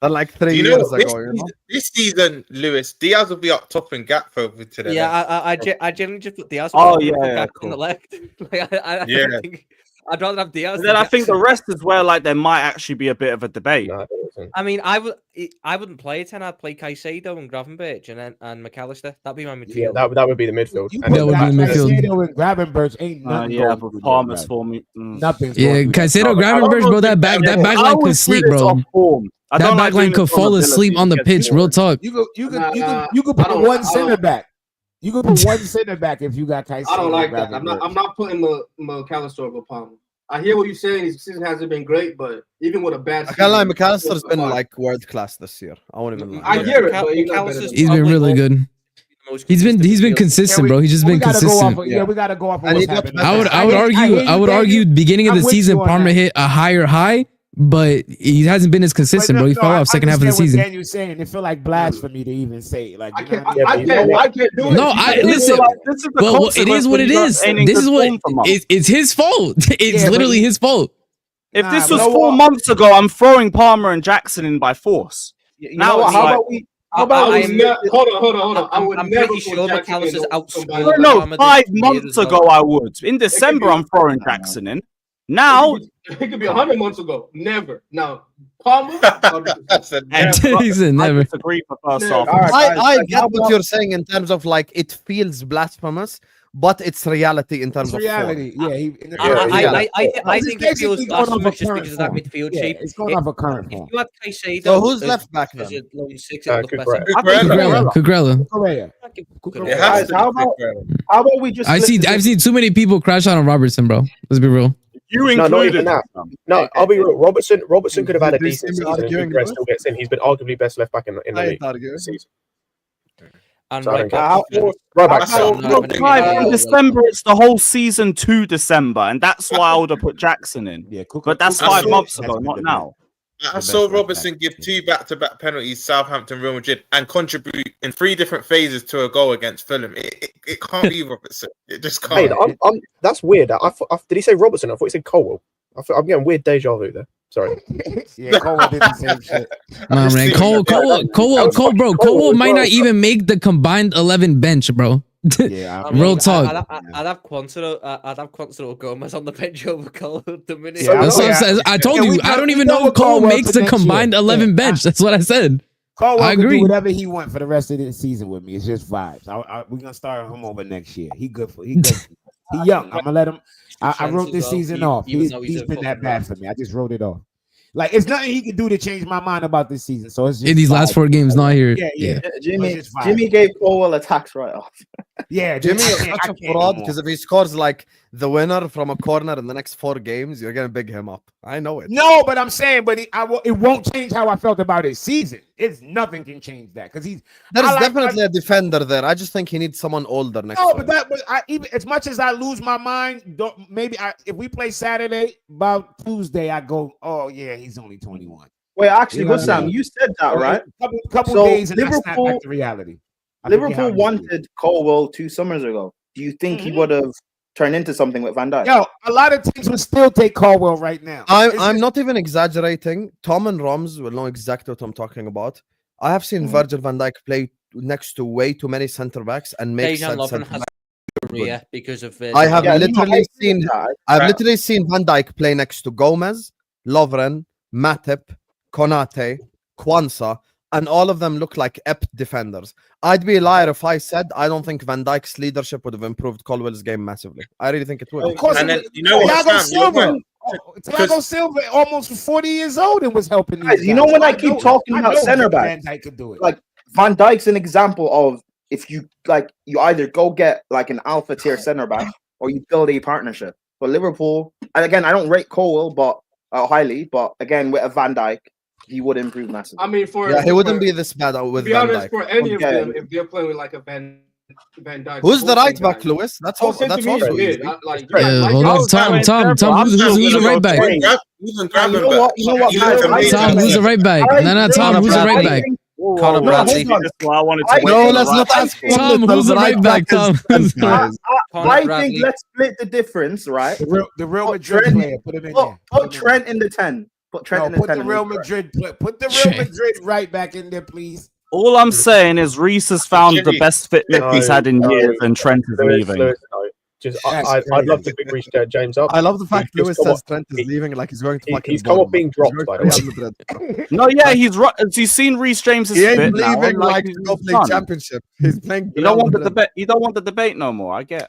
Speaker 8: like 3
Speaker 4: You
Speaker 8: years
Speaker 4: know,
Speaker 8: ago. You know?
Speaker 4: this season, Lewis Diaz will be up top and gap over to the
Speaker 13: Yeah,
Speaker 4: left.
Speaker 13: I generally just put Diaz.
Speaker 1: Oh,
Speaker 13: in
Speaker 1: yeah,
Speaker 13: the
Speaker 1: cool.
Speaker 13: left. Like, I
Speaker 4: Yeah.
Speaker 13: don't think I'd rather have Diaz.
Speaker 1: Then I think the rest is where like there might actually be a bit of a debate.
Speaker 12: No,
Speaker 13: I mean, I wouldn't play a 10. I'd play Caicedo and Gravenberch and McAllister. That'd be my midfield.
Speaker 12: Yeah, that would be the midfield.
Speaker 5: That would be the midfield.
Speaker 7: Caicedo and Gravenberch ain't nothing.
Speaker 1: Yeah,
Speaker 7: going
Speaker 1: but
Speaker 7: through
Speaker 1: Palmer's
Speaker 7: there,
Speaker 1: for me.
Speaker 7: Nothing.
Speaker 5: Yeah, Caicedo, Gravenberch, bro. That back line could sleep, bro. That back line could fall asleep on the pitch. Real talk.
Speaker 7: You could put one center back. You could put one center back if you got Caicedo.
Speaker 10: I don't like that. I'm not putting McAllister over Palmer. I hear what you're saying. His season hasn't been great, but even with a bad season,
Speaker 8: I can't lie, McAllister's been like world class this year. I won't even lie.
Speaker 10: I hear it.
Speaker 5: He's been really good. He's been consistent, bro. He's just been consistent.
Speaker 7: We gotta go off.
Speaker 5: I would argue beginning of the season, Palmer hit a higher high, but he hasn't been as consistent, bro. He fell off second half of the season.
Speaker 7: What Daniel's saying, it feel like blasphemy to even say it. Like
Speaker 10: I can't do it.
Speaker 5: No, listen. Well, it is what it is. This is what it's his fault. It's literally his fault.
Speaker 1: If this was 4 months ago, I'm throwing Palmer and Jackson in by force. Now it's like,
Speaker 10: hold on.
Speaker 13: I'm pretty sure McAllister's outscored.
Speaker 1: No, 5 months ago I would. In December, I'm throwing Jackson in. Now
Speaker 10: it could be 100 months ago. Never. Now Palmer.
Speaker 5: He said never.
Speaker 1: I disagree for first half.
Speaker 8: I get what you're saying in terms of like it feels blasphemous, but it's reality in terms of
Speaker 7: reality.
Speaker 8: form.
Speaker 13: I think it feels blasphemous just because of that midfield shape.
Speaker 7: It's going off a current form.
Speaker 13: You had Caicedo.
Speaker 8: So who's left back then?
Speaker 5: Cucurella.
Speaker 9: How about we just?
Speaker 5: I've seen too many people crash out on Robertson, bro. Let's be real.
Speaker 1: You included.
Speaker 12: No, I'll be real. Robertson could have had a decent season. If still gets in. He's been arguably best left back in the league this season.
Speaker 13: And
Speaker 12: So
Speaker 13: right
Speaker 12: back.
Speaker 1: In December, it's the whole season to December, and that's why I would have put Jackson in.
Speaker 7: Yeah,
Speaker 1: but that's 5 months ago, not now.
Speaker 4: I saw Robertson give 2 back-to-back penalties, Southampton, Real Madrid, and contribute in 3 different phases to a goal against Fulham. It can't be Robertson. It just can't.
Speaker 12: Hey, that's weird. Did he say Robertson? I thought he said Colwell. I'm getting weird deja vu there. Sorry.
Speaker 7: Yeah, Colwell did the same shit.
Speaker 5: Nah, man. Colwell might not even make the combined 11 bench, bro.
Speaker 13: Yeah,
Speaker 5: real talk.
Speaker 13: I'd have Quantero Gomez on the bench over Cole at the minute.
Speaker 5: Yeah, that's what I said. I told you, I don't even know if Cole makes the combined 11 bench. That's what I said.
Speaker 7: I agree. Do whatever he wants for the rest of the season with me. It's just vibes. We're gonna start him over next year. He good. He young. I'm gonna let him. I wrote this season off. He's been that bad for me. I just wrote it off. Like it's nothing he can do to change my mind about this season. So it's just
Speaker 5: in these last 4 games, not here.
Speaker 7: Yeah.
Speaker 9: Jimmy gave Colwell a tax write-off.
Speaker 7: Yeah,
Speaker 8: Jimmy is such a fraud because if he scores like the winner from a corner in the next 4 games, you're gonna big him up. I know it.
Speaker 7: No, but I'm saying, it won't change how I felt about his season. It's nothing can change that because
Speaker 8: there's definitely a defender there. I just think he needs someone older next.
Speaker 7: No, but even as much as I lose my mind, if we play Saturday, about Tuesday, I go, oh yeah, he's only 21.
Speaker 9: Wait, actually, Sam, you said that, right?
Speaker 7: Couple days and Liverpool, I snap back to reality.
Speaker 9: Liverpool wanted Colwell 2 summers ago. Do you think he would have turned into something with Van Dijk?
Speaker 7: Yo, a lot of teams would still take Colwell right now.
Speaker 8: I'm not even exaggerating. Tom and Roms will know exactly what I'm talking about. I have seen Virgil van Dijk play next to way too many center backs and make sense.
Speaker 13: Because of
Speaker 8: I have literally seen Van Dijk play next to Gomez, Lovren, Matip, Konate, Kwanzaa, and all of them look like defenders. I'd be a liar if I said I don't think Van Dijk's leadership would have improved Colwell's game massively. I really think it would.
Speaker 7: Of course, Thiago Silva almost 40 years old and was helping these guys.
Speaker 9: You know when I keep talking about center backs, like Van Dijk's an example of if you you either go get like an alpha tier center back or you build a partnership. But Liverpool, and again, I don't rate Colwell but highly, but again with a Van Dijk, he would improve massively.
Speaker 10: I mean,
Speaker 8: he wouldn't be this bad with
Speaker 10: Van
Speaker 8: Dijk.
Speaker 10: For any of them, if they're playing with like a Van Dijk.
Speaker 8: Who's the right back, Lewis? That's also
Speaker 5: Hold on, Tom. Who's the right back? Tom, who's the right back? No, Tom, who's the right back?
Speaker 13: Conor Bradley.
Speaker 8: No, let's not ask
Speaker 5: Tom. Who's the right back? Tom.
Speaker 9: I think let's split the difference, right?
Speaker 7: The Real Madrid player. Put him in there.
Speaker 9: Put Trent in the 10. Put Trent in the 10.
Speaker 7: Put the Real Madrid right back in there, please.
Speaker 1: All I'm saying is Reece has found the best fitness he's had in years, and Trent is leaving.
Speaker 12: I'd love to pick Reece James up.
Speaker 8: I love the fact
Speaker 12: He's
Speaker 8: Lewis
Speaker 12: come
Speaker 8: says
Speaker 12: up-
Speaker 8: Trent is leaving like he's going to fucking.
Speaker 12: He's come up being dropped by the way.
Speaker 1: No, yeah, he's right. You've seen Reece James's
Speaker 8: He ain't
Speaker 1: fit now,
Speaker 8: leaving like
Speaker 1: he's
Speaker 8: to go play
Speaker 1: done.
Speaker 8: championship. He's playing.
Speaker 1: You don't want the debate. You don't want the debate no more. I get.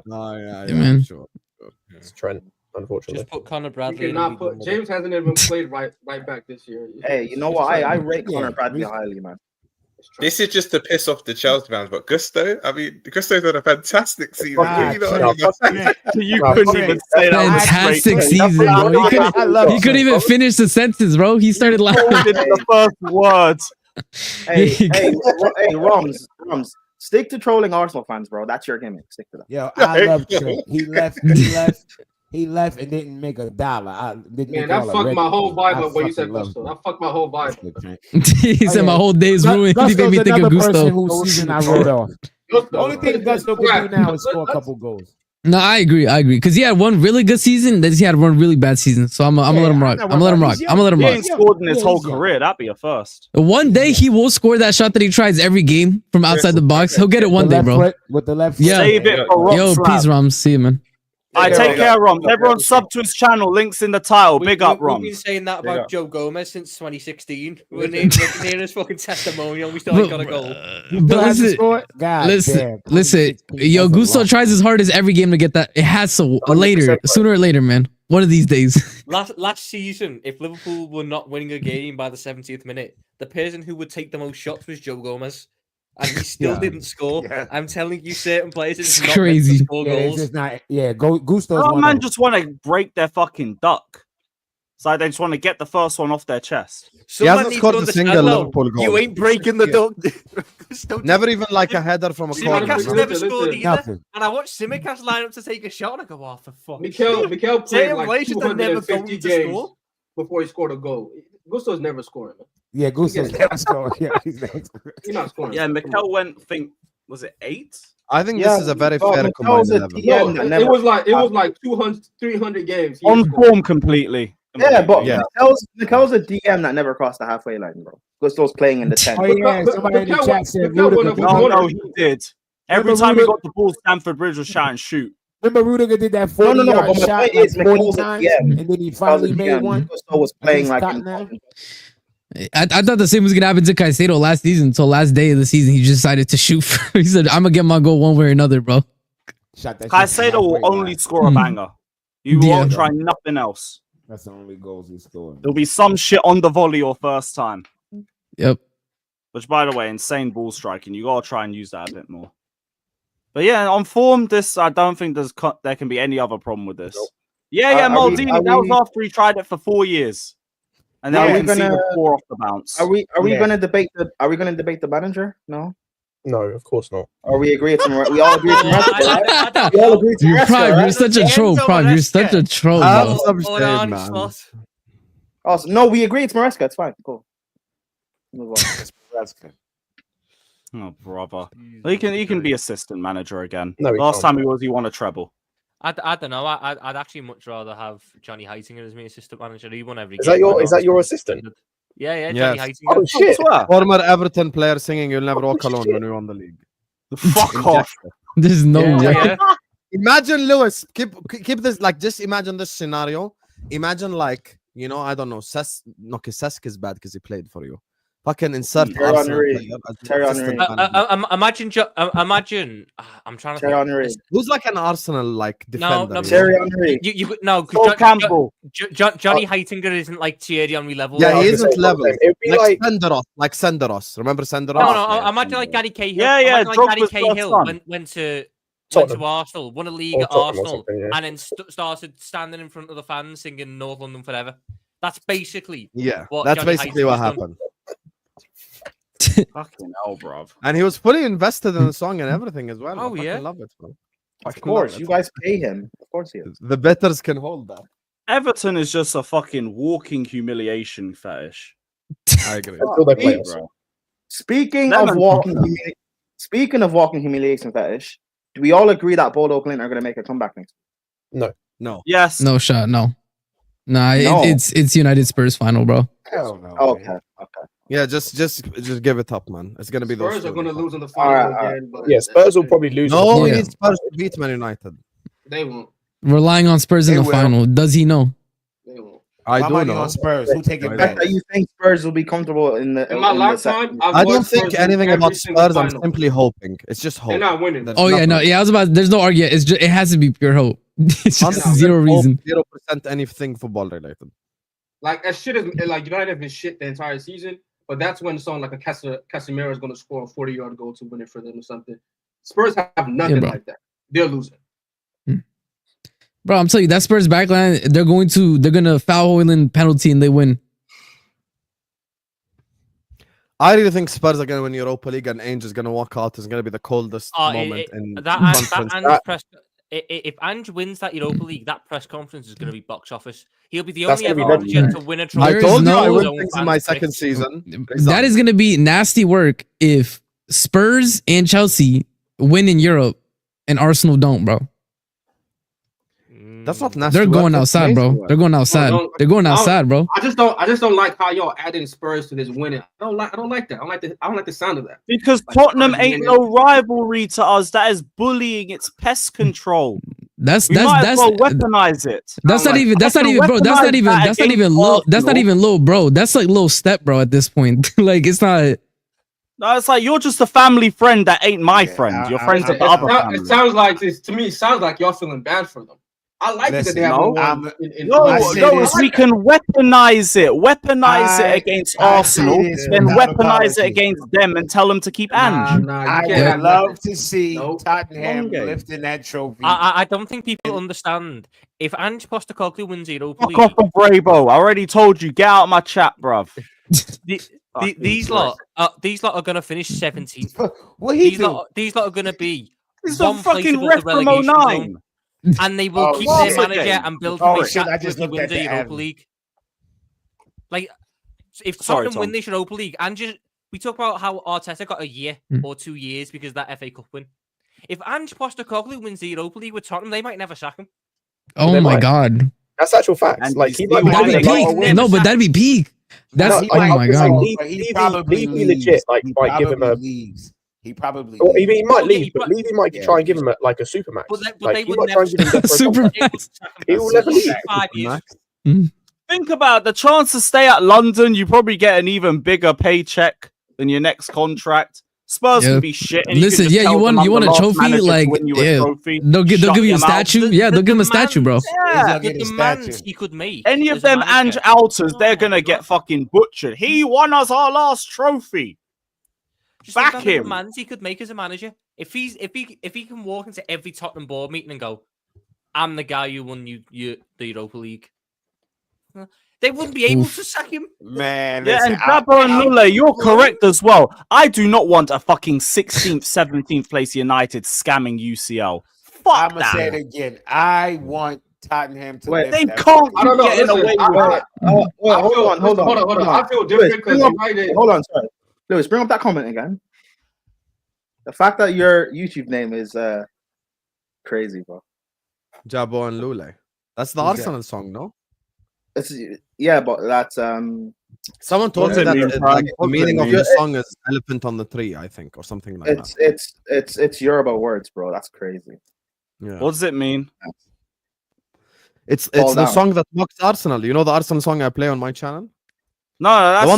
Speaker 8: No, yeah,
Speaker 5: man.
Speaker 8: sure.
Speaker 12: It's Trent, unfortunately.
Speaker 13: Just put Connor
Speaker 10: You
Speaker 13: Bradley. in
Speaker 10: cannot
Speaker 13: and
Speaker 10: put
Speaker 13: leave him
Speaker 10: James hasn't even played right back this year.
Speaker 9: Hey, you know what? I rate Connor Bradley highly, man.
Speaker 4: This is just to piss off the Chelsea fans, but Gusto, I mean, Gusto's had a fantastic season.
Speaker 7: Nah,
Speaker 4: You know
Speaker 7: Trent,
Speaker 4: what I mean?
Speaker 1: You
Speaker 12: No,
Speaker 1: couldn't
Speaker 7: Trent.
Speaker 1: even say that.
Speaker 5: Fantastic
Speaker 1: was
Speaker 5: season, bro. He couldn't even
Speaker 7: Trent.
Speaker 5: finish the sentence, bro. He started laughing.
Speaker 1: the first words.
Speaker 9: Hey, Roms, stick to trolling Arsenal fans, bro. That's your gimmick. Stick to that.
Speaker 7: Yo, I love Trent. He left and didn't make a dollar.
Speaker 10: Man, that fucked my whole vibe up when you said Gusto. That fucked my whole vibe.
Speaker 5: He said my whole day is ruined. He made me think of Gusto.
Speaker 7: Whose season I wrote off. The only thing Gusto can do now is score a couple goals.
Speaker 5: No, I agree. Because he had one really good season, then he had one really bad season. So I'm gonna let him rock. I'm gonna let him rock. I'm gonna let him
Speaker 1: He
Speaker 5: rock.
Speaker 1: ain't scored in his whole career. That'd be a first.
Speaker 5: One day he will score that shot that he tries every game from outside the box. He'll get it one day, bro.
Speaker 7: With the left
Speaker 5: Yeah.
Speaker 1: Save it for Rob
Speaker 5: Yo,
Speaker 1: Slab.
Speaker 5: peace, Rom. See you, man.
Speaker 1: I take care, Rom. Everyone sub to his channel. Links in the title. Big up, Rom.
Speaker 13: We've been saying that
Speaker 1: Big
Speaker 13: about
Speaker 1: up.
Speaker 13: Joe Gomez since 2016. We're near his fucking testimonial. We still ain't got a goal.
Speaker 5: But listen. Yo, Gusto tries as hard as every game to get that. It has to later, sooner or later, man. One of these days.
Speaker 13: Last season, if Liverpool were not winning a game by the 70th minute, the person who would take the most shots was Joe Gomez. And he still didn't score. Yeah. I'm telling you, certain players it's not
Speaker 5: crazy.
Speaker 13: To score goals.
Speaker 7: It's not, Gusto's
Speaker 1: Oh,
Speaker 7: one
Speaker 1: man,
Speaker 7: of
Speaker 1: just want to break their fucking duck. It's like they just want to get the first one off their chest.
Speaker 8: He hasn't scored a single Liverpool goal.
Speaker 13: You ain't breaking the duck.
Speaker 8: Never even like a header from a corner.
Speaker 13: Simicast never scored either.
Speaker 7: Nothing.
Speaker 13: And I watched Simicast line up to take a shot and I go, oh, for fuck.
Speaker 10: Mikel played
Speaker 13: Certain
Speaker 10: like
Speaker 13: players are never
Speaker 10: 250
Speaker 13: going to
Speaker 10: games
Speaker 13: score.
Speaker 10: before he scored a goal. Gusto's never scoring. Man.
Speaker 7: Yeah, Gusto's never scoring. Yeah, he's
Speaker 10: not scoring.
Speaker 1: Yeah, Mikel went, was it 8?
Speaker 8: I think this is a very fair combined 11.
Speaker 10: No, it was like 200, 300 games.
Speaker 1: On form completely.
Speaker 9: Yeah, but Mikel's a DM that never crossed the halfway line, bro. Gusto's playing in the 10.
Speaker 7: Oh, yeah, somebody in the chat said
Speaker 1: No, he did. Every time he got the ball, Stamford Bridge was shouting, shoot.
Speaker 7: Remember Rudiger did that 40-yard shot like 40 times, and then he finally made one.
Speaker 9: Gusto was playing like
Speaker 5: I thought the same was gonna happen to Caicedo last season. Until last day of the season, he just decided to shoot. He said, "I'm gonna get my goal one way or another, bro."
Speaker 1: Caicedo will only score a banger. You won't try nothing else.
Speaker 7: That's the only goals he scored.
Speaker 1: There'll be some shit on the volley or first time.
Speaker 5: Yep.
Speaker 1: Which, by the way, insane ball striking. You gotta try and use that a bit more. But yeah, on form, I don't think there can be any other problem with this. Nope. Yeah, Maldini. That was after he tried it for 4 years. And then we can see the 4 off the bounce.
Speaker 9: Are we gonna debate the manager? No.
Speaker 12: No, of course not.
Speaker 9: Or we agree it's we all agree it's Maresca, right? We all agree it's Maresca,
Speaker 5: Prime,
Speaker 9: right?
Speaker 5: you're such a troll, Prime. You're such a troll, bro.
Speaker 9: Also, no, we agree it's Maresca. It's fine. Cool. Move on.
Speaker 1: Oh, brother. He can be assistant manager again.
Speaker 12: No,
Speaker 1: last time he won a treble.
Speaker 2: I don't know. I'd actually much rather have Johnny Heitinger as my assistant manager. He won every
Speaker 12: game. Is that your assistant?
Speaker 2: Yeah, Johnny Heitinger.
Speaker 12: Oh shit!
Speaker 8: Former Everton player singing "You'll Never Walk Alone" when we won the league.
Speaker 1: Fuck off!
Speaker 5: There's no way.
Speaker 8: Yeah. Imagine Lewis. Keep this like. Just imagine this scenario. Imagine like I don't know. Cesc is bad because he played for you. Fucking insert
Speaker 9: Terry
Speaker 2: Imagine. I'm trying to think.
Speaker 8: Who's like an Arsenal like defender?
Speaker 2: No,
Speaker 9: Terry Henry.
Speaker 1: Campbell.
Speaker 2: Johnny Heitinger isn't like Thierry Henry level.
Speaker 8: Yeah, he isn't level. Like Senderos. Remember Senderos?
Speaker 2: No. Imagine like Gary Cahill.
Speaker 1: Yeah.
Speaker 2: Like Gary Cahill went to Arsenal, won a league at Arsenal, and then started standing in front of the fans singing "North London Forever." That's basically
Speaker 8: what happened.
Speaker 1: Fucking hell, bro.
Speaker 8: And he was fully invested in the song and everything as well.
Speaker 2: Oh, yeah.
Speaker 8: I love it, bro.
Speaker 9: Of course, you guys pay him. Of course he is.
Speaker 8: The betters can hold that.
Speaker 1: Everton is just a fucking walking humiliation fetish.
Speaker 8: I agree.
Speaker 9: Speaking of walking humiliation fetish, do we all agree that Bodo Glint are going to make a comeback next
Speaker 12: week?
Speaker 8: No.
Speaker 1: Yes.
Speaker 5: No shot. No. Nah, it's United Spurs final, bro.
Speaker 7: Hell no.
Speaker 9: Okay.
Speaker 8: Yeah, just give it up, man. It's gonna be
Speaker 10: Spurs are gonna lose in the final again. But
Speaker 12: yeah, Spurs will probably lose.
Speaker 8: No, we need Spurs to beat Man United.
Speaker 10: They won't.
Speaker 5: Relying on Spurs in the final. Does he know?
Speaker 10: They won't.
Speaker 8: I do know.
Speaker 7: On Spurs. Who taking
Speaker 9: The
Speaker 7: back?
Speaker 9: fact that you think Spurs will be comfortable in the
Speaker 10: In my lifetime,
Speaker 8: I don't think anything about Spurs. I'm simply hoping. It's just hope.
Speaker 10: They're not winning.
Speaker 8: There's
Speaker 5: Oh yeah, no,
Speaker 8: nothing.
Speaker 5: yeah. I was about. There's no argument. It's just. It has to be pure hope. It's just zero reason.
Speaker 8: 0% anything football related.
Speaker 10: Like as shit as like United have been shit the entire season, but that's when someone like a Casemiro is going to score a 40-yard goal to win it for them or something. Spurs have nothing like that. They're losing.
Speaker 5: Bro, I'm telling you, that Spurs backline, they're gonna foul in penalty and they win.
Speaker 8: I really think Spurs are gonna win Europa League and Ainge is gonna walk out. It's gonna be the coldest moment in conference.
Speaker 2: If Ange wins that Europa League, that press conference is going to be box office. He'll be the only ever manager to win a trophy.
Speaker 8: I told you I win things in my second season.
Speaker 5: That is going to be nasty work if Spurs and Chelsea win in Europe and Arsenal don't, bro.
Speaker 8: That's not nasty.
Speaker 5: They're going outside, bro. They're going outside. They're going outside, bro.
Speaker 10: I just don't like how y'all adding Spurs to this winning. I don't like that. I don't like the sound of that.
Speaker 1: Because Tottenham ain't no rivalry to us. That is bullying. It's pest control.
Speaker 5: That's
Speaker 1: weaponize it.
Speaker 5: That's not even bro. That's not even low, bro. That's like low step, bro, at this point. Like it's not.
Speaker 1: No, it's like you're just a family friend that ain't my friend. Your friends of the other family.
Speaker 10: It sounds like this to me. It sounds like y'all feeling bad for them. I like that they have
Speaker 1: we can weaponize it. Weaponize it against Arsenal, then weaponize it against them and tell them to keep Ange.
Speaker 7: I would love to see Tottenham lifting that trophy.
Speaker 2: I don't think people understand. If Ange Postecoglou wins Europa League...
Speaker 1: Fuck off of Brabo. I already told you. Get out of my chat, bruv.
Speaker 2: These lot are going to finish 17th. These lot are going to be
Speaker 1: one place above the relegation zone.
Speaker 2: And they will keep their manager and build a shot if they win the Europa League. Like, if Tottenham win this Europa League, and we talk about how Arteta got a year or 2 years because of that FA Cup win. If Ange Postecoglou wins the Europa League with Tottenham, they might never sack him.
Speaker 5: Oh my god,
Speaker 12: that's actual facts. Like he might
Speaker 5: be peak. No, but that'd be peak. That's oh my god.
Speaker 12: He probably legit. Like you might give him a.
Speaker 7: He probably.
Speaker 12: Or even he might leave, but Levy might try and give him like a supermax.
Speaker 2: But they would never
Speaker 12: supermax. He will never leave.
Speaker 2: 5 years.
Speaker 1: Think about the chance to stay at London. You probably get an even bigger paycheck than your next contract. Spurs can be shit. And
Speaker 5: listen, you want a trophy? Like, they'll give you a statue. Yeah, they'll give him a statue, bro.
Speaker 1: Yeah,
Speaker 2: the demands he could make.
Speaker 1: Any of them Ange outers, they're gonna get fucking butchered. He won us our last trophy.
Speaker 2: Just
Speaker 1: back him.
Speaker 2: The demands he could make as a manager. If he can walk into every Tottenham board meeting and go, "I'm the guy who won the Europa League," they wouldn't be able to sack him.
Speaker 7: Man,
Speaker 1: yeah, and Gabo and Lule, you're correct as well. I do not want a fucking 16th, 17th place United scamming UCL. Fuck
Speaker 7: I'm gonna say it again. I want Tottenham to.
Speaker 1: Wait, they can't.
Speaker 9: I don't know. Hold on.
Speaker 10: I feel different because United.
Speaker 9: Hold on, sorry. Lewis, bring up that comment again. The fact that your YouTube name is crazy, bro.
Speaker 8: Jabo and Lule. That's the Arsenal song, no?
Speaker 9: Yeah, but that's
Speaker 8: someone told me that the meaning of the song is elephant on the tree, I think, or something like that.
Speaker 9: It's Yoruba words, bro. That's crazy.
Speaker 8: Yeah.
Speaker 1: What does it mean?
Speaker 8: It's the song that mocks Arsenal. You know the Arsenal song I play on my channel?
Speaker 1: No,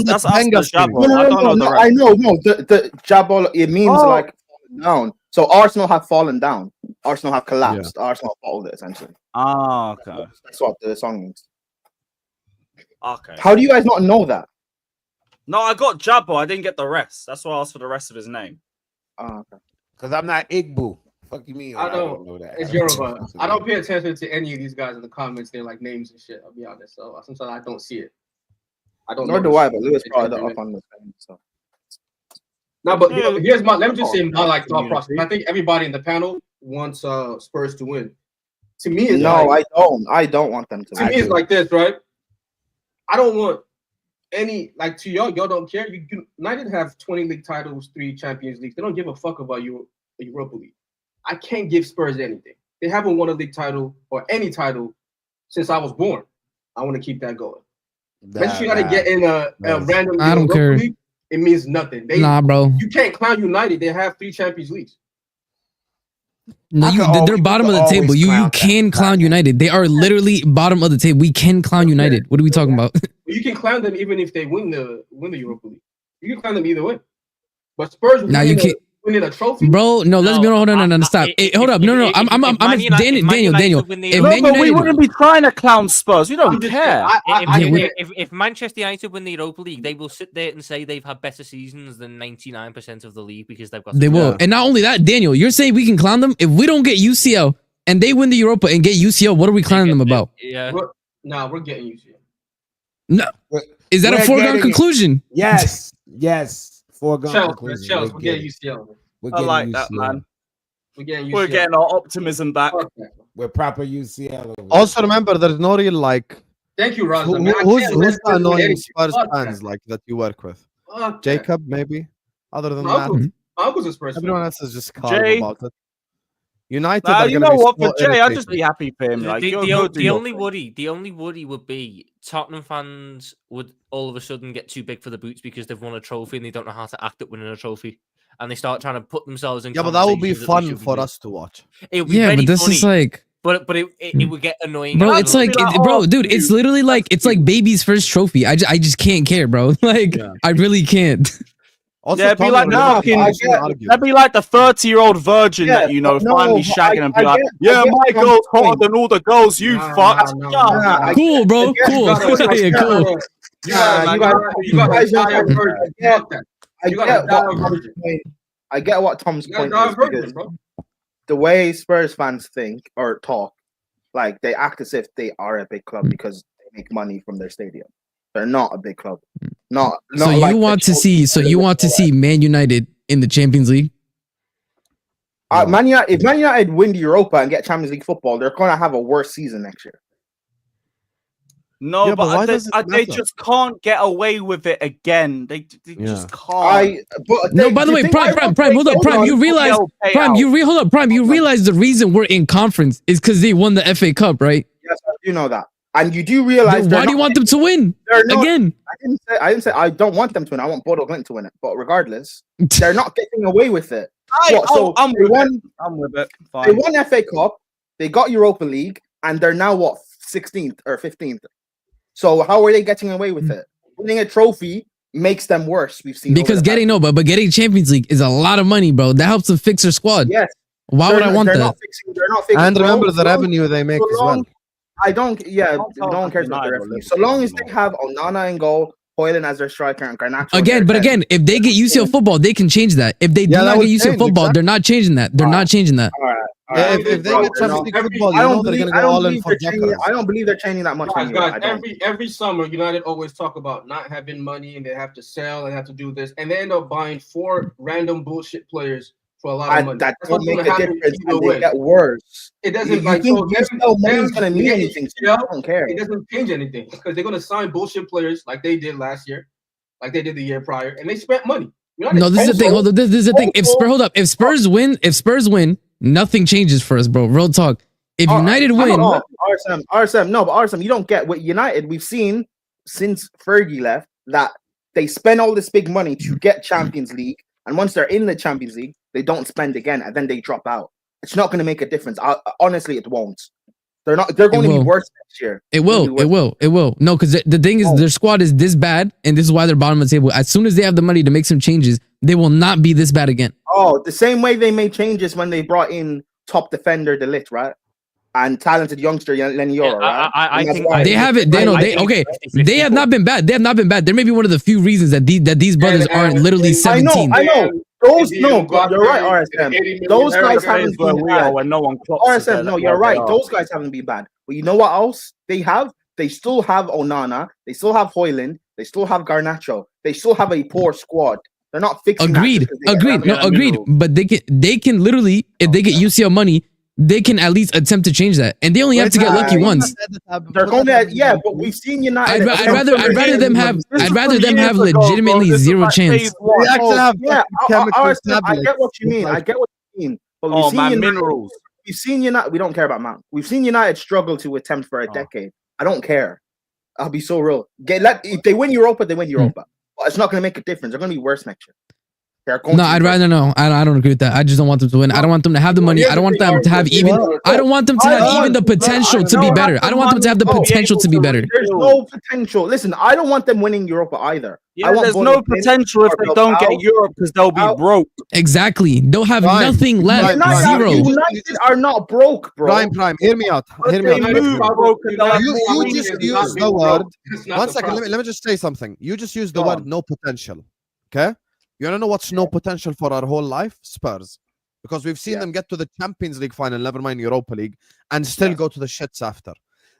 Speaker 1: that's Jabo.
Speaker 9: I know. The Jabo, it means like falling down. So Arsenal have fallen down. Arsenal have collapsed. Yeah. Arsenal have folded, essentially.
Speaker 1: Ah, okay.
Speaker 9: That's what the song means.
Speaker 1: Okay.
Speaker 9: How do you guys not know that?
Speaker 1: No, I got Jabo. I didn't get the rest. That's why I asked for the rest of his name.
Speaker 9: Oh, okay.
Speaker 7: Because I'm not Igbo. Fuck you mean?
Speaker 10: I don't know that. It's Yoruba. I don't pay attention to any of these guys in the comments. They're like names and shit. I'll be honest. So sometimes I don't see it. I don't know.
Speaker 9: Nor do I, but Lewis brought it up on the thing. So.
Speaker 10: No, but here's my. Let me just say my thought process. I think everybody in the panel wants Spurs to win. To me, it's
Speaker 9: I don't. I don't want them to.
Speaker 10: To me, it's like this, right? I don't want any to y'all. Y'all don't care. United have 20 league titles, 3 Champions Leagues. They don't give a fuck about Europa League. I can't give Spurs anything. They haven't won a league title or any title since I was born. I want to keep that going. Unless you got to get in a random Europa League, it means nothing.
Speaker 5: Bro.
Speaker 10: You can't clown United. They have 3 Champions Leagues.
Speaker 5: No, they're bottom of the table. You can clown United. They are literally bottom of the table. We can clown United. What are we talking about?
Speaker 10: You can clown them even if they win the Europa League. You can clown them either way. But Spurs winning a trophy,
Speaker 5: bro. No, let's be hold on, stop. Hold up, no. I'm Daniel.
Speaker 1: But we wouldn't be trying to clown Spurs. We don't care.
Speaker 2: If Manchester United win the Europa League, they will sit there and say they've had better seasons than 99% of the league because they've got.
Speaker 5: They will, and not only that, Daniel, you're saying we can clown them if we don't get UCL and they win the Europa and get UCL. What are we clowning them about?
Speaker 2: Yeah,
Speaker 10: we're getting UCL.
Speaker 5: No, is that a foregone conclusion?
Speaker 7: Yes.
Speaker 10: Chelsea, we're getting UCL.
Speaker 1: I like that, man.
Speaker 10: We're getting UCL.
Speaker 1: We're getting our optimism back.
Speaker 7: We're proper UCL.
Speaker 8: Also, remember, there's no real like.
Speaker 10: Thank you, Raza.
Speaker 8: Who's the annoying Spurs fans like that you work with? Jacob, maybe. Other than that,
Speaker 10: Uncle's a Spurs.
Speaker 8: Everyone else is just calm
Speaker 1: Jay.
Speaker 8: about it. United.
Speaker 1: You know what? For Jay, I'd just be happy for him. Like
Speaker 2: the only worry would be Tottenham fans would all of a sudden get too big for the boots because they've won a trophy and they don't know how to act at winning a trophy, and they start trying to put themselves in.
Speaker 8: Yeah, but that would be fun for us to watch.
Speaker 2: It would be very
Speaker 5: but this
Speaker 2: funny,
Speaker 5: is like.
Speaker 2: But it would get annoying.
Speaker 5: Bro, it's like, bro, dude, it's literally like baby's first trophy. I just can't care, bro. Like, I really can't.
Speaker 1: Also, it'd be like that'd be like the 30-year-old virgin that finally shagging and be like, my girl's hotter than all the girls you fucked.
Speaker 5: Cool, bro. Cool. Yeah, cool.
Speaker 9: I get what Tom's point is because the way Spurs fans think or talk, like they act as if they are a big club because they make money from their stadium. They're not a big club.
Speaker 5: So you want to see Man United in the Champions League?
Speaker 9: If Man United win the Europa and get Champions League football, they're going to have a worse season next year.
Speaker 1: No, but they just can't get away with it again. They just can't.
Speaker 5: By the way, Prime, hold up, Prime. You realize, Prime, you realize the reason we're in conference is because they won the FA Cup, right?
Speaker 9: Yes, I do know that. And you do realize
Speaker 5: why do you want them to win again?
Speaker 9: I didn't say I don't want them to win. I want Bodo Glimt to win it. But regardless, they're not getting away with it.
Speaker 1: I'm with it. Fine.
Speaker 9: They won FA Cup. They got Europa League, and they're now 16th or 15th. So how are they getting away with it? Winning a trophy makes them worse. We've seen
Speaker 5: because getting Champions League is a lot of money, bro. That helps them fix their squad.
Speaker 9: Yes.
Speaker 5: Why would I want that?
Speaker 9: They're not fixing,
Speaker 8: and remember the revenue they make as well.
Speaker 9: No one cares about the revenue. So long as they have Onana in goal, Højlund as their striker, and Garnacho.
Speaker 5: Again, if they get UCL football, they can change that. If they do not get UCL football, they're not changing that. They're not changing that.
Speaker 9: All right.
Speaker 8: If they get Champions League football, they're going to go all in for Jackers.
Speaker 9: I don't believe they're changing that much.
Speaker 10: Guys, every summer, United always talk about not having money and they have to sell and have to do this, and they end up buying 4 random bullshit players for a lot of money.
Speaker 9: That don't make a difference. They get worse.
Speaker 10: It doesn't.
Speaker 9: Money's going to mean anything. I don't care.
Speaker 10: It doesn't change anything because they're going to sign bullshit players like they did last year, like they did the year prior, and they spent money.
Speaker 5: No, this is the thing. Hold on. This is the thing. If Spurs win, nothing changes for us, bro. Real talk. If United win,
Speaker 9: RSM, you don't get what United. We've seen since Fergie left that they spend all this big money to get Champions League, and once they're in the Champions League, they don't spend again, and then they drop out. It's not going to make a difference. Honestly, it won't. They're not. They're going to be worse next year.
Speaker 5: It will. No, because the thing is, their squad is this bad, and this is why they're bottom of the table. As soon as they have the money to make some changes, they will not be this bad again.
Speaker 9: Oh, the same way they made changes when they brought in top defender De Ligt, right? And talented youngster Lenny Yoro, right?
Speaker 2: I think
Speaker 5: they have it. They have not been bad. They have not been bad. There may be one of the few reasons that these brothers aren't literally 17.
Speaker 9: I know. You're right, RSM. Those guys haven't been bad. RSM, no, you're right. Those guys haven't been bad. But you know what else they have? They still have Onana. They still have Højlund. They still have Garnacho. They still have a poor squad. They're not fixing.
Speaker 5: Agreed. But they can literally, if they get UCL money, they can at least attempt to change that, and they only have to get lucky once.
Speaker 9: They're going to, but we've seen United.
Speaker 5: I'd rather them have legitimately zero chance.
Speaker 9: I get what you mean. But we've seen United,
Speaker 1: minerals.
Speaker 9: We've seen United. We don't care about Mount. We've seen United struggle to attempt for a decade. I don't care. I'll be so real. If they win Europa, they win Europa. But it's not going to make a difference. They're going to be worse next year.
Speaker 5: No, I'd rather no. I don't agree with that. I just don't want them to win. I don't want them to have the money. I don't want them to have even. I don't want them to have even the potential to be better. I don't want them to have the potential to be better.
Speaker 9: There's no potential. Listen, I don't want them winning Europa either.
Speaker 1: Yeah, there's no potential if they don't get Europe because they'll be broke.
Speaker 5: Exactly. They'll have nothing left. Zero.
Speaker 9: United are not broke, bro.
Speaker 8: Prime. Hear me out. Hear me out. You just use the word. One second. Let me just say something. You just use the word no potential. Okay. You don't know what's no potential for our whole life? Spurs. Because we've seen them get to the Champions League final, never mind Europa League, and still go to the shits after.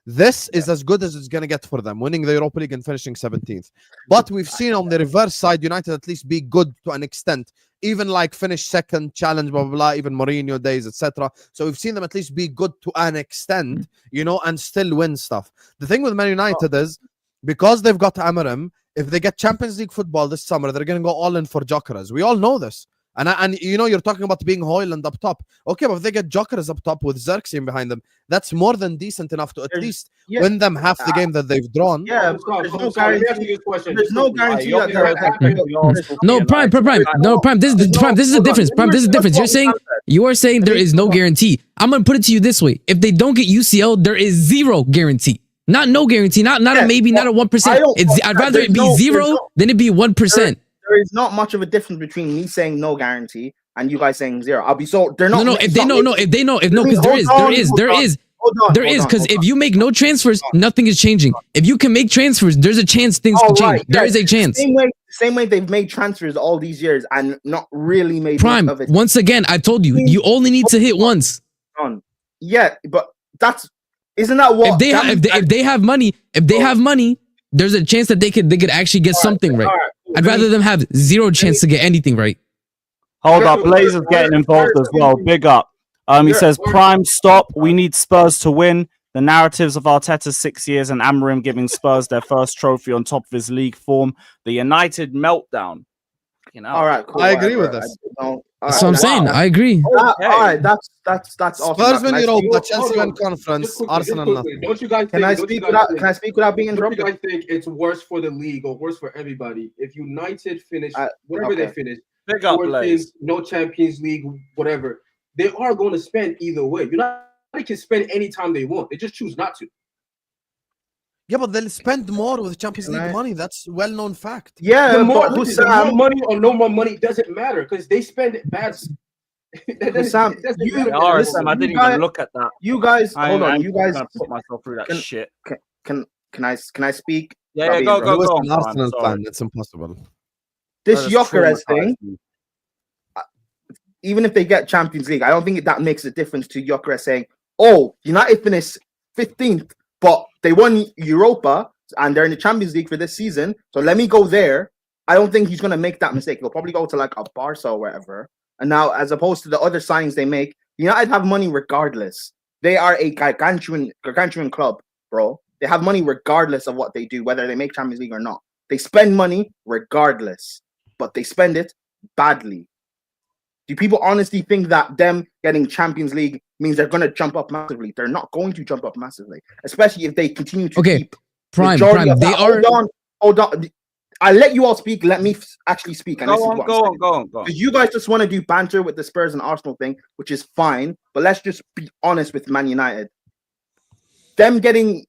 Speaker 8: This is as good as it's going to get for them, winning the Europa League and finishing 17th. But we've seen on the reverse side, United at least be good to an extent. Even like finish second, challenge, blah, blah, blah, even Mourinho days, etc. So we've seen them at least be good to an extent, you know, and still win stuff. The thing with Man United is, because they've got Amarim, if they get Champions League football this summer, they're going to go all in for Jokeras. We all know this. And you know, you're talking about being Højlund up top. Okay, but if they get Jokeras up top with Xerxes behind them, that's more than decent enough to at least win them half the game that they've drawn.
Speaker 9: Yeah, there's no guarantee. There's no guarantee that
Speaker 5: No, Prime. No, Prime. This is the difference. Prime, this is the difference. You are saying there is no guarantee. I'm going to put it to you this way. If they don't get UCL, there is zero guarantee. Not no guarantee, not a maybe, not a 1%. I'd rather it be zero than it be 1%.
Speaker 9: There is not much of a difference between me saying no guarantee and you guys saying zero. I'll be so they're not.
Speaker 5: No, if because there is because if you make no transfers, nothing is changing. If you can make transfers, there's a chance things can change. There is a chance.
Speaker 9: Same way they've made transfers all these years and not really made
Speaker 5: Prime. Of it. Once again, I told you, you only need to hit once.
Speaker 9: Yeah, but isn't that what
Speaker 5: if they have money, there's a chance that they could actually get something right. I'd rather them have zero chance to get anything right.
Speaker 1: Hold up, Blazer's getting involved as well. Big up. He says, Prime, stop. We need Spurs to win. The narratives of Arteta's 6 years and Amarim giving Spurs their first trophy on top of his league form. The United meltdown. You know.
Speaker 9: All right, cool.
Speaker 8: I agree with this.
Speaker 5: That's what I'm saying. I agree.
Speaker 9: All right, that's awesome.
Speaker 8: Spurs win Europa, Chelsea win Conference, Arsenal nothing.
Speaker 10: Don't you guys?
Speaker 9: Can I speak without being interrupted?
Speaker 10: Don't you guys think it's worse for the league or worse for everybody if United finish whatever they finish?
Speaker 1: Big up, Blaze.
Speaker 10: No Champions League, whatever. They are going to spend either way. United can spend any time they want. They just choose not to.
Speaker 8: Yeah, but they'll spend more with Champions League money. That's well-known fact.
Speaker 9: Yeah,
Speaker 10: the more money or no more money doesn't matter because they spend bad.
Speaker 9: Sam,
Speaker 1: I didn't even look at that.
Speaker 9: You guys, hold on. You guys,
Speaker 1: gonna put myself through that shit.
Speaker 9: Can I speak?
Speaker 1: Yeah, go on.
Speaker 8: Arsenal fan, it's impossible.
Speaker 9: This Jokeres thing, even if they get Champions League, I don't think that makes a difference to Jokeres saying, "Oh, United finished 15th." But they won Europa and they're in the Champions League for this season. So let me go there. I don't think he's going to make that mistake. He'll probably go to like a Barca or wherever. And now, as opposed to the other signings they make, United have money regardless. They are a gargantuan club, bro. They have money regardless of what they do, whether they make Champions League or not. They spend money regardless, but they spend it badly. Do people honestly think that them getting Champions League means they're going to jump up massively? They're not going to jump up massively, especially if they continue to keep
Speaker 5: Prime. They are.
Speaker 9: Hold on. I'll let you all speak. Let me actually speak.
Speaker 1: Go on.
Speaker 9: Because you guys just want to do banter with the Spurs and Arsenal thing, which is fine. But let's just be honest with Man United. Them getting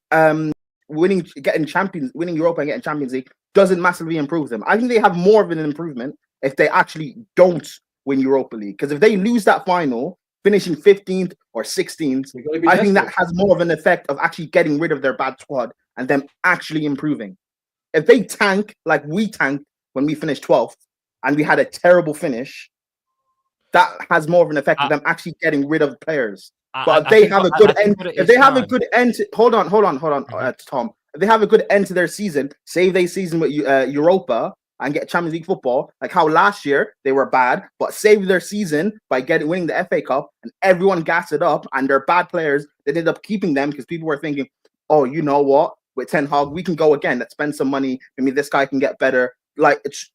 Speaker 9: winning Europa and getting Champions League doesn't massively improve them. I think they have more of an improvement if they actually don't win Europa League. Because if they lose that final, finishing 15th or 16th, I think that has more of an effect of actually getting rid of their bad squad and them actually improving. If they tank like we tanked when we finished 12th and we had a terrible finish, that has more of an effect of them actually getting rid of players. But if they have a good end, hold on, Tom. If they have a good end to their season, save their season with Europa and get Champions League football, like how last year they were bad, but save their season by winning the FA Cup and everyone gassed it up and they're bad players. They ended up keeping them because people were thinking, oh, you know what? With Ten Hag, we can go again. Let's spend some money. Maybe this guy can get better. Like, it's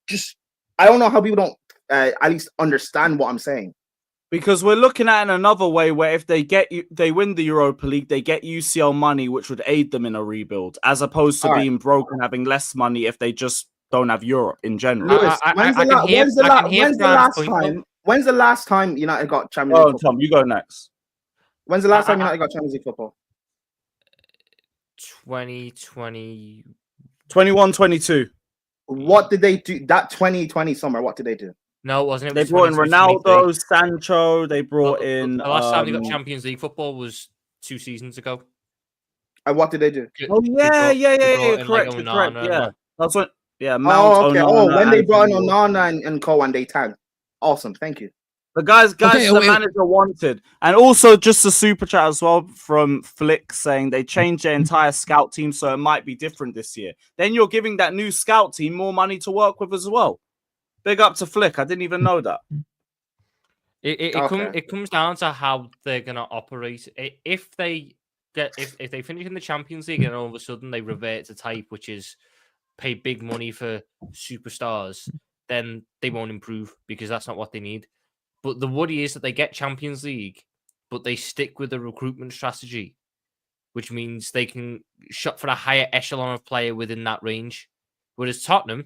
Speaker 9: just, I don't know how people don't at least understand what I'm saying.
Speaker 1: Because we're looking at it in another way where if they win the Europa League, they get UCL money, which would aid them in a rebuild, as opposed to being broke and having less money if they just don't have Europe in general.
Speaker 9: Lewis, when's the last time United got Champions League?
Speaker 1: Oh, Tom, you go next.
Speaker 9: When's the last time United got Champions League football?
Speaker 2: 2020.
Speaker 1: 21-22.
Speaker 9: What did they do that 2020 summer? What did they do?
Speaker 2: No, it wasn't. It
Speaker 1: They
Speaker 2: was
Speaker 1: brought in
Speaker 2: 22-23.
Speaker 1: Ronaldo, Sancho. They brought in.
Speaker 2: The last time they got Champions League football was 2 seasons ago.
Speaker 9: And what did they do?
Speaker 1: Oh yeah. Correct. Yeah, that's what. Yeah, Mount.
Speaker 9: Okay. When they brought in Onana and Co, and they tagged. Awesome. Thank you.
Speaker 1: The guys the manager wanted. And also just a super chat as well from Flick saying they changed their entire scout team, so it might be different this year. Then you're giving that new scout team more money to work with as well. Big up to Flick. I didn't even know that.
Speaker 2: It comes down to how they're gonna operate. If they finish in the Champions League and all of a sudden they revert to type, which is pay big money for superstars, then they won't improve because that's not what they need. But the worry is that they get Champions League, but they stick with the recruitment strategy, which means they can shot for a higher echelon of player within that range. Whereas Tottenham,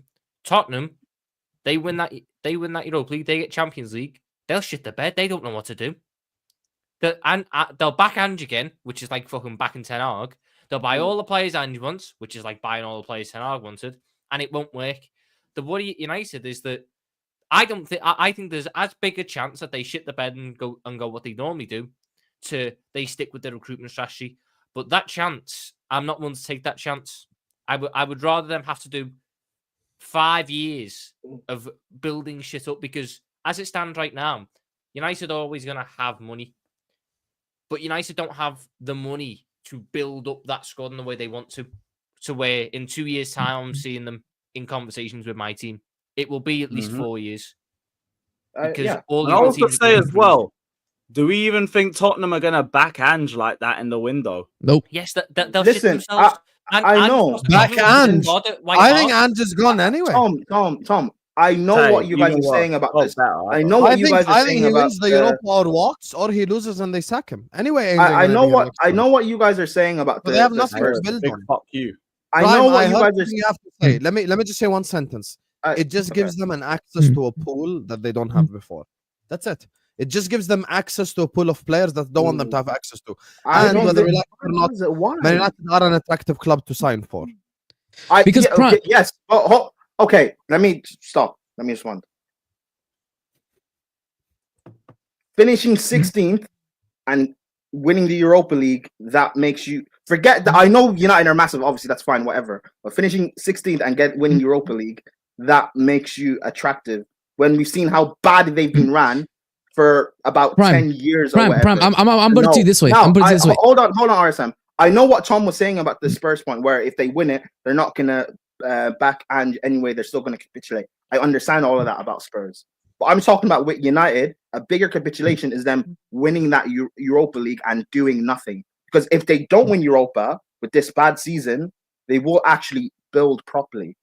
Speaker 2: they win that Europa League, they get Champions League, they'll shit the bed. They don't know what to do. They'll back Ange again, which is like fucking backing Ten Hag. They'll buy all the players Ange wants, which is like buying all the players Ten Hag wanted, and it won't work. The worry at United is that I think there's as big a chance that they shit the bed and go what they normally do, to they stick with their recruitment strategy. But that chance, I'm not willing to take that chance. I would rather them have to do 5 years of building shit up, because as it stands right now, United are always going to have money, but United don't have the money to build up that squad in the way they want to where in 2 years' time I'm seeing them in conversations with my team. It will be at least 4 years. Because all
Speaker 1: I also say as well, do we even think Tottenham are going to back Ange like that in the window?
Speaker 5: Nope.
Speaker 2: Yes, they'll
Speaker 9: Listen,
Speaker 2: shit themselves.
Speaker 9: I know.
Speaker 11: Back Ange. I think Ange is gone anyway.
Speaker 9: Tom. I know what you guys are saying about this. I know what you guys are saying about.
Speaker 11: He wins the Europa or walks, or he loses and they sack him. Anyway,
Speaker 9: I know what you guys are saying about.
Speaker 11: They have nothing to build on.
Speaker 1: Fuck you.
Speaker 9: I know what you guys
Speaker 11: have to say. Let me just say one sentence. It just gives them an access to a pool that they don't have before. That's it. It just gives them access to a pool of players that don't want them to have access to. And whether we like it or not, Man United are an attractive club to sign for.
Speaker 9: Yes. Okay. Let me stop. Let me respond. Finishing 16th and winning the Europa League, that makes you forget that. I know United are massive. Obviously, that's fine. Whatever. But finishing 16th and winning Europa League, that makes you attractive. When we've seen how bad they've been ran for about 10 years or whatever.
Speaker 5: I'm putting it to you this way.
Speaker 9: Hold on, RSM. I know what Tom was saying about the Spurs point, where if they win it, they're not gonna back Ange anyway. They're still gonna capitulate. I understand all of that about Spurs, but I'm talking about with United. A bigger capitulation is them winning that Europa League and doing nothing. Because if they don't win Europa with this bad season, they will actually build properly.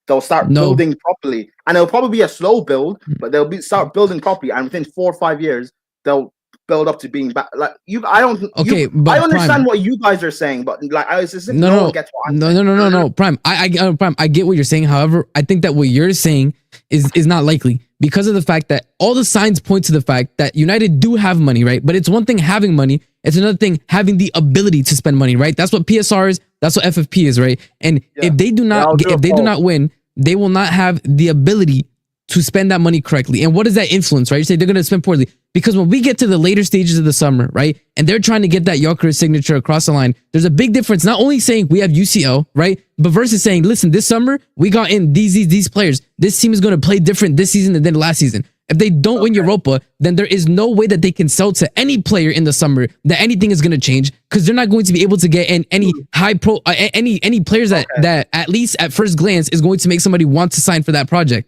Speaker 9: They'll start building properly, and it'll probably be a slow build, but they'll start building properly, and within 4 or 5 years, they'll build up to being back. Like you, I don't. Okay, I understand what you guys are saying, but like I was just no one gets what I'm saying.
Speaker 5: No, Prime. Prime. I get what you're saying. However, I think that what you're saying is not likely because of the fact that all the signs point to the fact that United do have money, right? But it's one thing having money; it's another thing having the ability to spend money, right? That's what PSR is. That's what FFP is, right? And if they do not, win, they will not have the ability to spend that money correctly. And what does that influence, right? You say they're going to spend poorly. Because when we get to the later stages of the summer, right, and they're trying to get that Jokeris signature across the line, there's a big difference. Not only saying we have UCL, right, but versus saying, listen, this summer we got in these players. This team is going to play different this season than last season. If they don't win Europa, then there is no way that they can sell to any player in the summer that anything is going to change, because they're not going to be able to get in any any players that at least at first glance is going to make somebody want to sign for that project.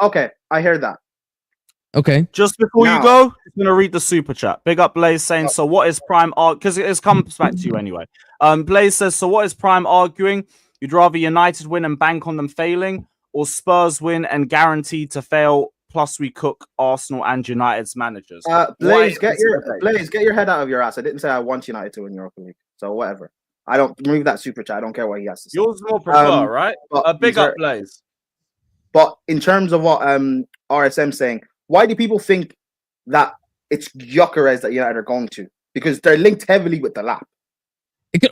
Speaker 9: Okay, I hear that.
Speaker 5: Okay.
Speaker 1: Just before you go, I'm going to read the super chat. Big up Blaze saying, so what is Prime arguing? Because it comes back to you anyway. Blaze says, so what is Prime arguing? You'd rather United win and bank on them failing, or Spurs win and guaranteed to fail, plus we cook Arsenal and United's managers?
Speaker 9: Blaze, get your head out of your ass. I didn't say I want United to win Europa League. So whatever. I don't remove that super chat. I don't care what he has to say.
Speaker 1: Yours more prefer, right? A big up, Blaze.
Speaker 9: But in terms of what RSM saying, why do people think that it's Gyökeres that United are going to? Because they're linked heavily with the lap.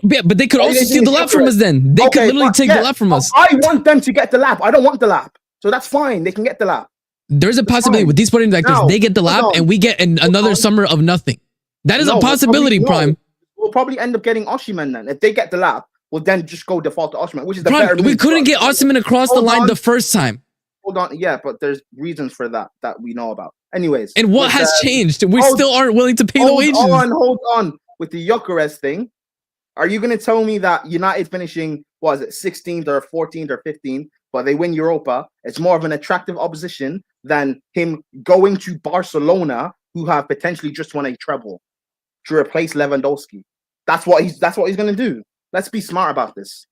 Speaker 5: But they could also steal the lap from us then. They could literally take the lap from us.
Speaker 9: I want them to get the lap. I don't want the lap. So that's fine. They can get the lap.
Speaker 5: There's a possibility with these sporting directors, they get the lap and we get another summer of nothing. That is a possibility, Prime.
Speaker 9: We'll probably end up getting Osimhen then. If they get the lap, we'll then just go default to Osimhen, which is the better move.
Speaker 5: We couldn't get Osimhen across the line the first time.
Speaker 9: Hold on. Yeah, but there's reasons for that we know about. Anyways.
Speaker 5: And what has changed? We still aren't willing to pay the wages.
Speaker 9: Hold on. With the Gyökeres thing, are you going to tell me that United finishing, 16th or 14th or 15th, but they win Europa, it's more of an attractive opposition than him going to Barcelona, who have potentially just won a treble, to replace Lewandowski? That's what he's going to do. Let's be smart about this.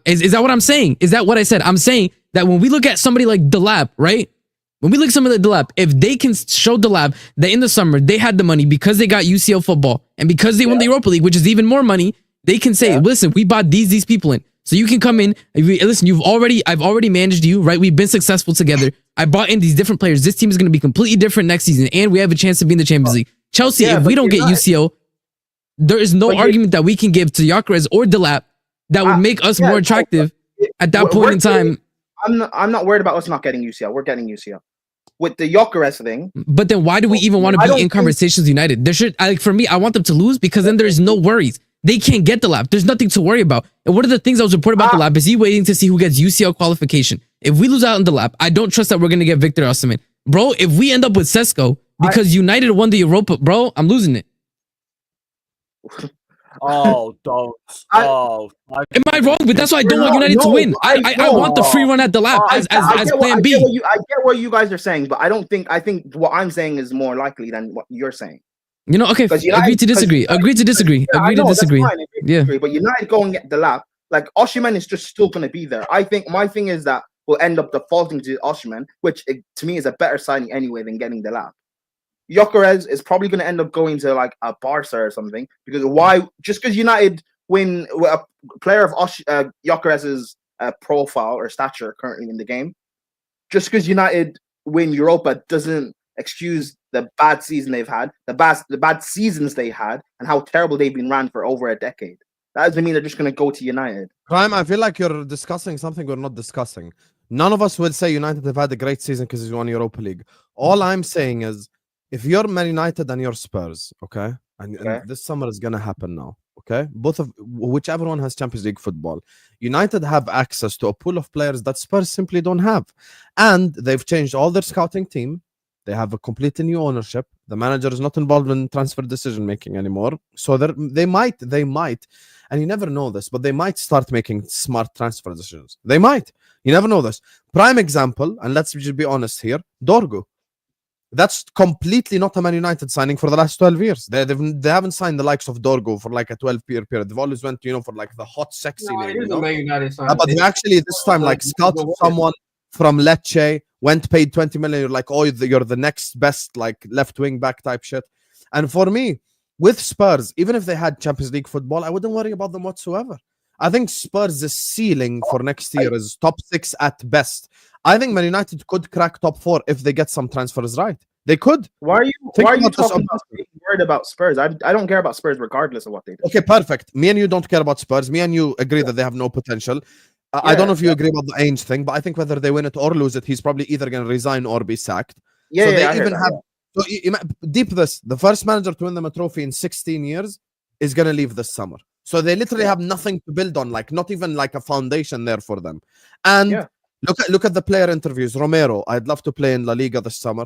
Speaker 5: Is that what I'm saying? Is that what I said? I'm saying that when we look at somebody like Delap, right? When we look at somebody like Delap, if they can show Delap that in the summer they had the money because they got UCL football and because they won the Europa League, which is even more money, they can say, listen, we bought these people in. So you can come in. Listen, I've already managed you, right? We've been successful together. I bought in these different players. This team is going to be completely different next season, and we have a chance to be in the Champions League. Chelsea, if we don't get UCL, there is no argument that we can give to Gyökeres or Delap that would make us more attractive at that point in time.
Speaker 9: I'm not worried about us not getting UCL. We're getting UCL. With the Gyökeres thing.
Speaker 5: But then why do we even want to be in conversations with United? There should, for me, I want them to lose because then there's no worries. They can't get the lap. There's nothing to worry about. And one of the things I was reporting about the lap is he waiting to see who gets UCL qualification. If we lose out in the lap, I don't trust that we're going to get Victor Osimhen. Bro, if we end up with Sesko because United won the Europa, bro, I'm losing it.
Speaker 1: Oh, don't.
Speaker 5: Am I wrong? But that's why I don't want United to win. I want the free run at the lap as plan B.
Speaker 9: I get what you guys are saying, but I think what I'm saying is more likely than what you're saying.
Speaker 5: You know, okay, agree to disagree. Agree to disagree. Agree to disagree. Yeah.
Speaker 9: But United go and get the lap. Like, Osimhen is just still going to be there. I think my thing is that we'll end up defaulting to Osimhen, which to me is a better signing anyway than getting the lap. Gyökeres is probably going to end up going to like a Barca or something, because just because United win a player of Gyökeres's profile or stature currently in the game, just because United win Europa doesn't excuse the bad season they've had, the bad seasons they had, and how terrible they've been ran for over a decade. That doesn't mean they're just going to go to United.
Speaker 11: Prime, I feel like you're discussing something we're not discussing. None of us will say United have had a great season because he's won Europa League. All I'm saying is, if you're Man United and you're Spurs, okay, and this summer is going to happen now, okay, whichever one has Champions League football, United have access to a pool of players that Spurs simply don't have. And they've changed all their scouting team. They have a completely new ownership. The manager is not involved in transfer decision making anymore. So they might, and you never know this, but they might start making smart transfer decisions. They might. You never know this. Prime example, and let's just be honest here, Dorgu. That's completely not a Man United signing for the last 12 years. They haven't signed the likes of Dorgu for like a 12-year period. They've always went, for like the hot, sexy name.
Speaker 10: It is a Man United signing.
Speaker 11: But they actually this time like scouted someone from Lecce, went paid 20 million. You're like, oh, you're the next best like left wing back type shit. And for me, with Spurs, even if they had Champions League football, I wouldn't worry about them whatsoever. I think Spurs' ceiling for next year is top 6 at best. I think Man United could crack top 4 if they get some transfers right. They could.
Speaker 9: Why are you talking about being worried about Spurs? I don't care about Spurs regardless of what they do.
Speaker 11: Okay, perfect. Me and you don't care about Spurs. Me and you agree that they have no potential. I don't know if you agree about the Ainge thing, but I think whether they win it or lose it, he's probably either going to resign or be sacked.
Speaker 9: Yeah,
Speaker 11: so
Speaker 9: they even have.
Speaker 11: So deep this, the first manager to win them a trophy in 16 years is going to leave this summer. So they literally have nothing to build on, like not even like a foundation there for them. And look at the player interviews. Romero, I'd love to play in La Liga this summer.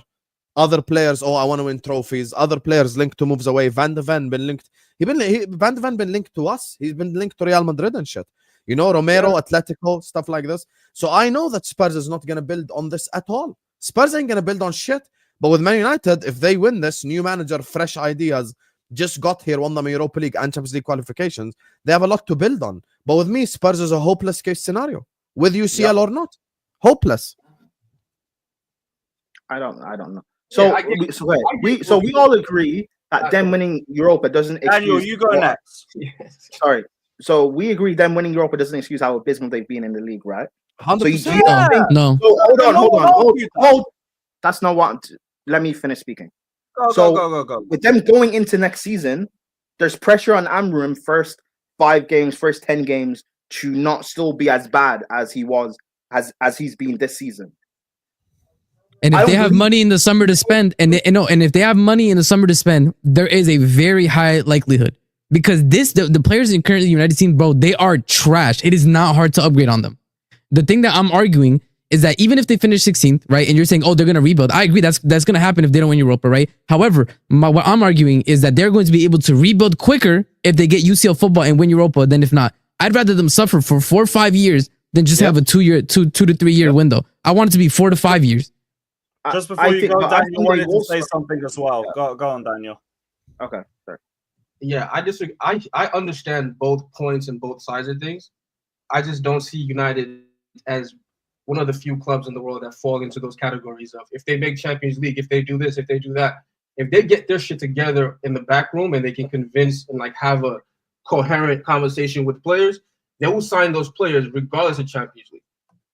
Speaker 11: Other players, I want to win trophies. Other players linked to moves away. Van de Ven been linked. Van de Ven been linked to us. He's been linked to Real Madrid and shit. Romero, Atletico, stuff like this. So I know that Spurs is not going to build on this at all. Spurs ain't going to build on shit. But with Man United, if they win this, new manager, fresh ideas, just got here, won them Europa League and Champions League qualifications, they have a lot to build on. But with me, Spurs is a hopeless case scenario. With UCL or not. Hopeless.
Speaker 9: I don't know. So we all agree that them winning Europa doesn't excuse.
Speaker 1: Daniel, you go next.
Speaker 9: Sorry. So we agree. Them winning Europa doesn't excuse how abysmal they've been in the league, right?
Speaker 11: 100%.
Speaker 9: So you don't think?
Speaker 5: No.
Speaker 9: So hold. That's not what. Let me finish speaking.
Speaker 1: Go.
Speaker 9: With them going into next season, there's pressure on Amram first 5 games, first 10 games to not still be as bad as he was as he's been this season.
Speaker 5: And if they have money in the summer to spend, and if they have money in the summer to spend, there is a very high likelihood because the players in currently United team, bro, they are trash. It is not hard to upgrade on them. The thing that I'm arguing is that even if they finish 16th, right, and you're saying, oh, they're going to rebuild. I agree. That's going to happen if they don't win Europa, right? However, what I'm arguing is that they're going to be able to rebuild quicker if they get UCL football and win Europa than if not. I'd rather them suffer for 4 or 5 years than just have a 2 to 3 year window. I want it to be 4 to 5 years.
Speaker 1: Just before you go, Daniel wanted to say something as well. Go on, Daniel.
Speaker 9: Okay, sorry.
Speaker 10: Yeah, I disagree. I understand both points and both sides of things. I just don't see United as one of the few clubs in the world that fall into those categories of if they make Champions League, if they do this, if they do that. If they get their shit together in the back room and they can convince and like have a coherent conversation with players, they will sign those players regardless of Champions League.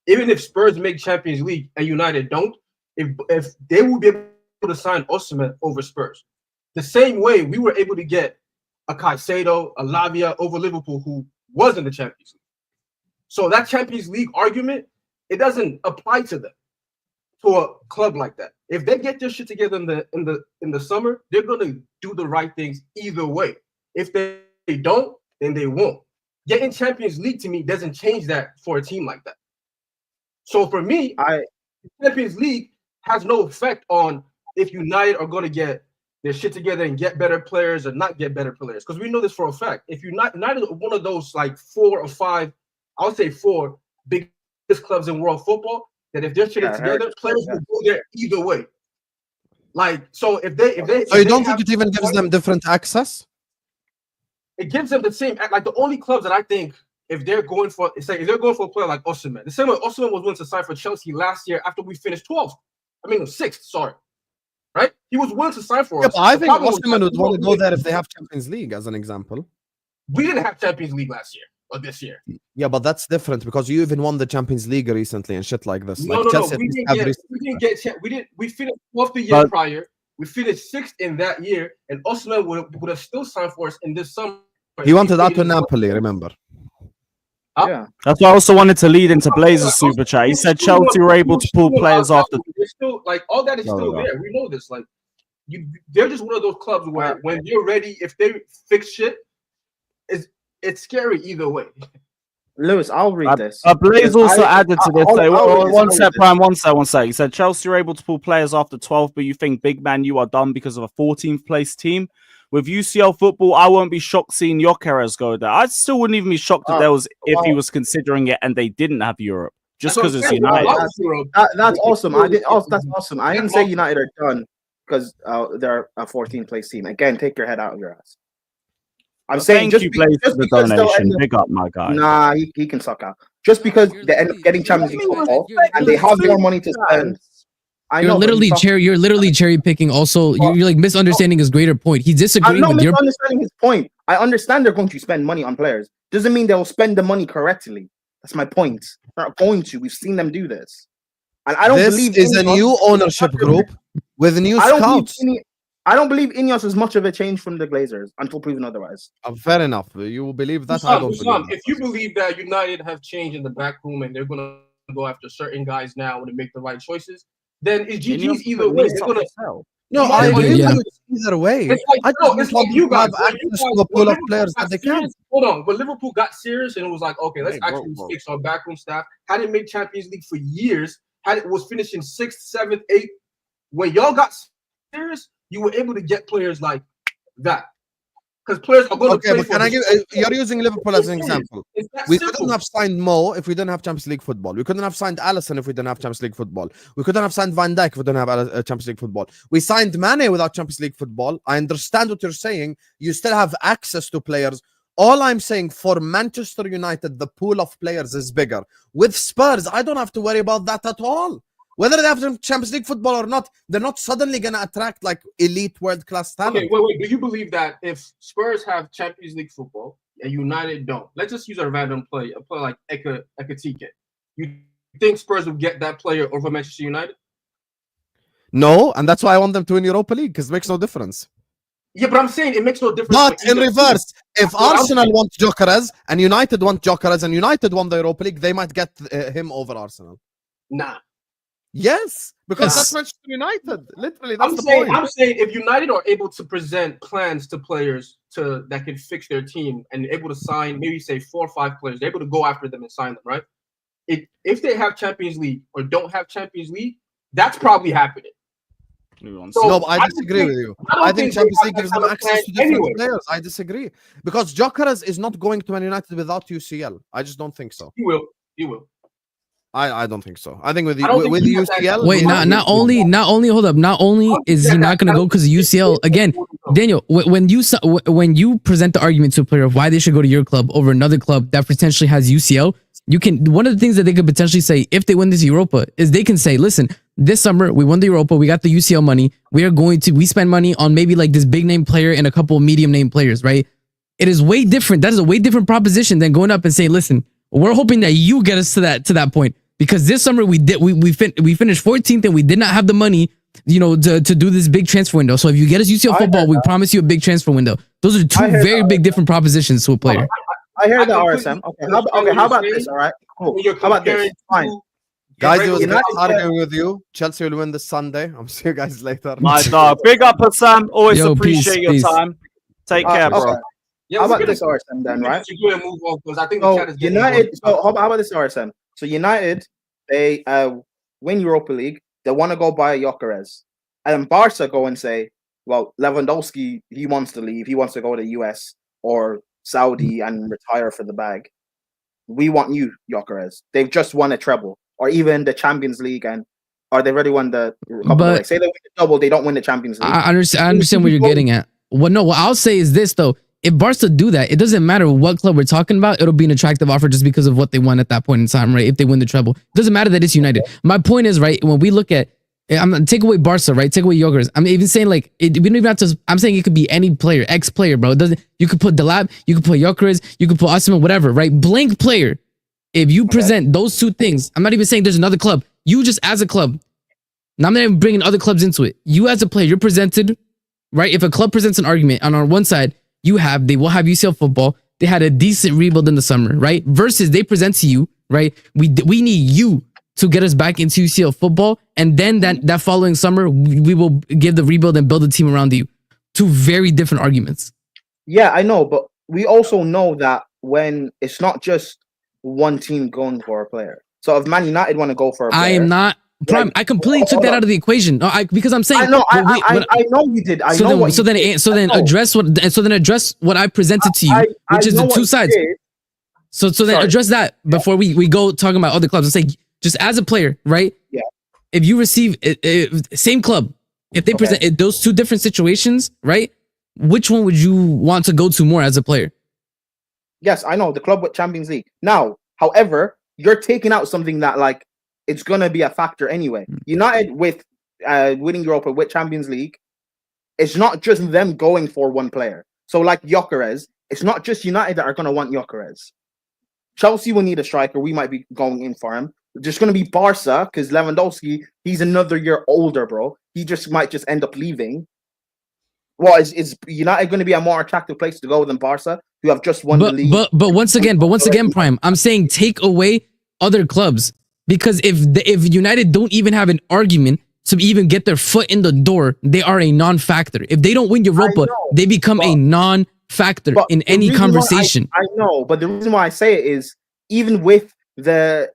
Speaker 10: Even if Spurs make Champions League and United don't, if they will be able to sign Osimhen over Spurs. The same way we were able to get a Caicedo, a Lavia over Liverpool who was in the Champions League. So that Champions League argument, it doesn't apply to them, to a club like that. If they get their shit together in the summer, they're gonna do the right things either way. If they don't, then they won't. Getting Champions League to me doesn't change that for a team like that. So for me, Champions League has no effect on if United are going to get their shit together and get better players or not get better players. Because we know this for a fact. If United are one of those like 4 or 5, I would say 4 biggest clubs in world football, that if they're shit together, players will go there either way. Like, so if they
Speaker 11: So you don't think it even gives them different access?
Speaker 10: It gives them the same, like the only clubs that I think if they're going for, if they're going for a player like Osimhen, the same way Osimhen was willing to sign for Chelsea last year after we finished 12th. I mean, 6th, sorry. Right? He was willing to sign for us.
Speaker 11: But I think Osimhen would want to go there if they have Champions League, as an example.
Speaker 10: We didn't have Champions League last year or this year.
Speaker 11: Yeah, but that's different because you even won the Champions League recently and shit like this.
Speaker 10: No,
Speaker 11: like
Speaker 10: no, we finished 4th the year prior. We finished 6th in that year, and Osimhen would have still signed for us in this summer.
Speaker 11: He wanted out to Napoli, remember?
Speaker 9: Yeah,
Speaker 1: that's why I also wanted to lead into Blazer's super chat. He said Chelsea were able to pull players off the.
Speaker 10: They're still like all that is still there. We know this. Like they're just one of those clubs where when you're ready, if they fix shit, it's scary either way.
Speaker 9: Lewis, I'll read this.
Speaker 1: Blaze also added to this. One sec. He said Chelsea were able to pull players after 12, but you think big man, you are done because of a 14th place team. With UCL football, I won't be shocked seeing Gyökeres go there. I still wouldn't even be shocked if he was considering it and they didn't have Europe just because it's United.
Speaker 9: That's awesome. That's awesome. I didn't say United are done because they're a 14th place team. Again, take your head out of your ass. I'm saying
Speaker 1: thank you, Blaze, for the donation. Big up, my guy.
Speaker 9: Nah, he can suck out. Just because they end up getting Champions League football and they have more money to spend.
Speaker 5: You're literally cherry picking. Also, you're like misunderstanding his greater point. He's disagreeing with your.
Speaker 9: I'm not misunderstanding his point. I understand they're going to spend money on players. Doesn't mean they'll spend the money correctly. That's my point. They're not going to. We've seen them do this, and I don't believe
Speaker 11: this is a new ownership group with new scouts.
Speaker 9: I don't believe Ineos is much of a change from the Glazers until proven otherwise.
Speaker 11: Fair enough. You believe that?
Speaker 10: I don't believe. If you believe that United have changed in the back room and they're going to go after certain guys now and make the right choices, then it's GG's either way. They're gonna sell.
Speaker 11: No, I agree. Either way,
Speaker 10: it's like you guys have access
Speaker 11: to a pool of players that they can.
Speaker 10: Hold on, but Liverpool got serious and it was like, okay, let's actually fix our backroom staff. Hadn't made Champions League for years. Was finishing 6th, 7th, 8th. When y'all got serious, you were able to get players like that. Because players are going to play.
Speaker 11: But can I give? You're using Liverpool as an example. We couldn't have signed Mo if we didn't have Champions League football. We couldn't have signed Alisson if we didn't have Champions League football. We couldn't have signed Van Dijk if we didn't have Champions League football. We signed Mane without Champions League football. I understand what you're saying. You still have access to players. All I'm saying for Manchester United, the pool of players is bigger. With Spurs, I don't have to worry about that at all. Whether they have Champions League football or not, they're not suddenly going to attract like elite world-class talent.
Speaker 10: Okay, wait. Do you believe that if Spurs have Champions League football and United don't. Let's just use a random player, a player like Ekatike. You think Spurs will get that player over Manchester United?
Speaker 11: No, and that's why I want them to win Europa League because it makes no difference.
Speaker 10: Yeah, but I'm saying it makes no difference.
Speaker 11: But in reverse, if Arsenal want Gyökeres and United want Gyökeres and United won the Europa League, they might get him over Arsenal.
Speaker 10: Nah.
Speaker 11: Yes, because that's Manchester United. Literally, that's the point.
Speaker 10: I'm saying if United are able to present plans to players that can fix their team and able to sign maybe say 4 or 5 players, they're able to go after them and sign them, right? If they have Champions League or don't have Champions League, that's probably happening.
Speaker 11: So, no, but I disagree with you. I think Champions League gives them access to different players. I disagree because Gyökeres is not going to Man United without UCL. I just don't think so.
Speaker 10: He will. He will.
Speaker 11: I don't think so. I think with UCL.
Speaker 5: Wait, not only hold up. Not only is he not going to go because of UCL. Again, Daniel, when you present the argument to a player of why they should go to your club over another club that potentially has UCL, you can. One of the things that they could potentially say if they win this Europa is they can say, listen, this summer we won the Europa, we got the UCL money. We spend money on maybe like this big name player and a couple of medium name players, right? It is way different. That is a way different proposition than going up and saying, listen, we're hoping that you get us to that point. Because this summer we finished 14th and we did not have the money, to do this big transfer window. So if you get us UCL football, we promise you a big transfer window. Those are two very big different propositions to a player.
Speaker 9: I heard that, RSM. Okay, how about this? All right, cool. How about this? Fine.
Speaker 11: Guys, it was nice arguing with you. Chelsea will win this Sunday. I'll see you guys later.
Speaker 1: My dog. Big up, Sam. Always appreciate your time. Take care, bro.
Speaker 9: Okay. How about this, RSM, then, right?
Speaker 10: You move on because I think
Speaker 9: United. So how about this, RSM? So United, they win Europa League. They want to go buy Gyökeres, and Barca go and say, "Well, Lewandowski, he wants to leave. He wants to go to US or Saudi and retire for the bag. We want you, Gyökeres. They've just won a treble, or even the Champions League, or they've already won the. But say they win the double, they don't win the Champions League.
Speaker 5: I understand what you're getting at. What I'll say is this though. If Barca do that, it doesn't matter what club we're talking about. It'll be an attractive offer just because of what they won at that point in time, right? If they win the treble, it doesn't matter that it's United. My point is, right, when we look at, take away Barca, right? Take away Gyökeres. I'm even saying we don't even have to. I'm saying it could be any player, ex player, bro. It doesn't. You could put Delap, you could put Gyökeres, you could put Osimhen, whatever, right? Blank player. If you present those two things, I'm not even saying there's another club. You just as a club. Now I'm not even bringing other clubs into it. You as a player, you're presented, right? If a club presents an argument on one side. They will have UCL football. They had a decent rebuild in the summer, right? Versus they present to you, right? We need you to get us back into UCL football. And then that following summer, we will give the rebuild and build a team around you. Two very different arguments.
Speaker 9: Yeah, I know. But we also know that when it's not just one team going for a player. So if Man United want to go for a player.
Speaker 5: I am not. Prime, I completely took that out of the equation. Because I'm saying
Speaker 9: I know, I know you did.
Speaker 5: So then address what I presented to you, which is the two sides. So then address that before we go talking about other clubs. Let's say just as a player, right?
Speaker 9: Yeah.
Speaker 5: If you receive same club, if they present those two different situations, right? Which one would you want to go to more as a player?
Speaker 9: Yes, I know the club with Champions League. Now, however, you're taking out something that it's going to be a factor anyway. United with winning Europa with Champions League, it's not just them going for one player. So like Gyökeres, it's not just United that are going to want Gyökeres. Chelsea will need a striker. We might be going in for him. There's going to be Barca because Lewandowski, he's another year older, bro. He might end up leaving. Well, is United going to be a more attractive place to go than Barca, who have just won the league?
Speaker 5: But once again, Prime, I'm saying take away other clubs. Because if United don't even have an argument to even get their foot in the door, they are a non-factor. If they don't win Europa, they become a non-factor in any conversation.
Speaker 9: I know, but the reason why I say it is even with the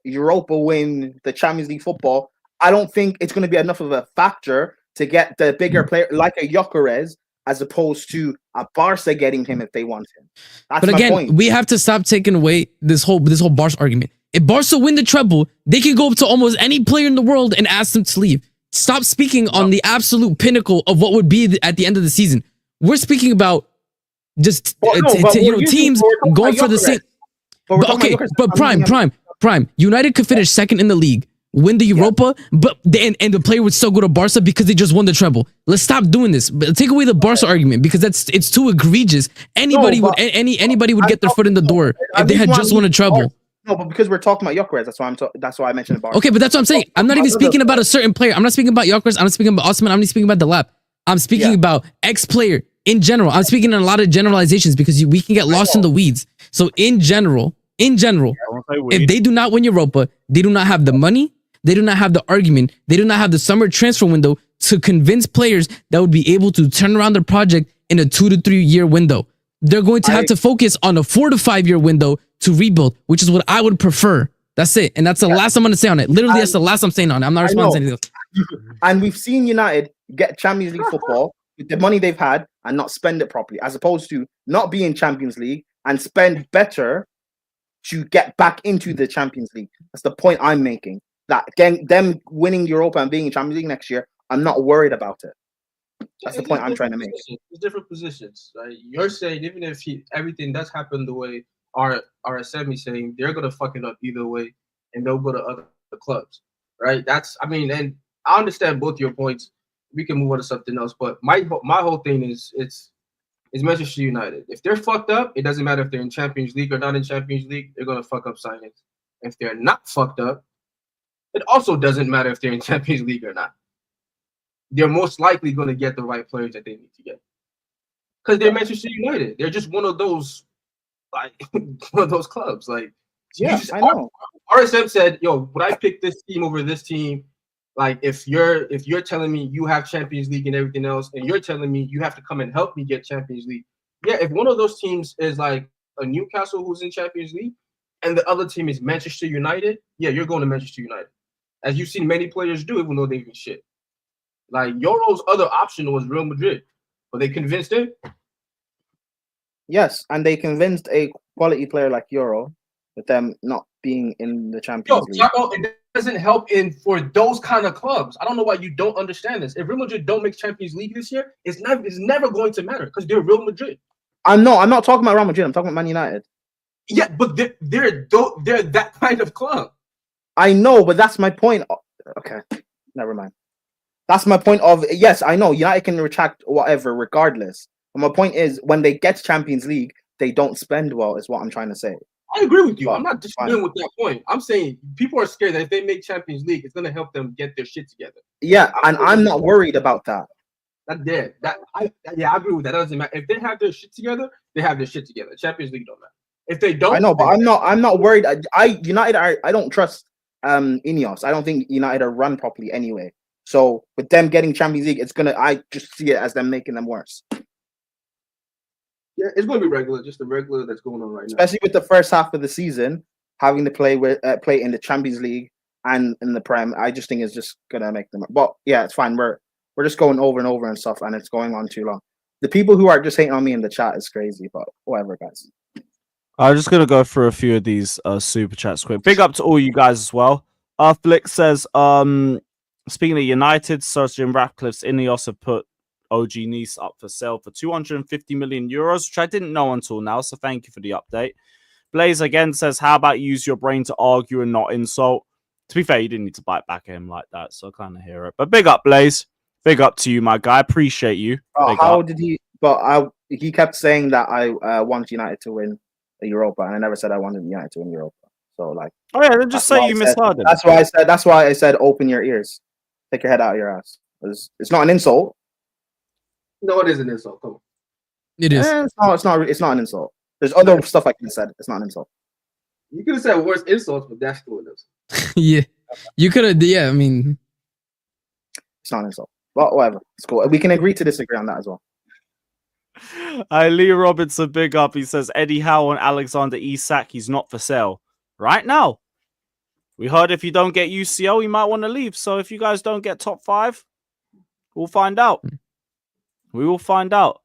Speaker 9: Europa win, the Champions League football, I don't think it's going to be enough of a factor to get the bigger player like a Gyökeres as opposed to a Barca getting him if they want him. That's
Speaker 5: but again,
Speaker 9: my point.
Speaker 5: We have to stop taking away this whole Barca argument. If Barca win the treble, they can go up to almost any player in the world and ask them to leave. Stop speaking on the absolute pinnacle of what would be at the end of the season. We're speaking about just teams going for the same. But Prime. United could finish second in the league win the Europa, but and the player would still go to Barca because they just won the treble. Let's stop doing this. But take away the Barca argument because it's too egregious. Anybody would get their foot in the door if they had just won a treble.
Speaker 9: No, but because we're talking about Gyökeres, that's why I mentioned Barca.
Speaker 5: Okay, but that's what I'm saying. I'm not even speaking about a certain player. I'm not speaking about Gyökeres. I'm not speaking about Osman. I'm not speaking about the lap. I'm speaking about ex-player in general. I'm speaking in a lot of generalizations because we can get lost in the weeds. So in general, if they do not win Europa, they do not have the money, they do not have the argument, they do not have the summer transfer window to convince players that would be able to turn around their project in a 2 to 3 year window. They're going to have to focus on a 4 to 5 year window to rebuild, which is what I would prefer. That's it. And that's the last I'm going to say on it. Literally, that's the last I'm saying on it. I'm not responding to anything else.
Speaker 9: And we've seen United get Champions League football with the money they've had and not spend it properly, as opposed to not be in Champions League and spend better to get back into the Champions League. That's the point I'm making. That again, them winning Europa and being in Champions League next year, I'm not worried about it. That's the point I'm trying to make.
Speaker 10: It's different positions. Right? You're saying even if everything does happen the way RSM is saying, they're gonna fuck it up either way, and they'll go to other clubs, right? And I understand both your points. We can move on to something else, but my whole thing is it's Manchester United. If they're fucked up, it doesn't matter if they're in Champions League or not in Champions League. They're gonna fuck up signings. If they're not fucked up, it also doesn't matter if they're in Champions League or not. They're most likely going to get the right players that they need to get because they're Manchester United. They're just one of those, clubs. Like, I know. RSM said, "Yo, would I pick this team over this team? Like, if you're telling me you have Champions League and everything else, and you're telling me you have to come and help me get Champions League, yeah. If one of those teams is like a Newcastle who's in Champions League, and the other team is Manchester United, yeah, you're going to Manchester United, as you've seen many players do, even though they've been shit." Like, Euro's other option was Real Madrid, but they convinced him.
Speaker 9: Yes, and they convinced a quality player like Euro with them not being in the Champions League.
Speaker 10: It doesn't help for those kind of clubs. I don't know why you don't understand this. If Real Madrid don't make Champions League this year, it's never going to matter because they're Real Madrid.
Speaker 9: I'm not talking about Real Madrid. I'm talking about Man United.
Speaker 10: Yeah, but they're that kind of club.
Speaker 9: I know, but that's my point. Okay, never mind. That's my point of, yes, I know United can retract whatever regardless. But my point is, when they get Champions League, they don't spend well, is what I'm trying to say.
Speaker 10: I agree with you. I'm not disagreeing with that point. I'm saying people are scared that if they make Champions League, it's going to help them get their shit together.
Speaker 9: Yeah, and I'm not worried about that.
Speaker 10: I agree with that. That doesn't matter. If they have their shit together, they have their shit together. Champions League don't matter. If they don't,
Speaker 9: I know, but I'm not worried. United, I don't trust Ineos. I don't think United are run properly anyway. So with them getting Champions League, I just see it as them making them worse.
Speaker 10: Yeah, it's going to be regular, just the regular that's going on right now.
Speaker 9: Especially with the first half of the season, having to play in the Champions League and in the Prem, I just think it's just going to make them. But yeah, it's fine. We're just going over and over and stuff, and it's going on too long. The people who are just hating on me in the chat is crazy, but whatever, guys.
Speaker 1: I'm just going to go through a few of these super chats quick. Big up to all you guys as well. Flick says, speaking of United, Sir Jim Ratcliffe's Ineos have put OG Nice up for sale for 250 million euros, which I didn't know until now, so thank you for the update. Blaze again says, how about use your brain to argue and not insult? To be fair, you didn't need to bite back at him like that, so I kind of hear it. But big up, Blaze. Big up to you, my guy. Appreciate you.
Speaker 9: He kept saying that I want United to win the Europa, and I never said I wanted United to win Europa. So like,
Speaker 1: oh yeah, then just say you misheard him.
Speaker 9: That's why I said open your ears. Take your head out of your ass. It's not an insult.
Speaker 10: No, it is an insult. Come on.
Speaker 5: It is.
Speaker 9: It's not an insult. There's other stuff I could have said. It's not an insult.
Speaker 10: You could have said worse insults, but that's still an insult.
Speaker 5: Yeah. You could have, yeah, I mean.
Speaker 9: It's not an insult. But whatever. It's cool. We can agree to disagree on that as well.
Speaker 1: Lee Robinson, big up. He says, Eddie Howe and Alexander Isak, he's not for sale. Right now. We heard if you don't get UCL, you might want to leave. So if you guys don't get top 5, we'll find out. We will find out.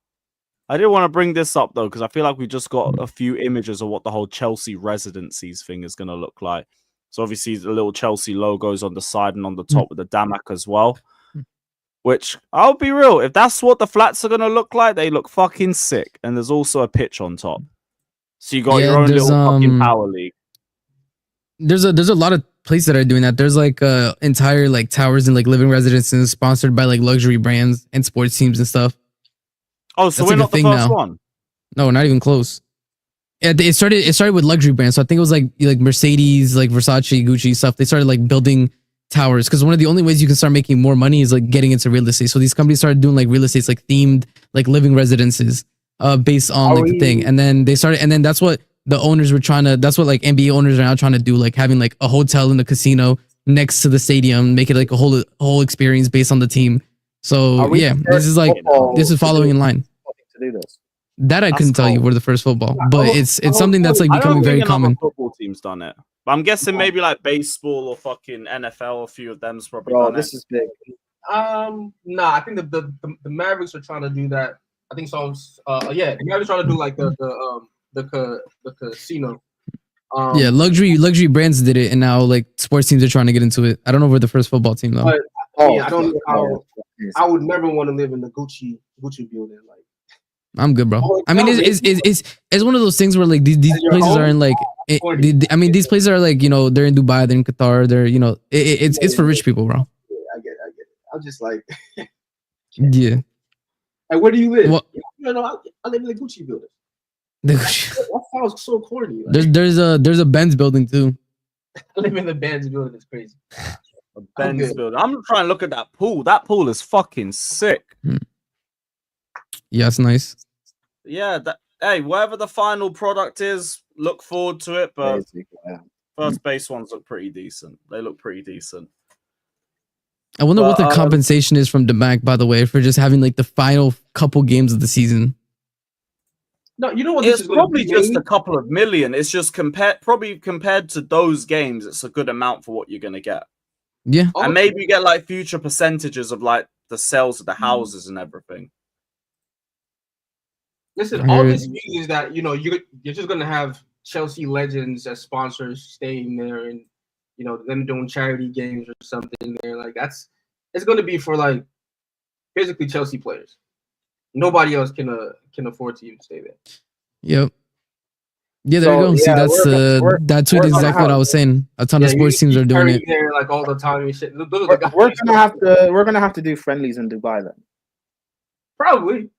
Speaker 1: I didn't want to bring this up, though, because I feel like we just got a few images of what the whole Chelsea residencies thing is going to look like. So obviously the little Chelsea logos on the side and on the top with the Damak as well. Which, I'll be real, if that's what the flats are going to look like, they look fucking sick. And there's also a pitch on top. So you got your own little fucking power league.
Speaker 5: There's a lot of places that are doing that. There's like entire like towers and like living residences sponsored by like luxury brands and sports teams and stuff.
Speaker 1: Oh, so
Speaker 5: That's
Speaker 1: we're
Speaker 5: like a
Speaker 1: not the
Speaker 5: thing
Speaker 1: first
Speaker 5: now.
Speaker 1: one.
Speaker 5: No, not even close. Yeah, it started with luxury brands. So I think it was like Mercedes, like Versace, Gucci stuff. They started like building towers because one of the only ways you can start making more money is like getting into real estate. So these companies started doing like real estates, like themed like living residences, based on like the thing. And then they started, and then that's what the owners were trying to. That's what like NBA owners are now trying to do, like having like a hotel in the casino next to the stadium, make it like a whole experience based on the team. So yeah, this is following in line.
Speaker 9: To do this.
Speaker 5: That I couldn't tell you were the first football, but it's something that's like becoming very common.
Speaker 1: Football teams done it, but I'm guessing maybe like baseball or fucking NFL. A few of them's probably done
Speaker 9: this
Speaker 1: it.
Speaker 9: is big.
Speaker 10: Nah, I think the Mavericks are trying to do that. I think so. Yeah, the Mavericks trying to do like the casino.
Speaker 5: Yeah, luxury brands did it, and now like sports teams are trying to get into it. I don't know if we're the first football team though.
Speaker 10: But, yeah, I don't know how. I would never want to live in the Gucci building. Like,
Speaker 5: I'm good, bro. I mean, it's one of those things where like these places are in like. I mean, these places are like, you know, they're in Dubai, they're in Qatar, they're, you know, it's for rich people, bro.
Speaker 10: Yeah, I get it. I'm just like,
Speaker 5: yeah.
Speaker 10: And where do you live?
Speaker 5: Well,
Speaker 10: I live in the Gucci building.
Speaker 5: The
Speaker 10: That sounds so corny. Like,
Speaker 5: there's a Benz building too.
Speaker 10: I live in the Benz building. It's crazy.
Speaker 1: A Benz building. I'm trying to look at that pool. That pool is fucking sick.
Speaker 5: Yeah, it's nice.
Speaker 1: Yeah. Hey, whatever the final product is, look forward to it. But first base ones look pretty decent. They look pretty decent.
Speaker 5: I wonder what the compensation is from Demac, by the way, for just having like the final couple games of the season.
Speaker 10: No, you know what?
Speaker 1: It's probably just a couple of million. It's just compared to those games. It's a good amount for what you're gonna get.
Speaker 5: Yeah,
Speaker 1: and maybe you get like future percentages of like the sales of the houses and everything.
Speaker 10: Listen, all this means is that you're just gonna have Chelsea legends as sponsors staying there, and them doing charity games or something there. Like it's gonna be for like basically Chelsea players. Nobody else can afford to even stay there.
Speaker 5: Yep. Yeah, there you go. See, that's that tweet is exactly what I was saying. A ton of sports teams are doing it.
Speaker 10: There, like all the time and shit.
Speaker 9: We're gonna have to do friendlies in Dubai then.
Speaker 10: Probably.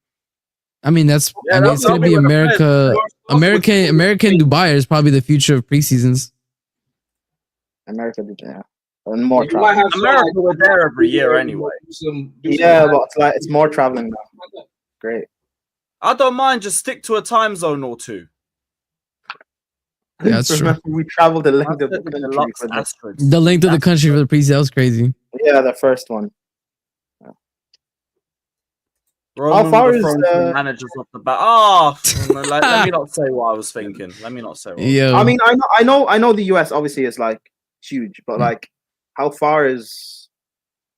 Speaker 5: I mean, it's gonna be America. American Dubai is probably the future of preseasons.
Speaker 9: America, yeah. And more
Speaker 1: traveling. America, we're there every year anyway.
Speaker 9: But it's more traveling now. Great.
Speaker 1: I don't mind. Just stick to a time zone or two.
Speaker 5: Yeah, that's true.
Speaker 9: We traveled the length of the country.
Speaker 5: The length of the country for the preseason. That was crazy.
Speaker 9: Yeah, the first one.
Speaker 1: How far is the managers off the bat? Oh, let me not say what I was thinking.
Speaker 5: Yeah.
Speaker 9: I mean, I know the US obviously is like huge, but like, how far is?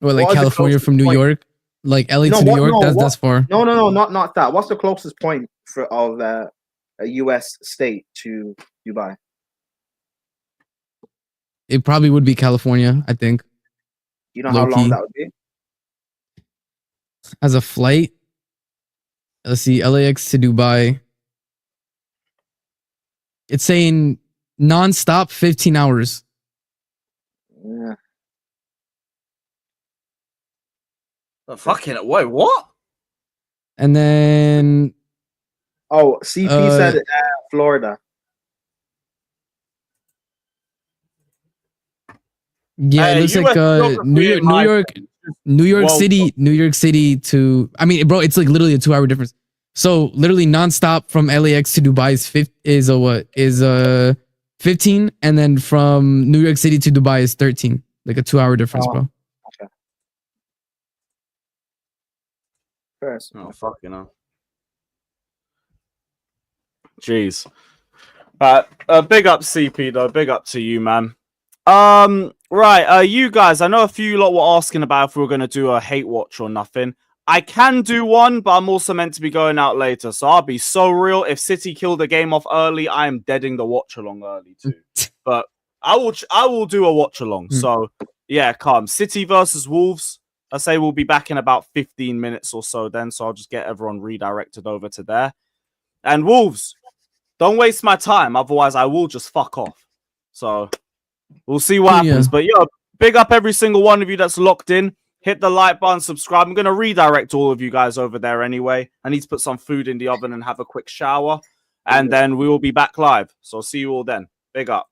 Speaker 5: Well, like California from New York, like LA to New York. That's far.
Speaker 9: No, not that. What's the closest point of a US state to Dubai?
Speaker 5: It probably would be California, I think.
Speaker 9: You know how long that would be?
Speaker 5: As a flight, let's see, LAX to Dubai. It's saying non-stop 15 hours.
Speaker 9: Yeah.
Speaker 1: Fucking wait, what?
Speaker 5: And then
Speaker 9: CP said Florida.
Speaker 5: Yeah, it looks like New York City to. I mean, bro, it's like literally a 2-hour difference. So literally nonstop from LAX to Dubai is 15, and then from New York City to Dubai is 13. Like a 2-hour difference, bro.
Speaker 9: Okay.
Speaker 1: Oh, fucking hell. Jeez. Big up CP though. Big up to you, man. Right, you guys, I know a few lot were asking about if we were going to do a hate watch or nothing. I can do one, but I'm also meant to be going out later, so I'll be so real. If City killed the game off early, I am deading the watch along early too. But I will do a watch along. So yeah, calm. City versus Wolves. I say we'll be back in about 15 minutes or so then, so I'll just get everyone redirected over to there. And Wolves, don't waste my time, otherwise I will just fuck off. So We'll see what happens. But, yo, big up every single one of you that's locked in. Hit the like button, but, yo, big up every single one of you that's locked in. Hit the like button, subscribe. I'm going to redirect all of you guys over there anyway. I need to put some food in the oven and have a quick shower. And then we will be back live. So see you all then. Big up.